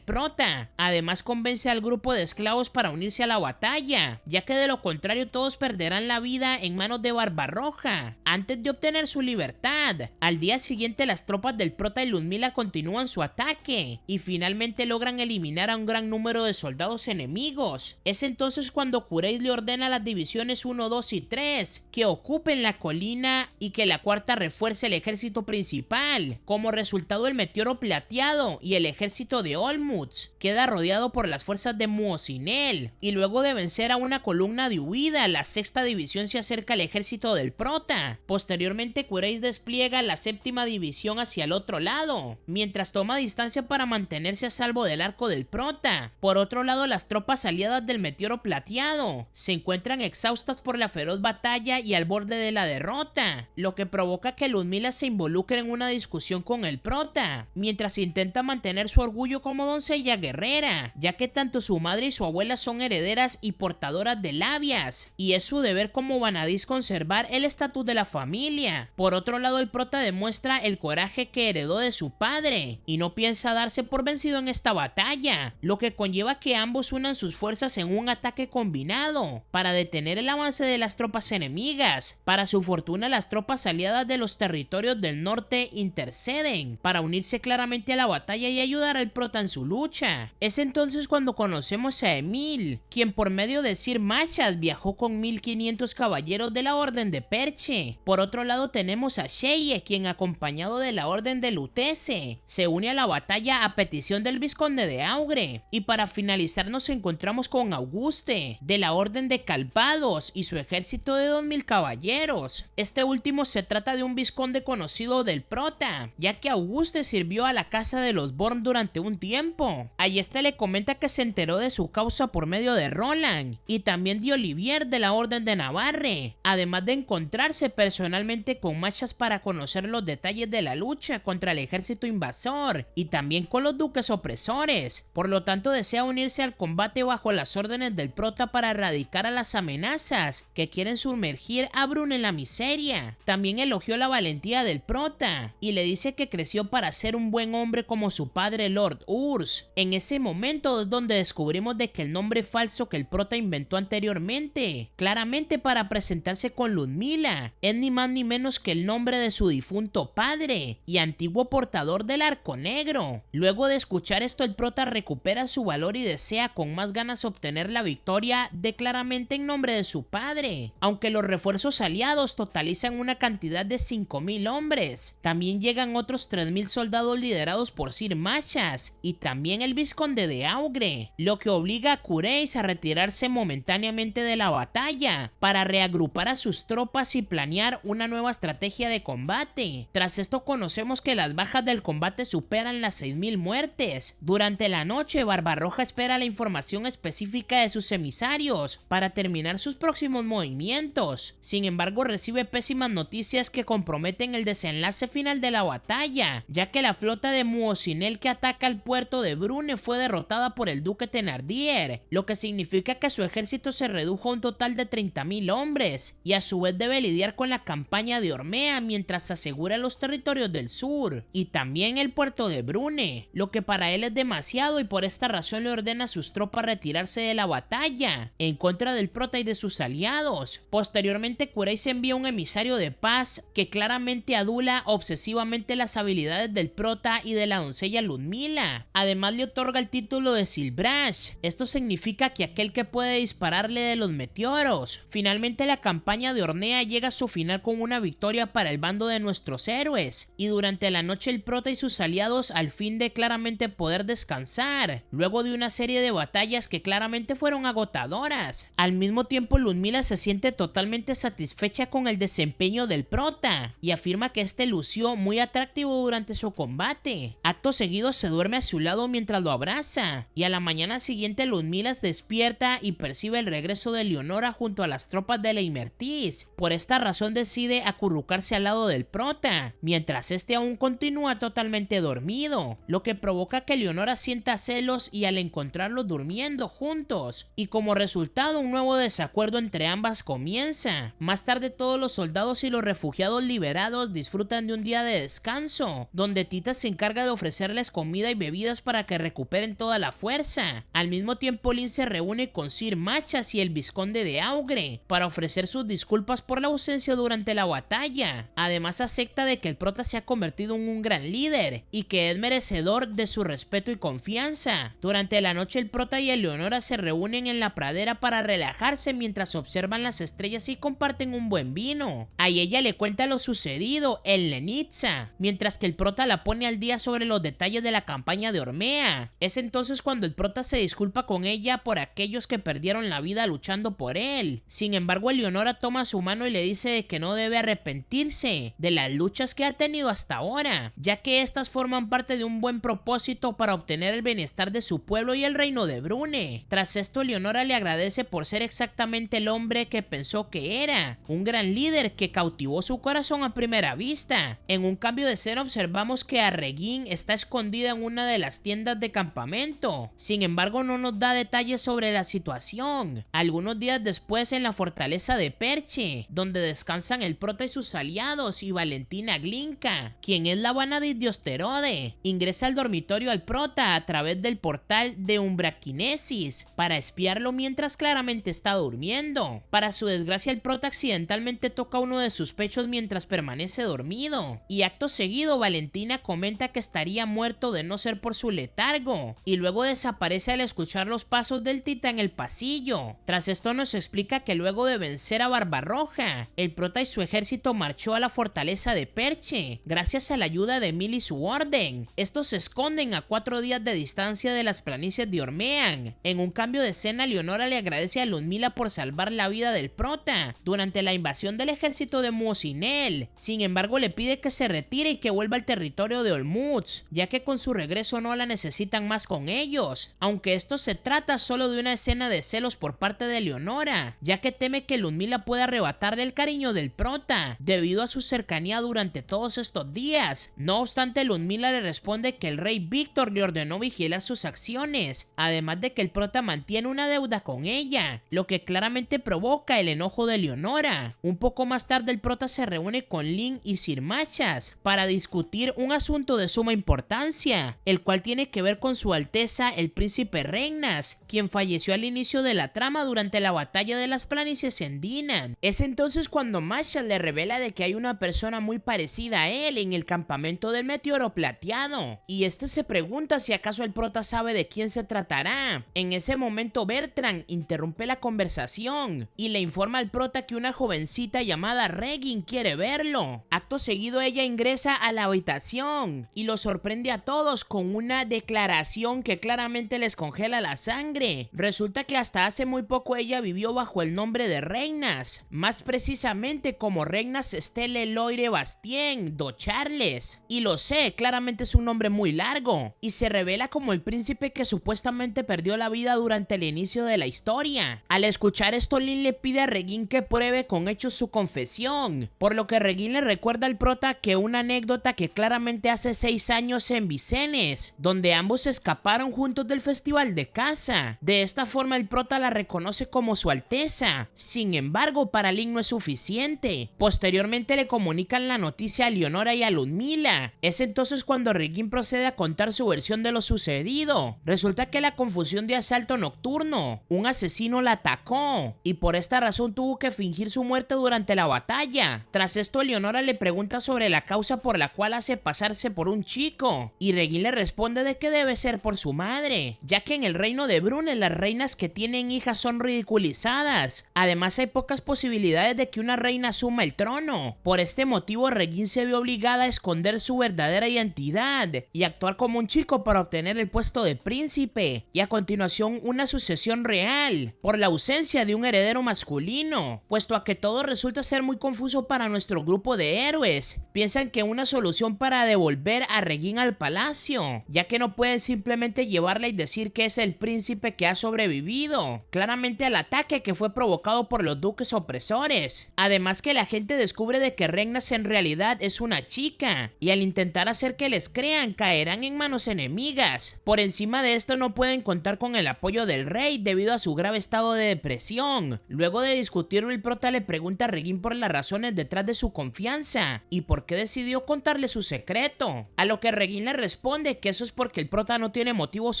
prota. Además, convence al grupo de esclavos para unirse a la batalla, ya que de lo contrario todos perderán la vida en manos de Barbarroja antes de obtener su libertad. Al día siguiente, las tropas del prota y Ludmila continúan su ataque y finalmente logran eliminar a un gran número de soldados enemigos. Es entonces cuando Quraysh le ordena ordena a las divisiones 1, 2 y 3 que ocupen la colina y que la cuarta refuerce el ejército principal. Como resultado, el meteoro plateado y el ejército de Olmutz queda rodeado por las fuerzas de Muosinel, y luego de vencer a una columna de huida, la sexta división se acerca al ejército del prota. Posteriormente, Quraysh despliega la séptima división hacia el otro lado, mientras toma distancia para mantenerse a salvo del arco del prota. Por otro lado, las tropas aliadas del meteoro plateado se encuentran exhaustas por la feroz batalla y al borde de la derrota, lo que provoca que Ludmila se involucre en una discusión con el prota, mientras intenta mantener su orgullo como doncella guerrera, ya que tanto su madre y su abuela son herederas y portadoras de labias, y es su deber como Vanadis conservar el estatus de la familia. Por otro lado, el prota demuestra el coraje que heredó de su padre y no piensa darse por vencido en esta batalla, lo que conlleva que ambos unan sus fuerzas en un ataque combinado para detener el avance de las tropas enemigas. Para su fortuna, las tropas aliadas de los territorios del norte interceden para unirse claramente a la batalla y ayudar al prota en su lucha. Es entonces cuando conocemos a Emil, quien por medio de Sir Machas viajó con 1500 caballeros de la Orden de Perche. Por otro lado, tenemos a Sheye, quien acompañado de la Orden de Lutece se une a la batalla a petición del vizconde de Augre. Y para finalizar, nos encontramos con Auguste de la Orden de Calvados y su ejército de 2000 caballeros. Este último se trata de un vizconde conocido del prota, ya que Auguste sirvió a la casa de los Born durante un tiempo. Ahí este le comenta que se enteró de su causa por medio de Roland y también de Olivier de la Orden de Navarre, además de encontrarse personalmente con Machas para conocer los detalles de la lucha contra el ejército invasor y también con los duques opresores. Por lo tanto, desea unirse al combate bajo las órdenes del prota para erradicar a las amenazas que quieren sumergir a Brun en la miseria. También elogió la valentía del prota y le dice que creció para ser un buen hombre como su padre Lord Urs. En ese momento es donde descubrimos de que el nombre falso que el prota inventó anteriormente, claramente para presentarse con Ludmila, es ni más ni menos que el nombre de su difunto padre y antiguo portador del arco negro. Luego de escuchar esto, el prota recupera su valor y desea con más ganas obtener la victoria de claramente en nombre de su padre. Aunque los refuerzos aliados totalizan una cantidad de 5000 hombres, también llegan otros 3000 soldados liderados por Sir Machas y también el vizconde de Augre, lo que obliga a Quraysh a retirarse momentáneamente de la batalla para reagrupar a sus tropas y planear una nueva estrategia de combate. Tras esto, conocemos que las bajas del combate superan las 6000 muertes. Durante la noche, Barbarroja espera la información específica de sus emisarios para terminar sus próximos movimientos. Sin embargo, recibe pésimas noticias que comprometen el desenlace final de la batalla, ya que la flota de Muosinel que ataca el puerto de Brune fue derrotada por el duque Thenardier, lo que significa que su ejército se redujo a un total de 30.000 hombres y a su vez debe lidiar con la campaña de Ormea mientras asegura los territorios del sur y también el puerto de Brune, lo que para él es demasiado, y por esta razón le ordena a sus tropas retirarse de la batalla en contra del prota y de sus aliados. Posteriormente, Quraysh envía un emisario de paz que claramente adula obsesivamente las habilidades del prota y de la doncella Ludmila. Además, le otorga el título de Silbrash. Esto significa que aquel que puede dispararle de los meteoros. Finalmente, la campaña de Ornea llega a su final con una victoria para el bando de nuestros héroes, y durante la noche el prota y sus aliados al fin de claramente poder descansar, luego de una serie de batallas que claramente fueron agotadoras. Al mismo tiempo, Ludmila se siente totalmente satisfecha con el desempeño del prota y afirma que este lució muy atractivo durante su combate. Acto seguido se duerme a su lado mientras lo abraza, y a la mañana siguiente Ludmila se despierta y percibe el regreso de Leonora junto a las tropas de Leimertis. Por esta razón decide acurrucarse al lado del prota, mientras este aún continúa totalmente dormido, lo que provoca que Leonora sienta celos y al encontrarlos durmiendo juntos, y como resultado un nuevo desacuerdo entre ambas comienza. Más tarde, todos los soldados y los refugiados liberados disfrutan de un día de descanso, donde Tita se encarga de ofrecerles comida y bebidas para que recuperen toda la fuerza. Al mismo tiempo, Lin se reúne con Sir Machas y el vizconde de Augre para ofrecer sus disculpas por la ausencia durante la batalla. Además, acepta de que el prota se ha convertido en un gran líder y que es merecedor de su respeto y confianza. Durante la noche, el prota y Eleonora se reúnen en la pradera para relajar relajarse mientras observan las estrellas y comparten un buen vino. Ahí ella le cuenta lo sucedido en Lenitsa, mientras que el prota la pone al día sobre los detalles de la campaña de Ormea. Es entonces cuando el prota se disculpa con ella por aquellos que perdieron la vida luchando por él. Sin embargo, Eleonora toma su mano y le dice que no debe arrepentirse de las luchas que ha tenido hasta ahora, ya que estas forman parte de un buen propósito para obtener el bienestar de su pueblo y el reino de Brune. Tras esto, Eleonora le agradece por ser exactamente el hombre que pensó que era, un gran líder que cautivó su corazón a primera vista. En un cambio de escena observamos que a Regine está escondida en una de las tiendas de campamento. Sin embargo, no nos da detalles sobre la situación. Algunos días después, en la fortaleza de Perche, donde descansan el prota y sus aliados, y Valentina Glinka, quien es la Vanadis de Osterode, ingresa al dormitorio al prota a través del portal de Umbrakinesis para espiarlo mientras claramente está durmiendo. Para su desgracia, el prota accidentalmente toca uno de sus pechos mientras permanece dormido, y acto seguido Valentina comenta que estaría muerto de no ser por su letargo, y luego desaparece al escuchar los pasos del titán en el pasillo. Tras esto nos explica que luego de vencer a Barbarroja, el prota y su ejército marchó a la fortaleza de Perche, gracias a la ayuda de Emil y su orden. Estos se esconden a 4 días de distancia de las planicies de Ormean. En un cambio de escena, Leonora le agradece a Ludmila por salvar la vida del prota durante la invasión del ejército de Muosinel. Sin embargo, le pide que se retire y que vuelva al territorio de Olmutz, ya que con su regreso no la necesitan más con ellos, aunque esto se trata solo de una escena de celos por parte de Leonora, ya que teme que Ludmila pueda arrebatarle el cariño del prota debido a su cercanía durante todos estos días. No obstante, Ludmila le responde que el rey Víctor le ordenó vigilar sus acciones, además de que el prota mantiene una deuda con ella, lo que claramente provoca el enojo de Leonora. Un poco más tarde, el prota se reúne con Lin y Sir Machas para discutir un asunto de suma importancia, el cual tiene que ver con su alteza el príncipe Regnas, quien falleció al inicio de la trama durante la batalla de las planicies en Dinan. Es entonces cuando Machas le revela de que hay una persona muy parecida a él en el campamento del meteoro plateado, y este se pregunta si acaso el prota sabe de quién se tratará. En ese momento Bertrand interrumpe la conversación y le informa al prota que una jovencita llamada Regin quiere verlo. Acto seguido, ella ingresa a la habitación y lo sorprende a todos con una declaración que claramente les congela la sangre. Resulta que hasta hace muy poco ella vivió bajo el nombre de Regnas, más precisamente como Regnas Stelle Loire Bastien do Charles, y lo sé, claramente es un nombre muy largo, y se revela como el príncipe que supuestamente perdió la vida durante el inicio de la historia. Al escuchar esto, Lin le pide a Regin que pruebe con hechos su confesión, por lo que Regin le recuerda al prota que una anécdota que claramente hace 6 años en Vincennes, donde ambos escaparon juntos del festival de caza. De esta forma, el prota la reconoce como su alteza. Sin embargo, para Lin no es suficiente. Posteriormente le comunican la noticia a Leonora y a Ludmila. Es entonces cuando Regin procede a contar su versión de lo sucedido. Resulta que la confusión de asalto nocturno, un asesino la atacó y por esta razón tuvo que fingir su muerte durante la batalla. Tras esto, Leonora le pregunta sobre la causa por la cual hace pasarse por un chico, y Regin le responde de que debe ser por su madre, ya que en el reino de Brune las reinas que tienen hijas son ridiculizadas. Además, hay pocas posibilidades de que una reina asuma el trono. Por este motivo, Regin se vio obligada a esconder su verdadera identidad y actuar como un chico para obtener el puesto de príncipe, y a continuación una sucesión real, por la ausencia de un heredero masculino, puesto a que todo resulta ser muy confuso para nuestro grupo de héroes. Piensan que una solución para devolver a Regin al palacio, ya que no pueden simplemente llevarla y decir que es el príncipe que ha sobrevivido, claramente al ataque que fue provocado por los duques opresores. Además que la gente descubre de que Regnas en realidad es una chica, y al intentar hacer que les crean, caerán en manos enemigas. Por encima de esto, no pueden contar con el apoyo del rey debido a su grave estado de depresión. Luego de discutirlo, el prota le pregunta a Regin por las razones detrás de su confianza y por qué decidió contarle su secreto, a lo que Regin le responde que eso es porque el prota no tiene motivos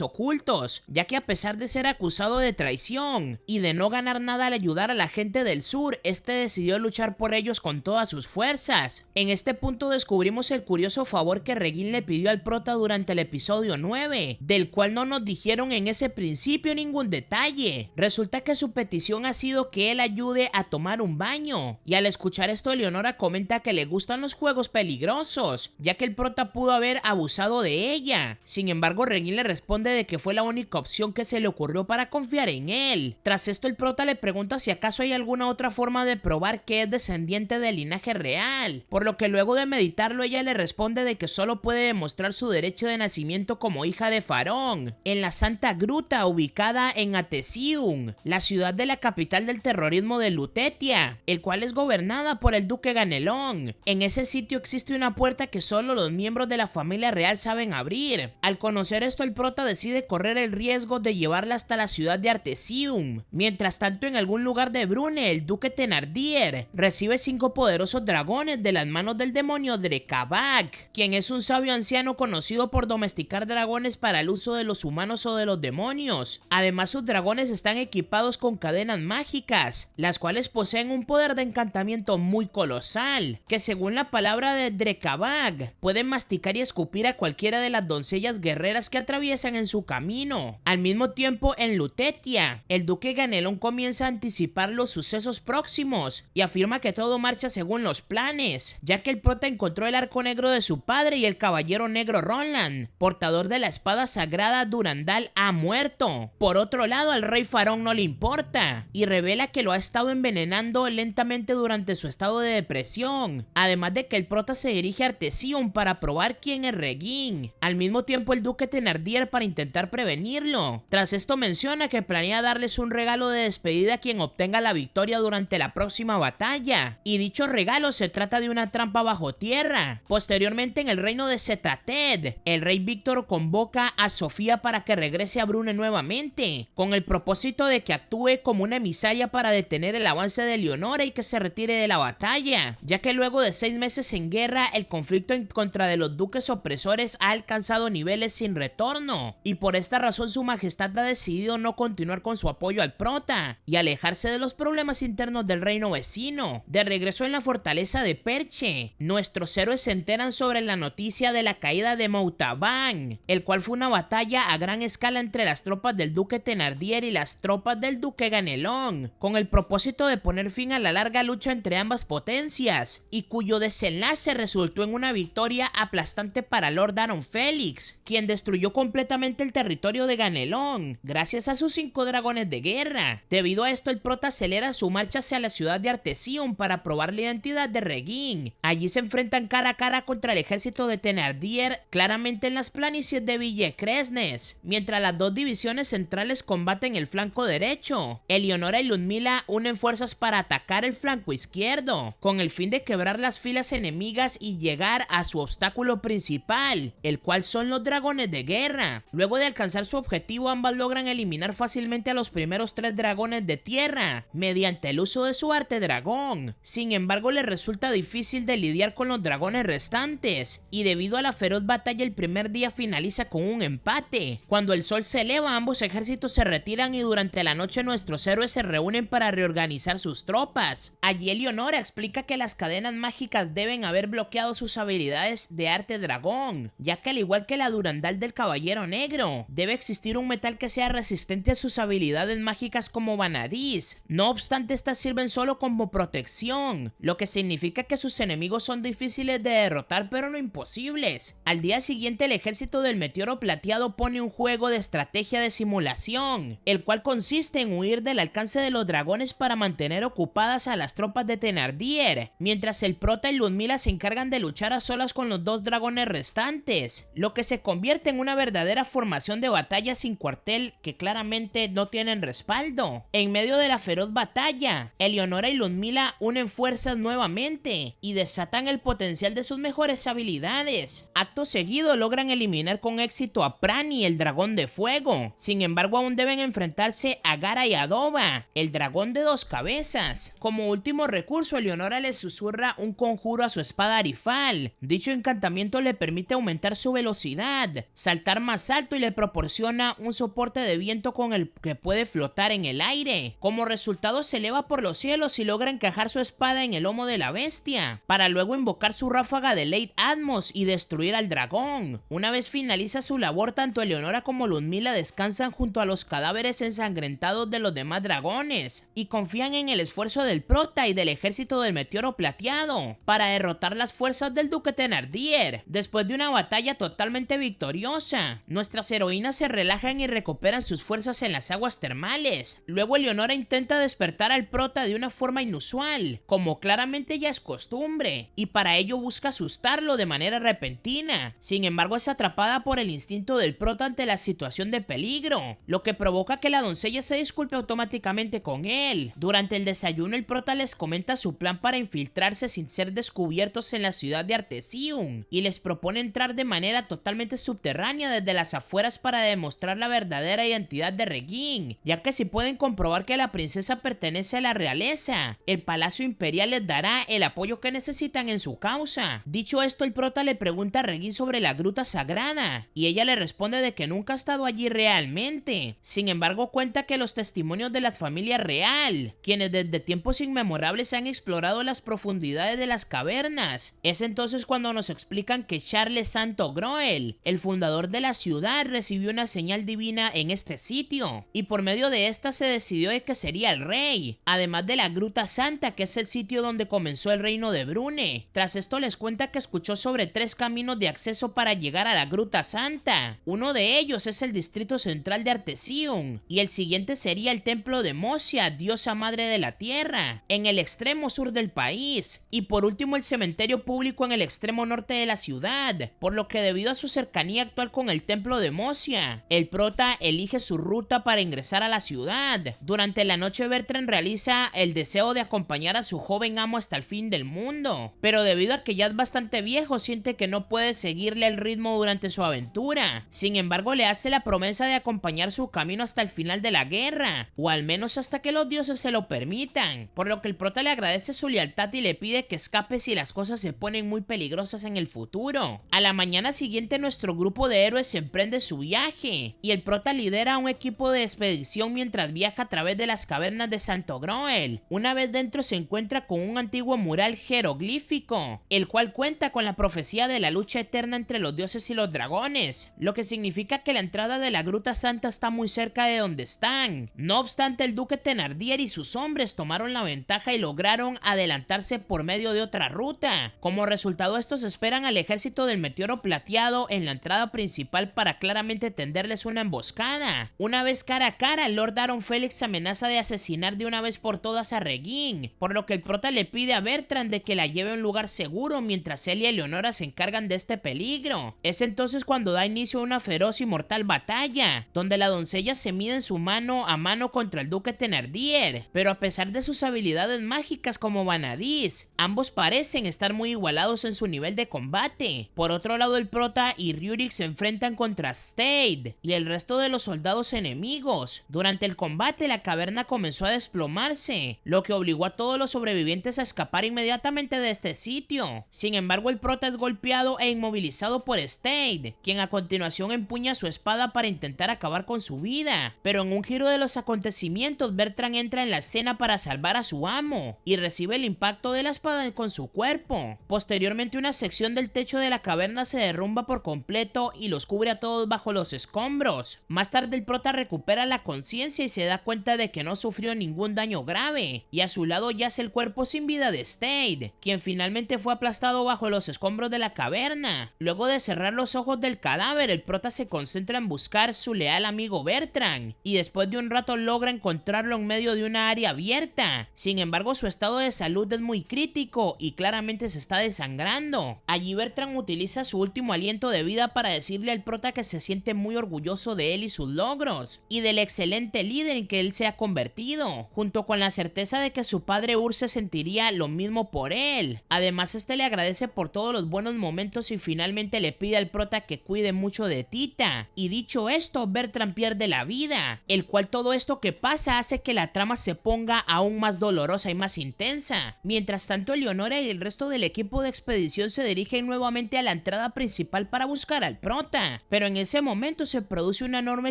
ocultos, ya que a pesar de ser acusado de traición y de no ganar nada al ayudar a la gente del sur, este decidió luchar por ellos con todas sus fuerzas. En este punto descubrimos el curioso favor que Regin le pidió al prota durante el episodio 9, del cual no nos dijeron en ese principio ningún detalle. Resulta que que su petición ha sido que él ayude a tomar un baño. Y al escuchar esto, Eleonora comenta que le gustan los juegos peligrosos, ya que el prota pudo haber abusado de ella. Sin embargo, Regin le responde de que fue la única opción que se le ocurrió para confiar en él. Tras esto, el prota le pregunta si acaso hay alguna otra forma de probar que es descendiente del linaje real, por lo que luego de meditarlo ella le responde de que solo puede demostrar su derecho de nacimiento como hija de Faraón, en la Santa Gruta ubicada en Atesium, la ciudad de la capital del terrorismo de Lutetia, el cual es gobernada por el duque Ganelón. En ese sitio existe una puerta que solo los miembros de la familia real saben abrir. Al conocer esto, el prota decide correr el riesgo de llevarla hasta la ciudad de Artesium. Mientras tanto, en algún lugar de Brune, el duque Thenardier recibe 5 poderosos dragones de las manos del demonio Drekavag, quien es un sabio anciano conocido por domesticar dragones para el uso de los humanos o de los demonios. Además, sus dragones están equipados con cadenas mágicas, las cuales poseen un poder de encantamiento muy colosal, que según la palabra de Drekavag, pueden masticar y escupir a cualquiera de las doncellas guerreras que atraviesan en su camino. Al mismo tiempo, en Lutetia, el duque Ganelón comienza a anticipar los sucesos próximos y afirma que todo marcha según los planes, ya que el prota encontró el arco negro de su padre y el caballero negro Roland, portador de la espada sagrada Durandal, ha muerto. Por otro lado, al rey Faraón no le importa y revela que lo ha estado envenenando lentamente durante su estado de depresión, además de que el prota se dirige a Artesium para probar quién es Regin. Al mismo tiempo, el duque Thenardier para intentar prevenirlo. Tras esto menciona que planea darles un regalo de despedida a quien obtenga la victoria durante la próxima batalla, y dicho regalo se trata de una trampa bajo tierra. Posteriormente, en el reino de Setated, el rey Víctor convoca a Sofía para que regrese a Brune nuevamente, con el propósito de que actúe como una emisaria para detener el avance de Eleonora y que se retire de la batalla, ya que luego de 6 meses en guerra, el conflicto en contra de los duques opresores ha alcanzado niveles sin retorno, y por esta razón su majestad ha decidido no continuar con su apoyo al prota y alejarse de los problemas internos del reino vecino. De regreso en la fortaleza de Perche, nuestros héroes se enteran sobre la noticia de la caída de Moutaban, el cual fue una batalla a gran escala entre las tropas del duque Thenardier y las tropas del duque Ganelón, con el propósito de poner fin a la larga lucha entre ambas potencias, y cuyo desenlace resultó en una victoria aplastante para Lord Aaron Felix, quien destruyó completamente el territorio de Ganelón, gracias a sus 5 dragones de guerra. Debido a esto, el prota acelera su marcha hacia la ciudad de Artesium para probar la identidad de Regin. Allí se enfrentan cara a cara contra el ejército de Thenardier, claramente en las planicies de Villecresnes, mientras las 2 divisiones centrales combaten el flanco derecho. Eleonora y Ludmila unen fuerzas para atacar el flanco izquierdo, con el fin de quebrar las filas enemigas y llegar a su obstáculo principal, el cual son los dragones de guerra. Luego de alcanzar su objetivo, ambas logran eliminar fácilmente a los primeros 3 dragones de tierra mediante el uso de su arte dragón. Sin embargo, les resulta difícil de lidiar con los dragones restantes, y debido a la feroz batalla, el primer día finaliza con un empate. Cuando el sol se eleva, ambos ejércitos se retiran y durante la noche nuestros héroes se reúnen para reorganizar sus tropas. Allí Eleonora explica que las cadenas mágicas deben haber bloqueado sus habilidades de arte dragón, ya que al igual que la Durandal del caballero negro, debe existir un metal que sea resistente a sus habilidades mágicas como Vanadis. No obstante, estas sirven solo como protección, lo que significa que sus enemigos son difíciles de derrotar pero no imposibles. Al día siguiente, el ejército del meteoro plateado pone un juego de estrategia de simulación, el cual consiste en huir del alcance de los dragones para mantener ocupadas a las tropas de Thenardier, mientras el prota y Ludmila se encargan de luchar a solas con los 2 dragones restantes, lo que se convierte en una verdadera formación de batalla sin cuartel que claramente no tienen respaldo. En medio de la feroz batalla, Eleonora y Ludmila unen fuerzas nuevamente y desatan el potencial de sus mejores habilidades. Acto seguido logran eliminar con éxito a Prani, el dragón de fuego. Sin embargo, aún deben enfrentarse a Gara y Adoba, el dragón de 2 cabezas. Como último recurso, Eleonora le susurra un conjuro a su espada Arifal. Dicho encantamiento le permite aumentar su velocidad, saltar más alto y le proporciona un soporte de viento con el que puede flotar en el aire. Como resultado, se eleva por los cielos y logra encajar su espada en el lomo de la bestia, para luego invocar su ráfaga de Late Atmos y destruir al dragón. Una vez finaliza su labor, tanto Eleonora como Ludmila descansan junto a los cadáveres ensangrentados soldados de los demás dragones y confían en el esfuerzo del prota y del ejército del meteoro plateado para derrotar las fuerzas del duque Thenardier. Después de una batalla totalmente victoriosa, nuestras heroínas se relajan y recuperan sus fuerzas en las aguas termales. Luego Eleonora intenta despertar al prota de una forma inusual, como claramente ya es costumbre, y para ello busca asustarlo de manera repentina. Sin embargo, es atrapada por el instinto del prota ante la situación de peligro, lo que provoca que la doncella se disculpe automáticamente con él. Durante el desayuno, el prota les comenta su plan para infiltrarse sin ser descubiertos en la ciudad de Artesium y les propone entrar de manera totalmente subterránea desde las afueras para demostrar la verdadera identidad de Reginn, ya que si pueden comprobar que la princesa pertenece a la realeza, el palacio imperial les dará el apoyo que necesitan en su causa. Dicho esto, el prota le pregunta a Reginn sobre la gruta sagrada y ella le responde de que nunca ha estado allí realmente. Sin embargo, cuenta que los testimonios de la familia real, quienes desde tiempos inmemorables han explorado las profundidades de las cavernas. Es entonces cuando nos explican que Charles Santo Groel, el fundador de la ciudad, recibió una señal divina en este sitio y por medio de esta se decidió de que sería el rey, además de la Gruta Santa, que es el sitio donde comenzó el reino de Brune. Tras esto les cuenta que escuchó sobre 3 caminos de acceso para llegar a la Gruta Santa. Uno de ellos es el distrito central de Artesium y el siguiente sería el templo de Mosia, diosa madre de la tierra, en el extremo sur del país, y por último el cementerio público en el extremo norte de la ciudad, por lo que debido a su cercanía actual con el templo de Mosia, el prota elige su ruta para ingresar a la ciudad. Durante la noche, Bertrand realiza el deseo de acompañar a su joven amo hasta el fin del mundo, pero debido a que ya es bastante viejo, siente que no puede seguirle el ritmo durante su aventura. Sin embargo, le hace la promesa de acompañar su camino hasta el final de la guerra, o al menos hasta que los dioses se lo permitan, por lo que el prota le agradece su lealtad y le pide que escape si las cosas se ponen muy peligrosas en el futuro. A la mañana siguiente, nuestro grupo de héroes emprende su viaje y el prota lidera a un equipo de expedición mientras viaja a través de las cavernas de Santo Groel. Una vez dentro se encuentra con un antiguo mural jeroglífico, el cual cuenta con la profecía de la lucha eterna entre los dioses y los dragones, lo que significa que la entrada de la Gruta Santa está muy cerca de donde están. No obstante, el duque Thenardier y sus hombres tomaron la ventaja y lograron adelantarse por medio de otra ruta. Como resultado, estos esperan al ejército del meteoro plateado en la entrada principal para claramente tenderles una emboscada. Una vez cara a cara, el Lord Aaron Felix amenaza de asesinar de una vez por todas a Reginn, por lo que el prota le pide a Bertrand de que la lleve a un lugar seguro mientras él y Eleonora se encargan de este peligro. Es entonces cuando da inicio a una feroz y mortal batalla, donde la doncella se mide en su mano a mano contra el duque Thenardier, pero a pesar de sus habilidades mágicas como Vanadis, ambos parecen estar muy igualados en su nivel de combate. Por otro lado, el prota y Rurik se enfrentan contra Stade y el resto de los soldados enemigos. Durante el combate, la caverna comenzó a desplomarse, lo que obligó a todos los sobrevivientes a escapar inmediatamente de este sitio. Sin embargo, el prota es golpeado e inmovilizado por Stade, quien a continuación empuña su espada para intentar acabar con su vida, pero en un giro de los acontecimientos, Bertrand entra en la escena para salvar a su amo y recibe el impacto de la espada con su cuerpo. Posteriormente, una sección del techo de la caverna se derrumba por completo y los cubre a todos bajo los escombros. Más tarde, el prota recupera la conciencia y se da cuenta de que no sufrió ningún daño grave, y a su lado yace el cuerpo sin vida de Stade, quien finalmente fue aplastado bajo los escombros de la caverna. Luego de cerrar los ojos del cadáver, el prota se concentra en buscar su leal amigo Bertrand, y después de un rato logra encontrarlo en medio de una área abierta. Sin embargo, su estado de salud es muy crítico y claramente se está desangrando. Allí Bertrand utiliza su último aliento de vida para decirle al prota que se siente muy orgulloso de él y sus logros, y del excelente líder en que él se ha convertido, junto con la certeza de que su padre Ur se sentiría lo mismo por él. Además, este le agradece por todos los buenos momentos y finalmente le pide al prota que cuide mucho de Tita. Y dicho esto, Bertrand pierde la vida, el cual todo esto que pasa hace que la trama se ponga aún más dolorosa y más intensa. Mientras tanto, Eleonora y el resto del equipo de expedición se dirigen nuevamente a la entrada principal para buscar al prota, pero en ese momento se produce una enorme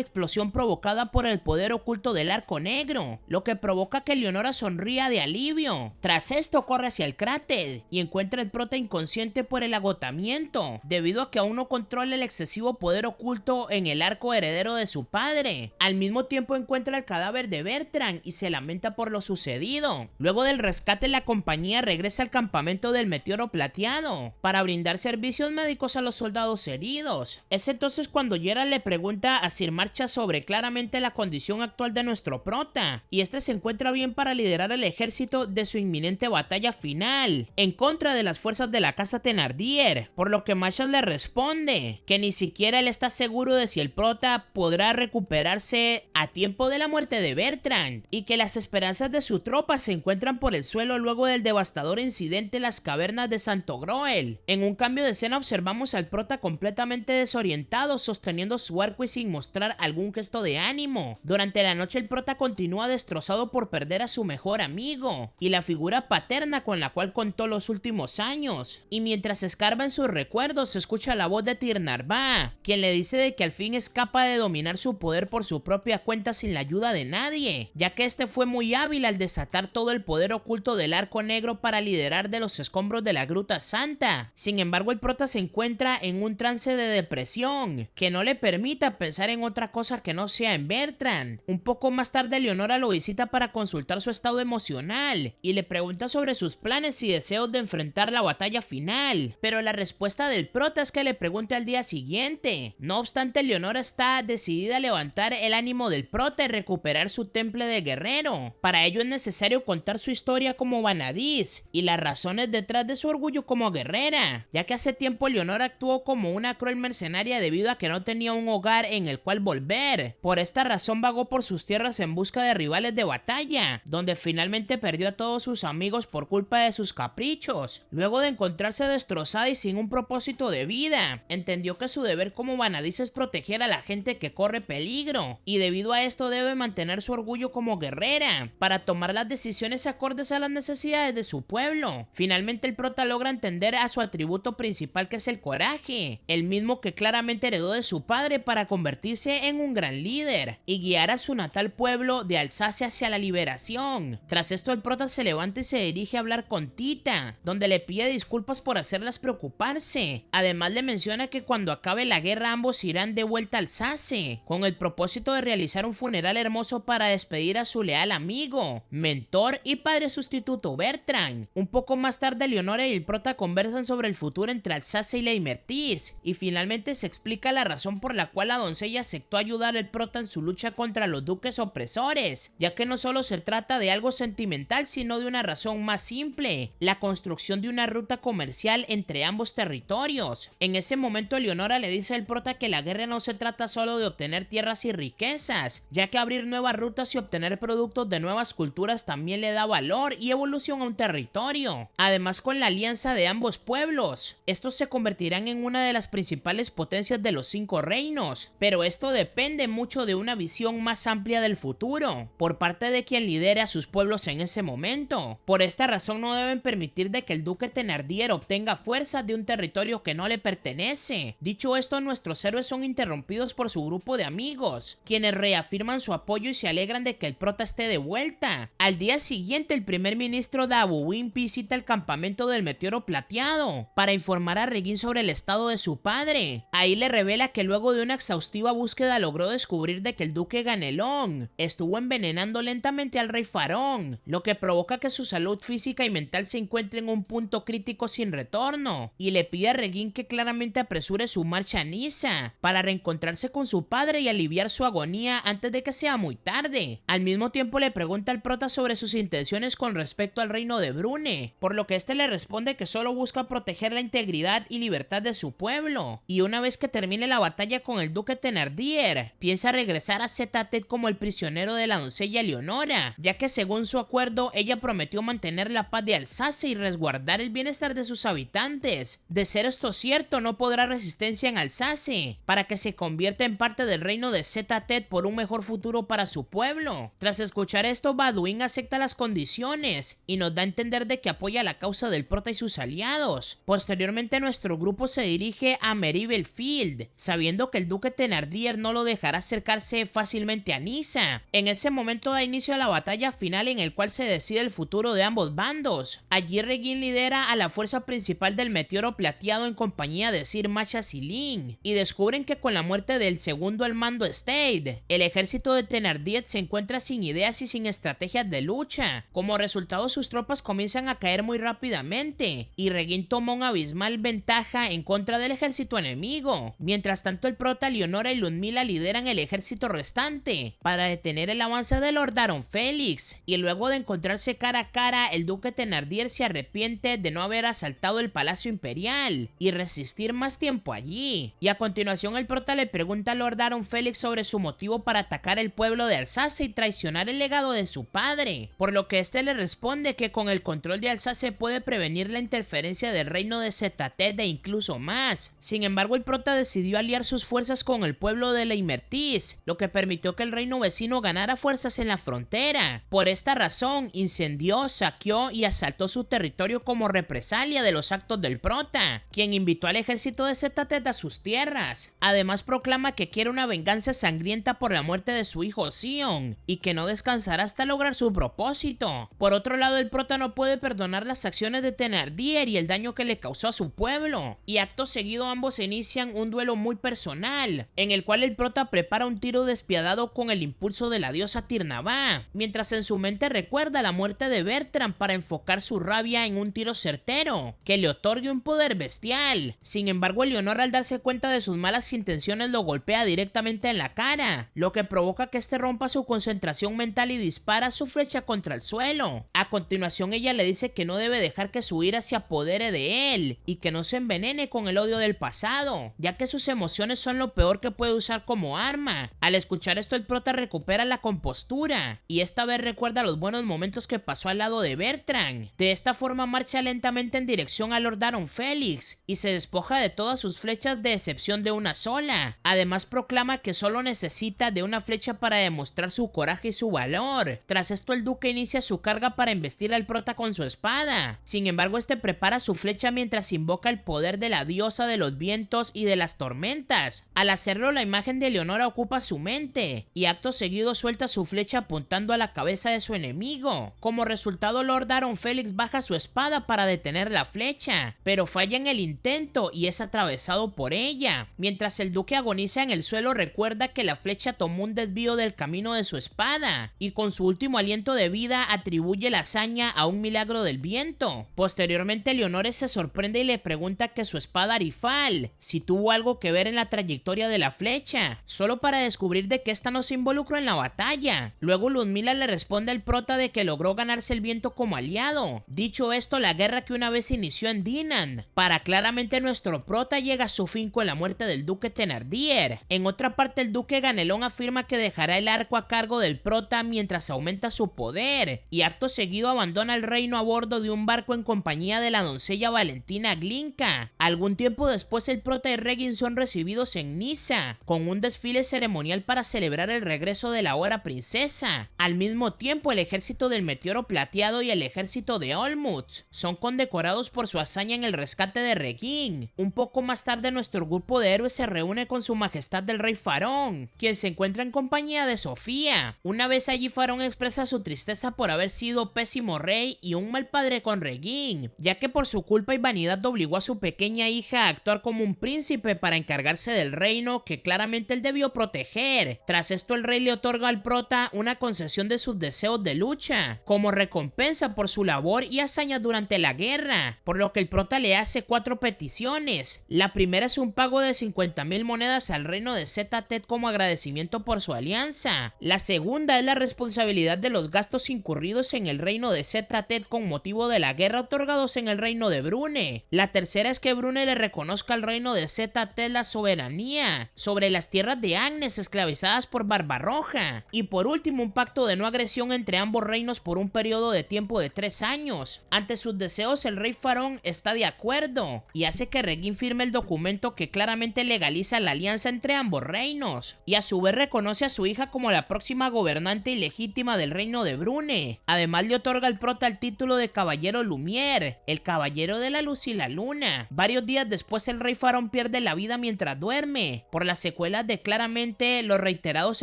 explosión provocada por el poder oculto del arco negro, lo que provoca que Eleonora sonría de alivio. Tras esto, corre hacia el cráter y encuentra al prota inconsciente por el agotamiento, debido a que aún no controla el excesivo poder oculto en el arco heredero de su padre. Al mismo tiempo, encuentra el cadáver de Bertrand y se lamenta por lo sucedido. Luego del rescate, la compañía regresa al campamento del meteoro plateado para brindar servicios médicos a los soldados heridos. Es entonces cuando Geralt le pregunta a Sir Marchas sobre claramente la condición actual de nuestro prota, y este se encuentra bien para liderar el ejército de su inminente batalla final en contra de las fuerzas de la casa Thénardier, por lo que Marchas le responde que ni siquiera él está seguro de si el prota podrá recuperarse a tiempo de la muerte de Bertrand, y que las esperanzas de su tropa se encuentran por el suelo luego del devastador incidente en las cavernas de Santo Groel. En un cambio de escena observamos al prota completamente desorientado, sosteniendo su arco y sin mostrar algún gesto de ánimo. Durante la noche el prota continúa destrozado por perder a su mejor amigo y la figura paterna con la cual contó los últimos años, y mientras escarba en sus recuerdos se escucha la voz de Tir Narva, quien le dice de que al fin es capaz de dominar su poder por su propia cuenta sin la ayuda de nadie, ya que este fue muy hábil al desatar todo el poder oculto del Arco Negro para liderar de los escombros de la Gruta Santa. Sin embargo, el prota se encuentra en un trance de depresión que no le permita pensar en otra cosa que no sea en Bertrand. Un poco más tarde, Leonora lo visita para consultar su estado emocional y le pregunta sobre sus planes y deseos de enfrentar la batalla final, pero la respuesta del prota es que le pregunte al día siguiente. No obstante, Leonora está decidida a levantar el ánimo del prota y recuperar su temple de guerrero. Para ello es necesario contar su historia como Vanadis y las razones detrás de su orgullo como guerrera, ya que hace tiempo Leonora actuó como una cruel mercenaria debido a que no tenía un hogar en el cual volver. Por esta razón vagó por sus tierras en busca de rivales de batalla, donde finalmente perdió a todos sus amigos por culpa de sus caprichos. Luego de encontrarse destrozada y sin un propósito de vida, entendió que su deber como Vanadis es proteger a la gente que corre peligro, y debido a esto debe mantener su orgullo como guerrera para tomar las decisiones acordes a las necesidades de su pueblo. Finalmente el prota logra entender a su atributo principal, que es el coraje, el mismo que claramente heredó de su padre, para convertirse en un gran líder y guiar a su natal pueblo de Alsacia hacia la liberación. Tras esto el prota se levanta y se dirige a hablar con Tita, donde le pide disculpas por hacerlas preocuparse. Además le menciona que cuando acabe la guerra ambos irán de vuelta a Alsace, con el propósito de realizar un funeral hermoso para despedir a su leal amigo, mentor y padre sustituto Bertrand. Un poco más tarde Leonora y el prota conversan sobre el futuro entre Alsace y Leimertis, y finalmente se explica la razón por la cual la doncella aceptó ayudar al prota en su lucha contra los duques opresores, ya que no solo se trata de algo sentimental sino de una razón más simple: la construcción de una ruta comercial entre ambos territorios. En ese momento Leonora le dice al prota que la guerra no se trata solo de obtener tierras y riquezas, ya que abrir nuevas rutas y obtener productos de nuevas culturas también le da valor y evolución a un territorio. Además, con la alianza de ambos pueblos, estos se convertirán en una de las principales potencias de los 5 reinos, pero esto depende mucho de una visión más amplia del futuro por parte de quien lidere a sus pueblos en ese momento. Por esta razón no deben permitir de que el duque Thénardier obtenga fuerza de un territorio que no le pertenece. Dicho esto, nuestros héroes son interrumpidos por su grupo de amigos, quienes reafirman su apoyo y se alegran de que el prota esté de vuelta. Al día siguiente, el primer ministro Davoin visita el campamento del meteoro plateado para informar a Regin sobre el estado de su padre. Ahí le revela que luego de una exhaustiva búsqueda logró descubrir de que el duque Ganelón estuvo envenenando lentamente al rey Farón, lo que provoca que su salud física y mental se encuentre en un punto crítico sin retorno, y le pide a Regin que claramente apresure su marcha a Nisa para reencontrarse con su padre y aliviar su agonía antes de que sea muy tarde. Al mismo tiempo le pregunta al prota sobre sus intenciones con respecto al reino de Brune, por lo que este le responde que solo busca proteger la integridad y libertad de su pueblo, y una vez que termine la batalla con el duque Thénardier, piensa regresar a Zetatet como el prisionero de la doncella Leonora, ya que según su acuerdo ella prometió mantener la paz de Alsacia y resguardar el bienestar de sus habitantes. De ser esto cierto, no podrá resistencia en Alsacia para que se convierta en parte del reino de Zetatet por un mejor futuro para su pueblo. Tras escuchar esto, Baduin acepta las condiciones y nos da a entender de que apoya la causa del prota y sus aliados. Posteriormente nuestro grupo se dirige a Meribel Field, sabiendo que el duque Thénardier no lo dejará acercarse fácilmente a Nisa. En ese momento da inicio a la batalla final en el cual se decide el futuro de ambos bandos. Allí Regin lidera a la fuerza principal del meteoro plateado en compañía de Sir Machas y Lin, y descubren que con la muerte del segundo al mando Stade, el ejército ejército de Thenardier se encuentra sin ideas y sin estrategias de lucha. Como resultado, sus tropas comienzan a caer muy rápidamente y Reginn toma una abismal ventaja en contra del ejército enemigo. Mientras tanto, el prota, Leonora y Ludmila lideran el ejército restante para detener el avance de Lord Daron Felix, y luego de encontrarse cara a cara, el duque Thenardier se arrepiente de no haber asaltado el palacio imperial y resistir más tiempo allí. Y a continuación, el prota le pregunta a Lord Daron Felix sobre su motivo para atacar el pueblo de Alsace y traicionar el legado de su padre, por lo que este le responde que con el control de Alsace puede prevenir la interferencia del reino de Zetatet e incluso más. Sin embargo, el prota decidió aliar sus fuerzas con el pueblo de Leimertis, lo que permitió que el reino vecino ganara fuerzas en la frontera. Por esta razón, incendió, saqueó y asaltó su territorio como represalia de los actos del prota, quien invitó al ejército de Zetatet a sus tierras. Además, proclama que quiere una venganza sangrienta por la muerte de su hijo Sion y que no descansará hasta lograr su propósito. Por otro lado, el prota no puede perdonar las acciones de Thenardier y el daño que le causó a su pueblo, y acto seguido ambos inician un duelo muy personal, en el cual el prota prepara un tiro despiadado con el impulso de la diosa Tirnavá, mientras en su mente recuerda la muerte de Bertrand para enfocar su rabia en un tiro certero que le otorgue un poder bestial. Sin embargo, Leonora, al darse cuenta de sus malas intenciones, lo golpea directamente en la cara, lo que provoca que este rompa su concentración mental y dispara su flecha contra el suelo. A continuación, ella le dice que no debe dejar que su ira se apodere de él y que no se envenene con el odio del pasado, ya que sus emociones son lo peor que puede usar como arma. Al escuchar esto, el prota recupera la compostura y esta vez recuerda los buenos momentos que pasó al lado de Bertrand. De esta forma marcha lentamente en dirección a Lord Daron Felix y se despoja de todas sus flechas de excepción de una sola. Además, proclama que solo necesita de una flecha para demostrar su coraje y su valor. Tras esto, el duque inicia su carga para embestir al prota con su espada. Sin embargo, este prepara su flecha mientras invoca el poder de la diosa de los vientos y de las tormentas. Al hacerlo, la imagen de Leonora ocupa su mente y acto seguido suelta su flecha apuntando a la cabeza de su enemigo. Como resultado, Lord Daron Felix baja su espada para detener la flecha, pero falla en el intento y es atravesado por ella. Mientras el duque agoniza en el suelo, recuerda que la flecha tomó un desvío del camino de su espada y con su último aliento de vida atribuye la hazaña a un milagro del viento. Posteriormente, Leonora se sorprende y le pregunta que su espada Arifal si tuvo algo que ver en la trayectoria de la flecha, solo para descubrir de que esta no se involucró en la batalla. Luego Ludmila le responde al prota de que logró ganarse el viento como aliado. Dicho esto, la guerra que una vez inició en Dinant, para claramente nuestro prota, llega a su fin con la muerte del duque Thenardier. En otra parte, el duque Ganelón afirma que dejará el arco a cargo del prota mientras aumenta su poder, y acto seguido abandona el reino a bordo de un barco en compañía de la doncella Valentina Glinka. Algún tiempo después, el prota y Reginn son recibidos en Niza, con un desfile ceremonial para celebrar el regreso de la ahora princesa. Al mismo tiempo, el ejército del Meteoro Plateado y el ejército de Olmutz son condecorados por su hazaña en el rescate de Reginn. Un poco más tarde, nuestro grupo de héroes se reúne con su majestad del rey Farón, quien se encuentra en compañía de Sofía. Una vez allí, Farón expresa su tristeza por haber sido pésimo rey y un mal padre con Reginn, ya que por su culpa y vanidad obligó a su pequeña hija a actuar como un príncipe para encargarse del reino que claramente él debió proteger. Tras esto, el rey le otorga al prota una concesión de sus deseos de lucha, como recompensa por su labor y hazañas durante la guerra, por lo que el prota le hace 4 peticiones. La primera es un pago de 50,000 monedas al reino de Zetatet como agradecimiento por su alianza. La segunda es la responsabilidad de los gastos incurridos en el reino de Zetatet con motivo de la guerra otorgados en el reino de Brune. La tercera es que Brune le reconozca al reino de Zetatet la soberanía sobre las tierras de Agnes esclavizadas por Barbarroja. Y por último, un pacto de no agresión entre ambos reinos por un periodo de tiempo de 3 años. Ante sus deseos, el rey Farón está de acuerdo y hace que Reginn firme el documento que claramente legaliza la alianza entre ambos reinos, y a su vez reconoce a su hija como la próxima gobernante ilegítima del reino de Brune. Además, le otorga al prota el título de Caballero Lumière, el caballero de la luz y la luna. Varios días después, el rey Farón pierde la vida mientras duerme, por las secuelas de claramente los reiterados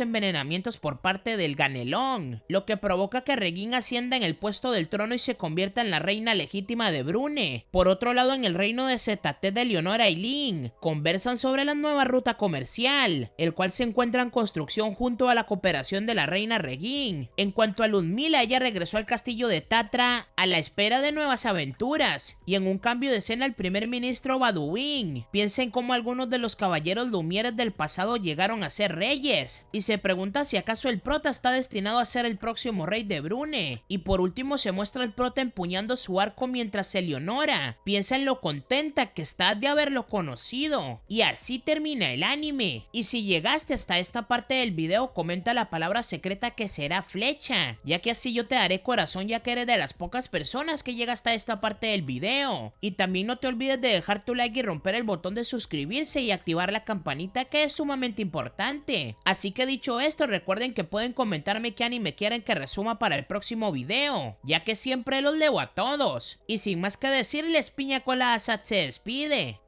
envenenamientos por parte del Ganelón, lo que provoca que Reginn ascienda en el puesto del trono y se convierta en la reina legítima de Brune. Por otro lado, en el reino de Zetatet, Leonora y Lyn conversan sobre la nueva ruta comercial, el cual se encuentra en construcción corazón junto a la cooperación de la reina Regine. En cuanto a Ludmila, ella regresó al castillo de Tatra a la espera de nuevas aventuras, y en un cambio de escena el primer ministro Baduin piensa en cómo algunos de los caballeros Lumieres del pasado llegaron a ser reyes, y se pregunta si acaso el prota está destinado a ser el próximo rey de Brune. Y por último se muestra al prota empuñando su arco mientras Eleonora piensa en lo contenta que está de haberlo conocido. Y así termina el anime. Y si llegaste hasta esta parte del video, comenta la palabra secreta que será flecha, ya que así yo te daré corazón, ya que eres de las pocas personas que llega hasta esta parte del video. Y también no te olvides de dejar tu like y romper el botón de suscribirse y activar la campanita, que es sumamente importante. Así que dicho esto, recuerden que pueden comentarme qué anime quieren que resuma para el próximo video, ya que siempre los leo a todos. Y sin más que decirles, Piña Colada se despide.